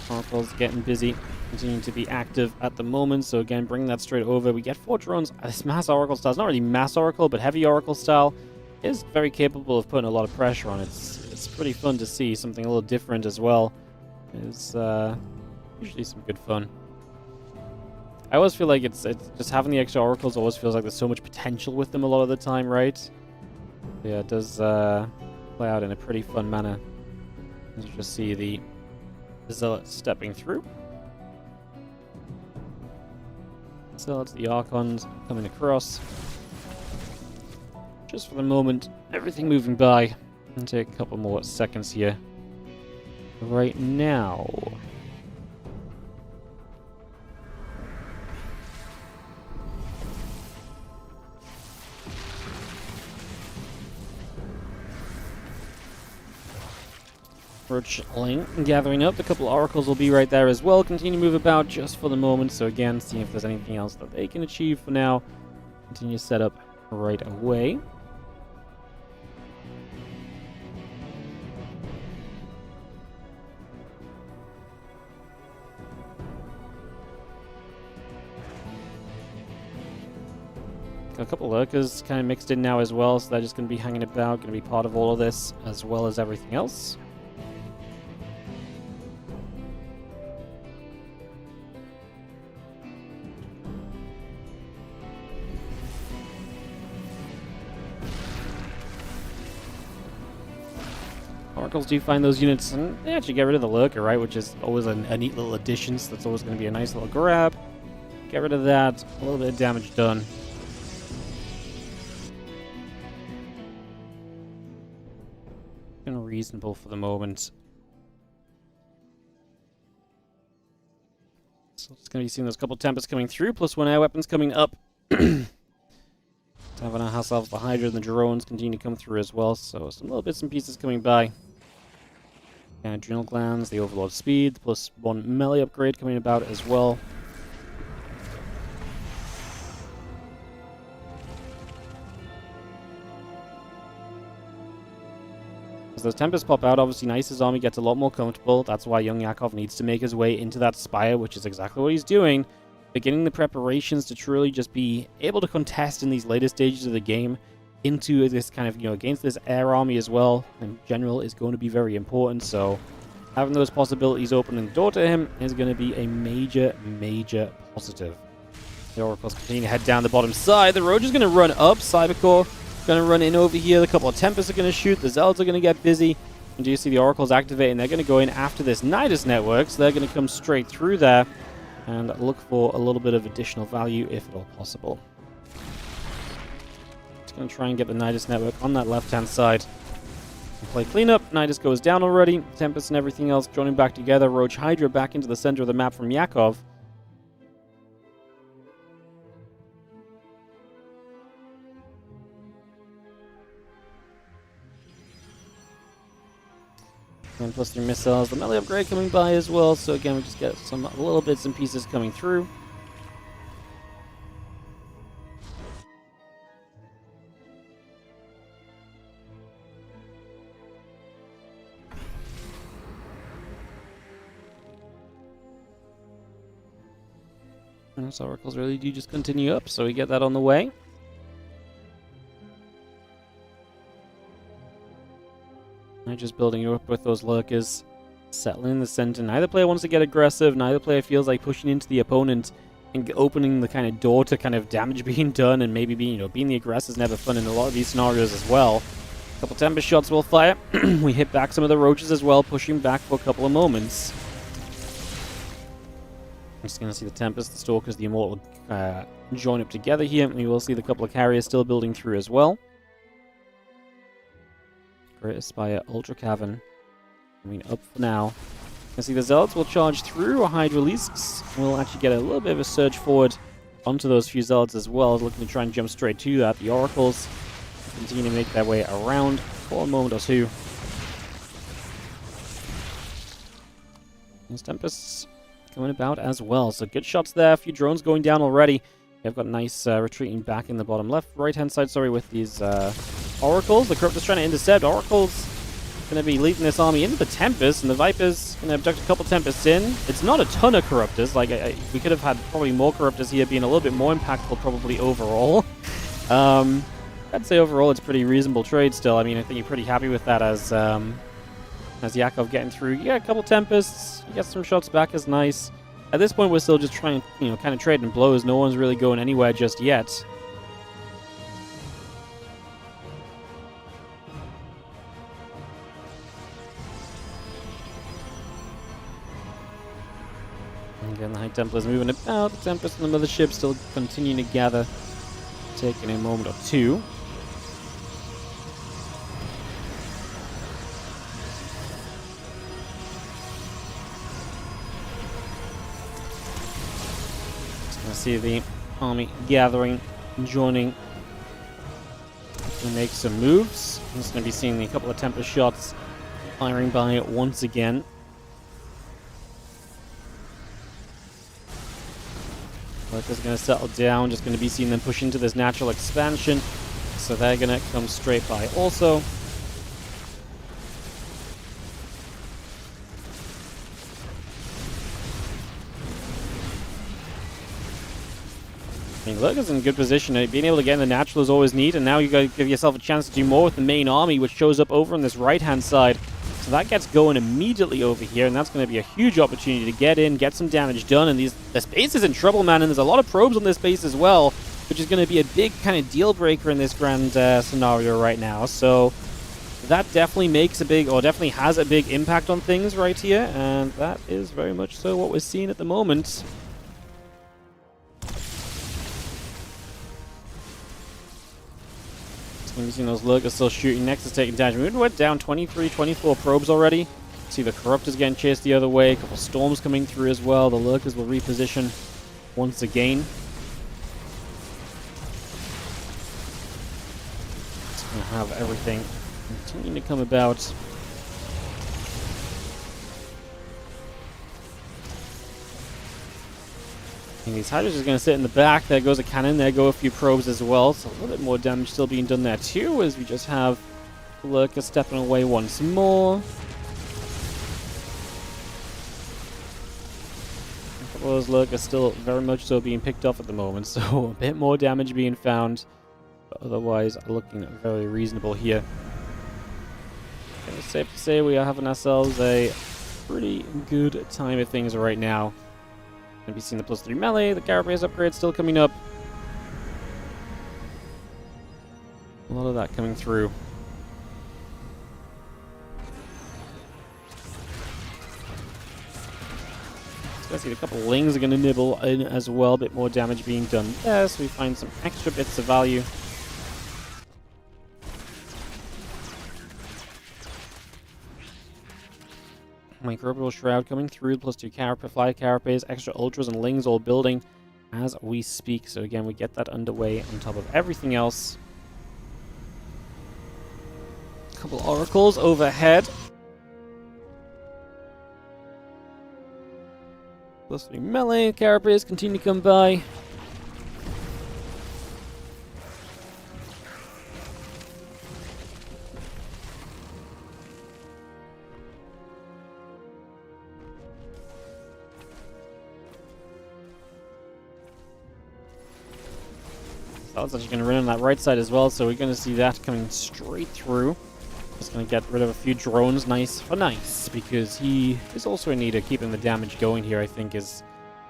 Oracle's getting busy, continuing to be active at the moment. So again, bringing that straight over. We get 4 drones. This mass Oracle style is not really mass Oracle, but heavy Oracle style. Is very capable of putting a lot of pressure on it. It's pretty fun to see something a little different as well. It's usually some good fun. I always feel like it's just having the extra Oracles always feels like there's so much potential with them a lot of the time, right? Yeah, it does play out in a pretty fun manner. As you just see the Zealots stepping through. Zealots, the Archons coming across. Just for the moment, everything moving by. And take a couple more seconds here. Right now. Roachling gathering up. A couple Oracles will be right there as well. Continue to move about just for the moment. So again, seeing if there's anything else that they can achieve for now. Continue to set up right away. Got a couple lurkers kind of mixed in now as well, so they're just going to be hanging about, going to be part of all of this, as well as everything else. Oracles do find those units, and they actually get rid of the lurker, right, which is always a neat little addition, so that's always going to be a nice little grab. Get rid of that, a little bit of damage done. Reasonable for the moment. So it's going to be seeing those couple Tempests coming through, plus 1 air weapons coming up. Having ourselves the Hydra and the drones continue to come through as well, so some little bits and pieces coming by. Adrenal glands, the Overlord speed, plus 1 melee upgrade coming about as well. As those Tempests pop out, obviously Nice's army gets a lot more comfortable. That's why young Yakov needs to make his way into that spire, which is exactly what he's doing. Beginning the preparations to truly just be able to contest in these later stages of the game into this kind of, against this air army as well. In general, is going to be very important. So having those possibilities opening the door to him is going to be a major, major positive. The Oracles continue to head down the bottom side. The Roach is going to run up. Cybercore going to run in over here. A couple of Tempests are going to shoot. The Zealots are going to get busy. And do you see the Oracles activating? They're going to go in after this Nidus network. So they're going to come straight through there and look for a little bit of additional value if at all possible. Just going to try and get the Nidus network on that left-hand side. Play cleanup. Nidus goes down already. Tempest and everything else joining back together. Roach Hydra back into the center of the map from Yakov. And plus 3 missiles. The melee upgrade coming by as well. So again, we just get some little bits and pieces coming through. And those oracles really do just continue up, so we get that on the way. Just building up with those lurkers, settling in the center. Neither player wants to get aggressive. Neither player feels like pushing into the opponent and opening the kind of door to kind of damage being done, and maybe being, being the aggressor is never fun in a lot of these scenarios as well. A couple Tempest shots will fire. We hit back some of the Roaches as well, pushing back for a couple of moments. I'm just going to see the Tempest, the Stalkers, the Immortal join up together here. And we will see the couple of carriers still building through as well. Great Aspire, Ultra Cavern. Up for now. You can see the Zealots will charge through. A Hydra Leasks will actually get a little bit of a surge forward onto those few Zealots as well, looking to try and jump straight to that. The Oracles continue to make their way around for a moment or two. Those Tempests coming about as well. So good shots there. A few drones going down already. They've got nice retreating back in the bottom left, right-hand side, sorry, with these Oracles. The Corruptor's trying to intercept. Oracles going to be leading this army into the Tempest, and the Viper's going to abduct a couple Tempests in. It's not a ton of Corruptors. Like, we could have had probably more Corruptors here, being a little bit more impactful probably overall. I'd say overall it's pretty reasonable trade still. I mean, I think you're pretty happy with that as Yakov getting through. You get a couple Tempests, you get some shots back is nice. At this point, we're still just trying, kind of trading blows. No one's really going anywhere just yet. Again, the High Templar's moving about. The Tempest and the Mothership still continuing to gather, taking a moment or two. See the army gathering, joining, and make some moves. I'm just going to be seeing a couple of Tempest shots firing by once again. Lurkers are going to settle down, just going to be seeing them push into this natural expansion. so they're gonna come straight by also. I mean, Lurker's in good position. Being able to get in the natural is always neat, and now you gotta give yourself a chance to do more with the main army, which shows up over on this right-hand side. So that gets going immediately over here, and that's going to be a huge opportunity to get in, get some damage done. And this base is in trouble, man, and there's a lot of probes on this base as well, which is going to be a big kind of deal breaker in this grand scenario right now. So that definitely makes a big, or definitely has a big impact on things right here, and that is very much so what we're seeing at the moment. We've seen those Lurkers still shooting. Nexus taking damage. We went down 23, 24 probes already. See the Corruptors getting chased the other way. A couple Storms coming through as well. The Lurkers will reposition once again. Just going to have everything continue to come about. These Hydras are going to sit in the back. There goes a cannon. There go a few probes as well. So a little bit more damage still being done there too, as we just have Lurker stepping away once more. A couple of those Lurkers still very much so being picked off at the moment. So a bit more damage being found. But otherwise looking very reasonable here. It's safe to say we are having ourselves a pretty good time of things right now. Going to be seeing the +3 melee, the Carapace upgrade still coming up. A lot of that coming through. So I see a couple of Lings are going to nibble in as well, a bit more damage being done there, so we find some extra bits of value. Microbial Shroud coming through, +2 Fly Carapace, extra Ultras and Lings all building as we speak. So again, we get that underway on top of everything else. A couple Oracles overhead. +3 melee, Carapace continue to come by. That's actually going to run on that right side as well, so we're going to see that coming straight through. Just going to get rid of a few drones, nice for nice, because he is also in need of keeping the damage going here, I think is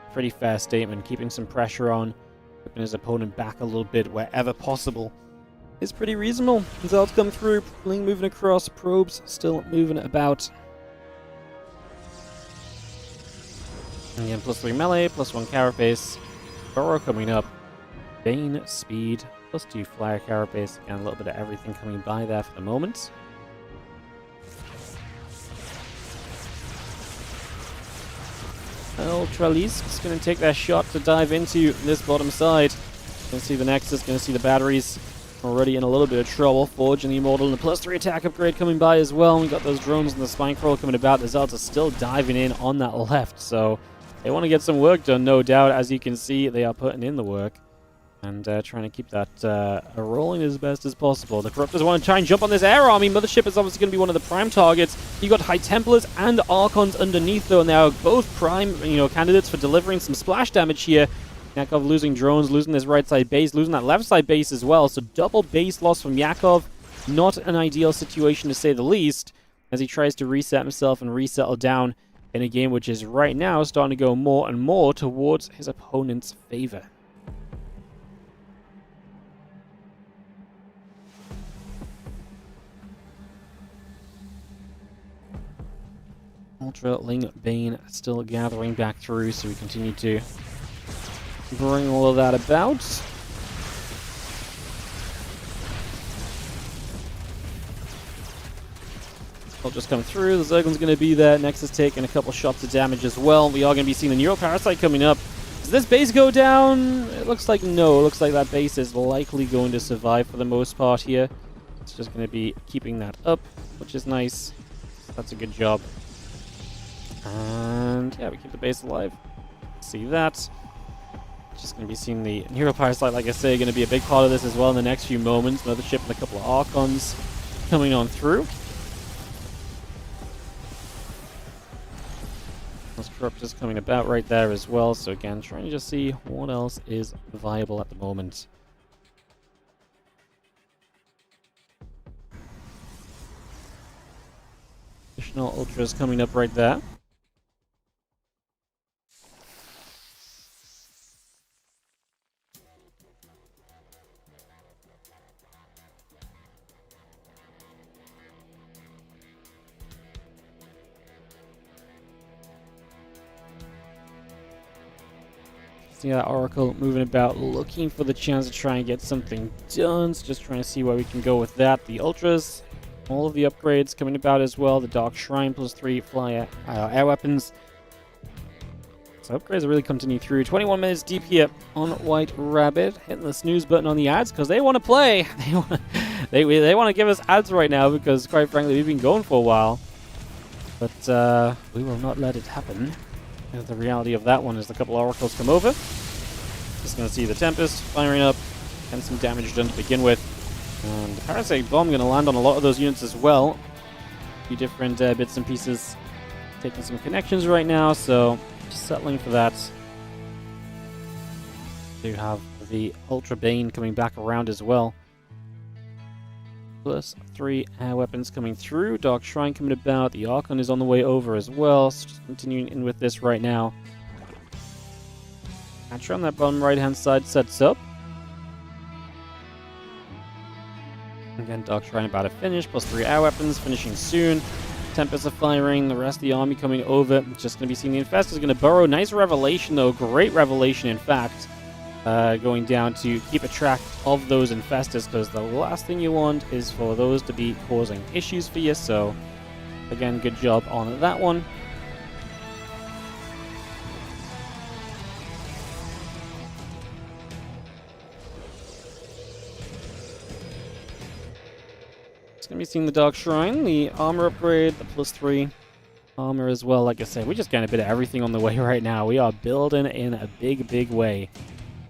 a pretty fair statement. Keeping some pressure on, whipping his opponent back a little bit wherever possible is pretty reasonable. Results come through, Ling moving across, probes still moving about. And again, +3 melee, +1 Carapace, Burrow coming up. Bane, speed, +2 flyer Carapace, and a little bit of everything coming by there for the moment. Ultralisk is going to take their shot to dive into this bottom side. Going to see the Nexus, going to see the batteries already in a little bit of trouble. Forge and the Immortal, and a +3 attack upgrade coming by as well. We got those drones and the Spine Crawl coming about. The Zelts are still diving in on that left, so they want to get some work done, no doubt. As you can see, they are putting in the work. And trying to keep that rolling as best as possible. The Corruptors want to try and jump on this air army. Mothership is obviously going to be one of the prime targets. You got High Templars and Archons underneath, though, and they are both prime, candidates for delivering some splash damage here. Yakov losing drones, losing this right side base, losing that left side base as well. So double base loss from Yakov. Not an ideal situation to say the least, as he tries to reset himself and resettle down in a game which is right now starting to go more and more towards his opponent's favor. Ultra, Ling, Bane still gathering back through, so we continue to bring all of that about. I'll just come through. The Zerglin's going to be there. Nexus taking a couple shots of damage as well. We are going to be seeing the Neural Parasite coming up. Does this base go down? It looks like no. It looks like that base is likely going to survive for the most part here. It's just going to be keeping that up, which is nice. That's a good job. And yeah, we keep the base alive. See that. Just going to be seeing the Hero Parasite, like I say, going to be a big part of this as well in the next few moments. Another ship and a couple of Archons coming on through. Those Corruptors coming about right there as well. So again, trying to just see what else is viable at the moment. Additional Ultras coming up right there. See that Oracle moving about, looking for the chance to try and get something done. So just trying to see where we can go with that. The Ultras, all of the upgrades coming about as well. The Dark Shrine +3 fly air weapons. So upgrades are really continuing through. 21 minutes deep here on White Rabbit. Hitting the snooze button on the ads because they want to play. They want to give us ads right now because, quite frankly, we've been going for a while. But we will not let it happen. And the reality of that one is a couple Oracles come over. Just going to see the Tempest firing up and some damage done to begin with. And the Parasite Bomb going to land on a lot of those units as well. A few different bits and pieces taking some connections right now, so just settling for that. You have the Ultra Bane coming back around as well. +3 air weapons coming through. Dark Shrine coming about. The Archon is on the way over as well. So just continuing in with this right now. Hatcher on that bottom right hand side sets up. Again, Dark Shrine about to finish. +3 air weapons finishing soon. Tempests are firing. The rest of the army coming over. Just going to be seeing the Infestors going to burrow. Nice revelation though. Great revelation in fact. Going down to keep a track of those Infestors, because the last thing you want is for those to be causing issues for you. So, again, good job on that one. It's going to be seeing the Dark Shrine, the armor upgrade, the +3 armor as well. Like I said, we're just getting a bit of everything on the way right now. We are building in a big, big way.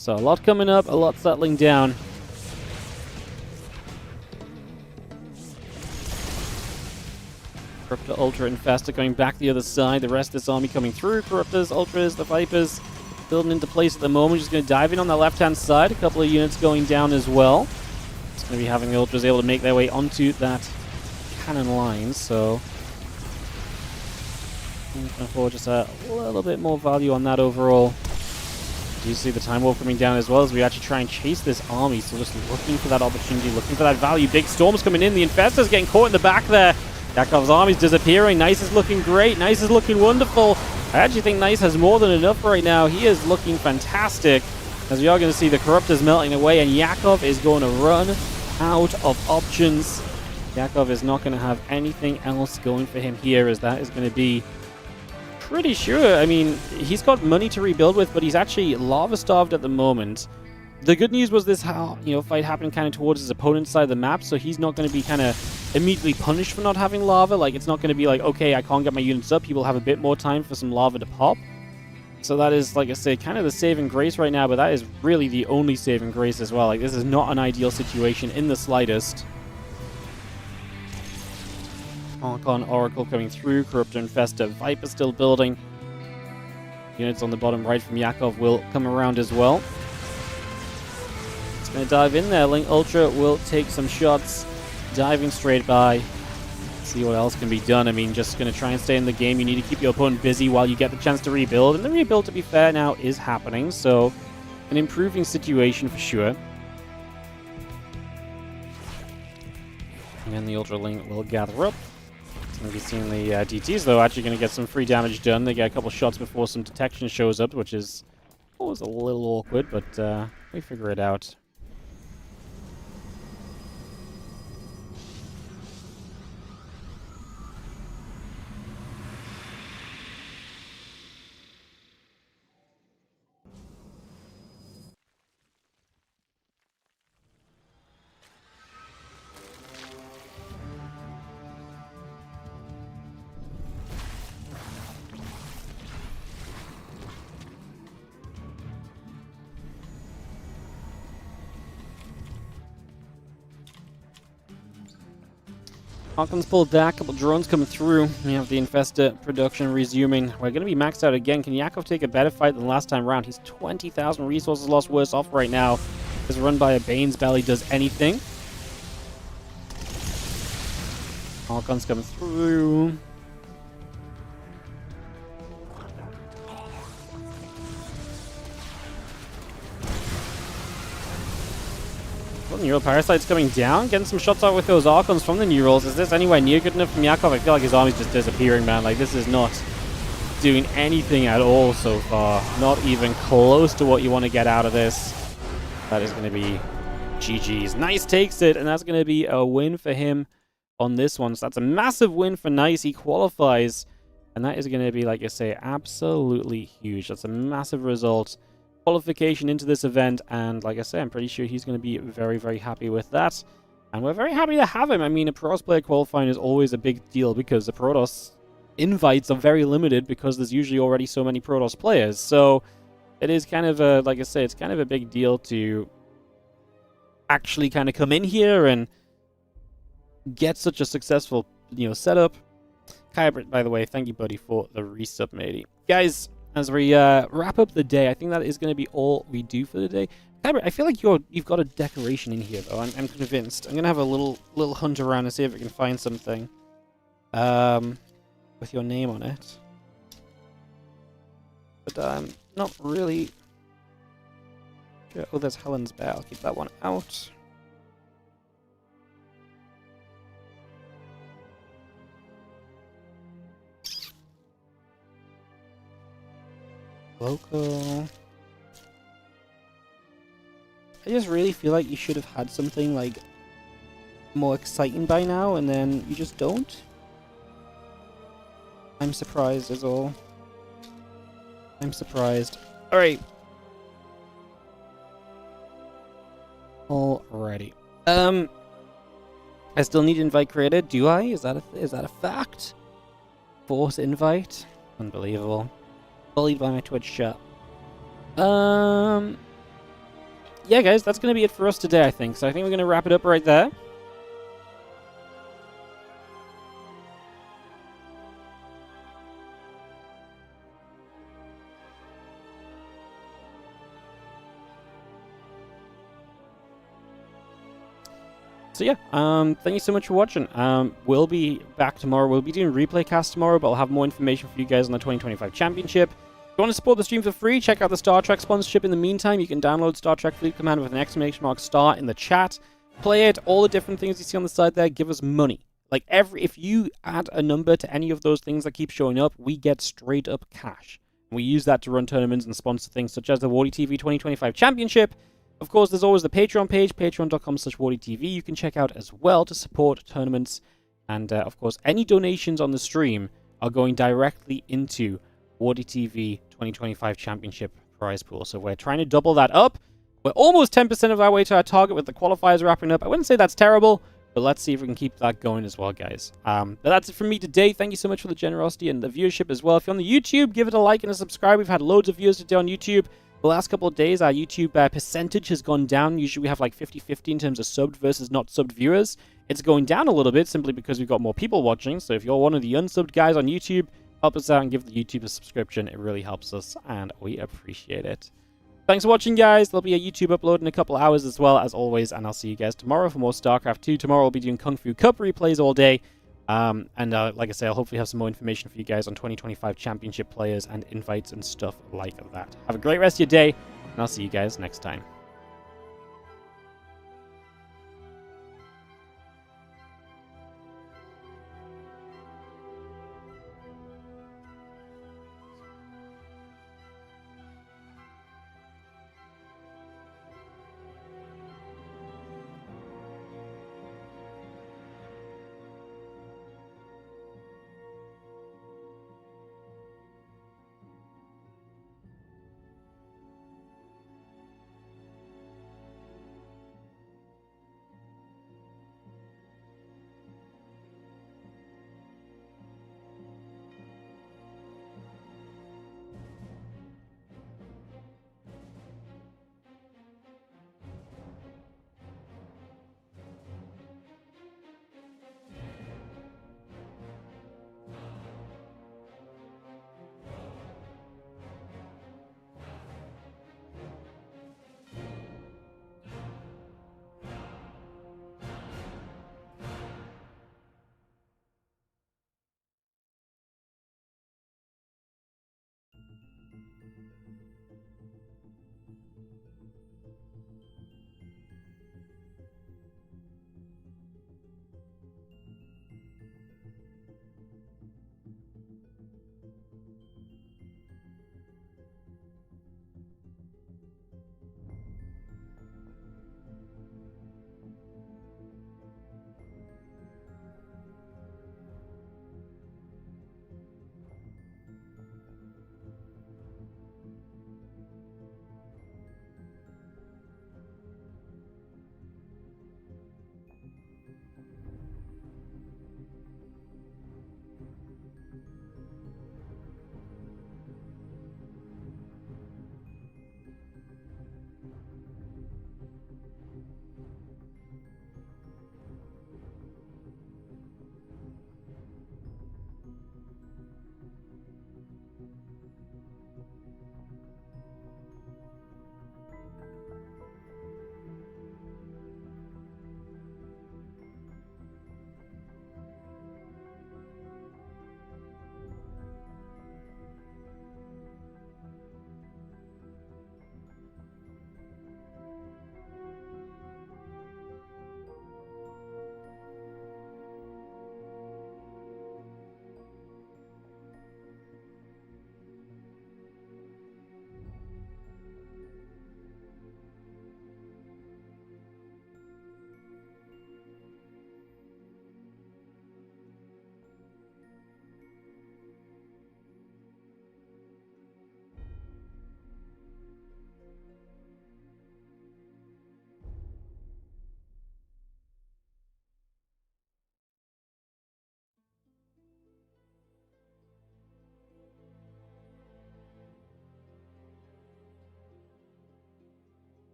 So a lot coming up, a lot settling down. Corruptor, Ultra, Infestor going back the other side. The rest of this army coming through. Corruptors, Ultras, the Vipers building into place at the moment. Just going to dive in on the left-hand side. A couple of units going down as well. It's going to be having the Ultras able to make their way onto that cannon line. So I'm looking for just a little bit more value on that overall. You see the Time Warp coming down as well as we actually try and chase this army. So just looking for that opportunity, looking for that value. Big storms coming in. The Infestor's getting caught in the back there. Yakov's army's disappearing. Nice is looking great. Nice is looking wonderful. I actually think Nice has more than enough right now. He is looking fantastic. As we are going to see the Corruptors melting away, and Yakov is going to run out of options. Yakov is not going to have anything else going for him here, as that is going to be pretty sure. I mean, he's got money to rebuild with, but he's actually lava starved at the moment. The good news was this fight happened kind of towards his opponent's side of the map, so he's not going to be kind of immediately punished for not having lava. Like, it's not going to be like, okay, I can't get my units up. He will have a bit more time for some lava to pop. So that is, like I say, kind of the saving grace right now, but that is really the only saving grace as well. Like, this is not an ideal situation in the slightest. Archon, Oracle coming through, Corruptor, Infestor, Viper still building. Units on the bottom right from Yakov will come around as well. It's going to dive in there. Link Ultra will take some shots, diving straight by. See what else can be done. I mean, just going to try and stay in the game. You need to keep your opponent busy while you get the chance to rebuild. And the rebuild, to be fair, now is happening. So, an improving situation for sure. And then the Ultra Link will gather up. Going to be seeing the DTs, though, actually going to get some free damage done. They get a couple shots before some detection shows up, which is always a little awkward, but we figure it out. Hawkins pulled back, a couple drones coming through. We have the Infesta production resuming. We're going to be maxed out again. Can Yakov take a better fight than last time round? He's 20,000 resources lost, worse off right now. His run by a Bane's Belly does anything. Hawkins coming through. Well, Neural Parasite's coming down, getting some shots out with those Archons from the Neurals. Is this anywhere near good enough from Yakov? I feel like his army's just disappearing, man. Like, this is not doing anything at all so far. Not even close to what you want to get out of this. That is going to be GG's. Nice takes it, and that's going to be a win for him on this one. So that's a massive win for Nice. He qualifies, and that is going to be, like I say, absolutely huge. That's a massive result. Qualification into this event, and like I say, I'm pretty sure he's going to be very, very happy with that. And we're very happy to have him. I mean, a Protoss player qualifying is always a big deal because the Protoss invites are very limited because there's usually already so many Protoss players. So it is kind of a, like I say, it's kind of a big deal to actually kind of come in here and get such a successful, setup. Kybrit, by the way, thank you, buddy, for the resub, matey. Guys, as we wrap up the day, I think that is going to be all we do for the day. Kybrit, I feel like you've got a decoration in here, though. I'm convinced. I'm going to have a little hunt around and see if I can find something with your name on it. But I'm not really sure. Oh, there's Helen's Bear. I'll keep that one out. Local. I just really feel like you should have had something like more exciting by now, and then you just don't. I'm surprised is all. I'm surprised. Alright. Alrighty. I still need invite created, do I? Is that a fact? Force invite? Unbelievable. Bullied by my Twitch chat. Yeah, guys, that's going to be it for us today, I think. So I think we're going to wrap it up right there. So yeah, thank you so much for watching. We'll be back tomorrow. We'll be doing replay cast tomorrow, but I'll have more information for you guys on the 2025 Championship. If you want to support the stream for free, check out the Star Trek sponsorship. In the meantime, you can download Star Trek Fleet Command with an exclamation mark star in the chat. Play it, all the different things you see on the side there, give us money. Like, if you add a number to any of those things that keep showing up, we get straight up cash. And we use that to run tournaments and sponsor things such as the WardiTV 2025 Championship. Of course, there's always the Patreon page, patreon.com/WardiTV. You can check out as well to support tournaments. And, of course, any donations on the stream are going directly into WardiTV 2025 Championship prize pool. So we're trying to double that up. We're almost 10% of our way to our target with the qualifiers wrapping up. I wouldn't say that's terrible, but let's see if we can keep that going as well, guys. But that's it from me today. Thank you so much for the generosity and the viewership as well. If you're on the YouTube, give it a like and a subscribe. We've had loads of viewers today on YouTube. The last couple of days, our YouTube percentage has gone down. Usually we have like 50-50 in terms of subbed versus not subbed viewers. It's going down a little bit simply because we've got more people watching. So if you're one of the unsubbed guys on YouTube, help us out and give the YouTube a subscription. It really helps us, and we appreciate it. Thanks for watching, guys. There'll be a YouTube upload in a couple hours as well, as always, and I'll see you guys tomorrow for more StarCraft 2. Tomorrow we'll be doing Kung Fu Cup replays all day. Like I say, I'll hopefully have some more information for you guys on 2025 Championship players and invites and stuff like that. Have a great rest of your day, and I'll see you guys next time.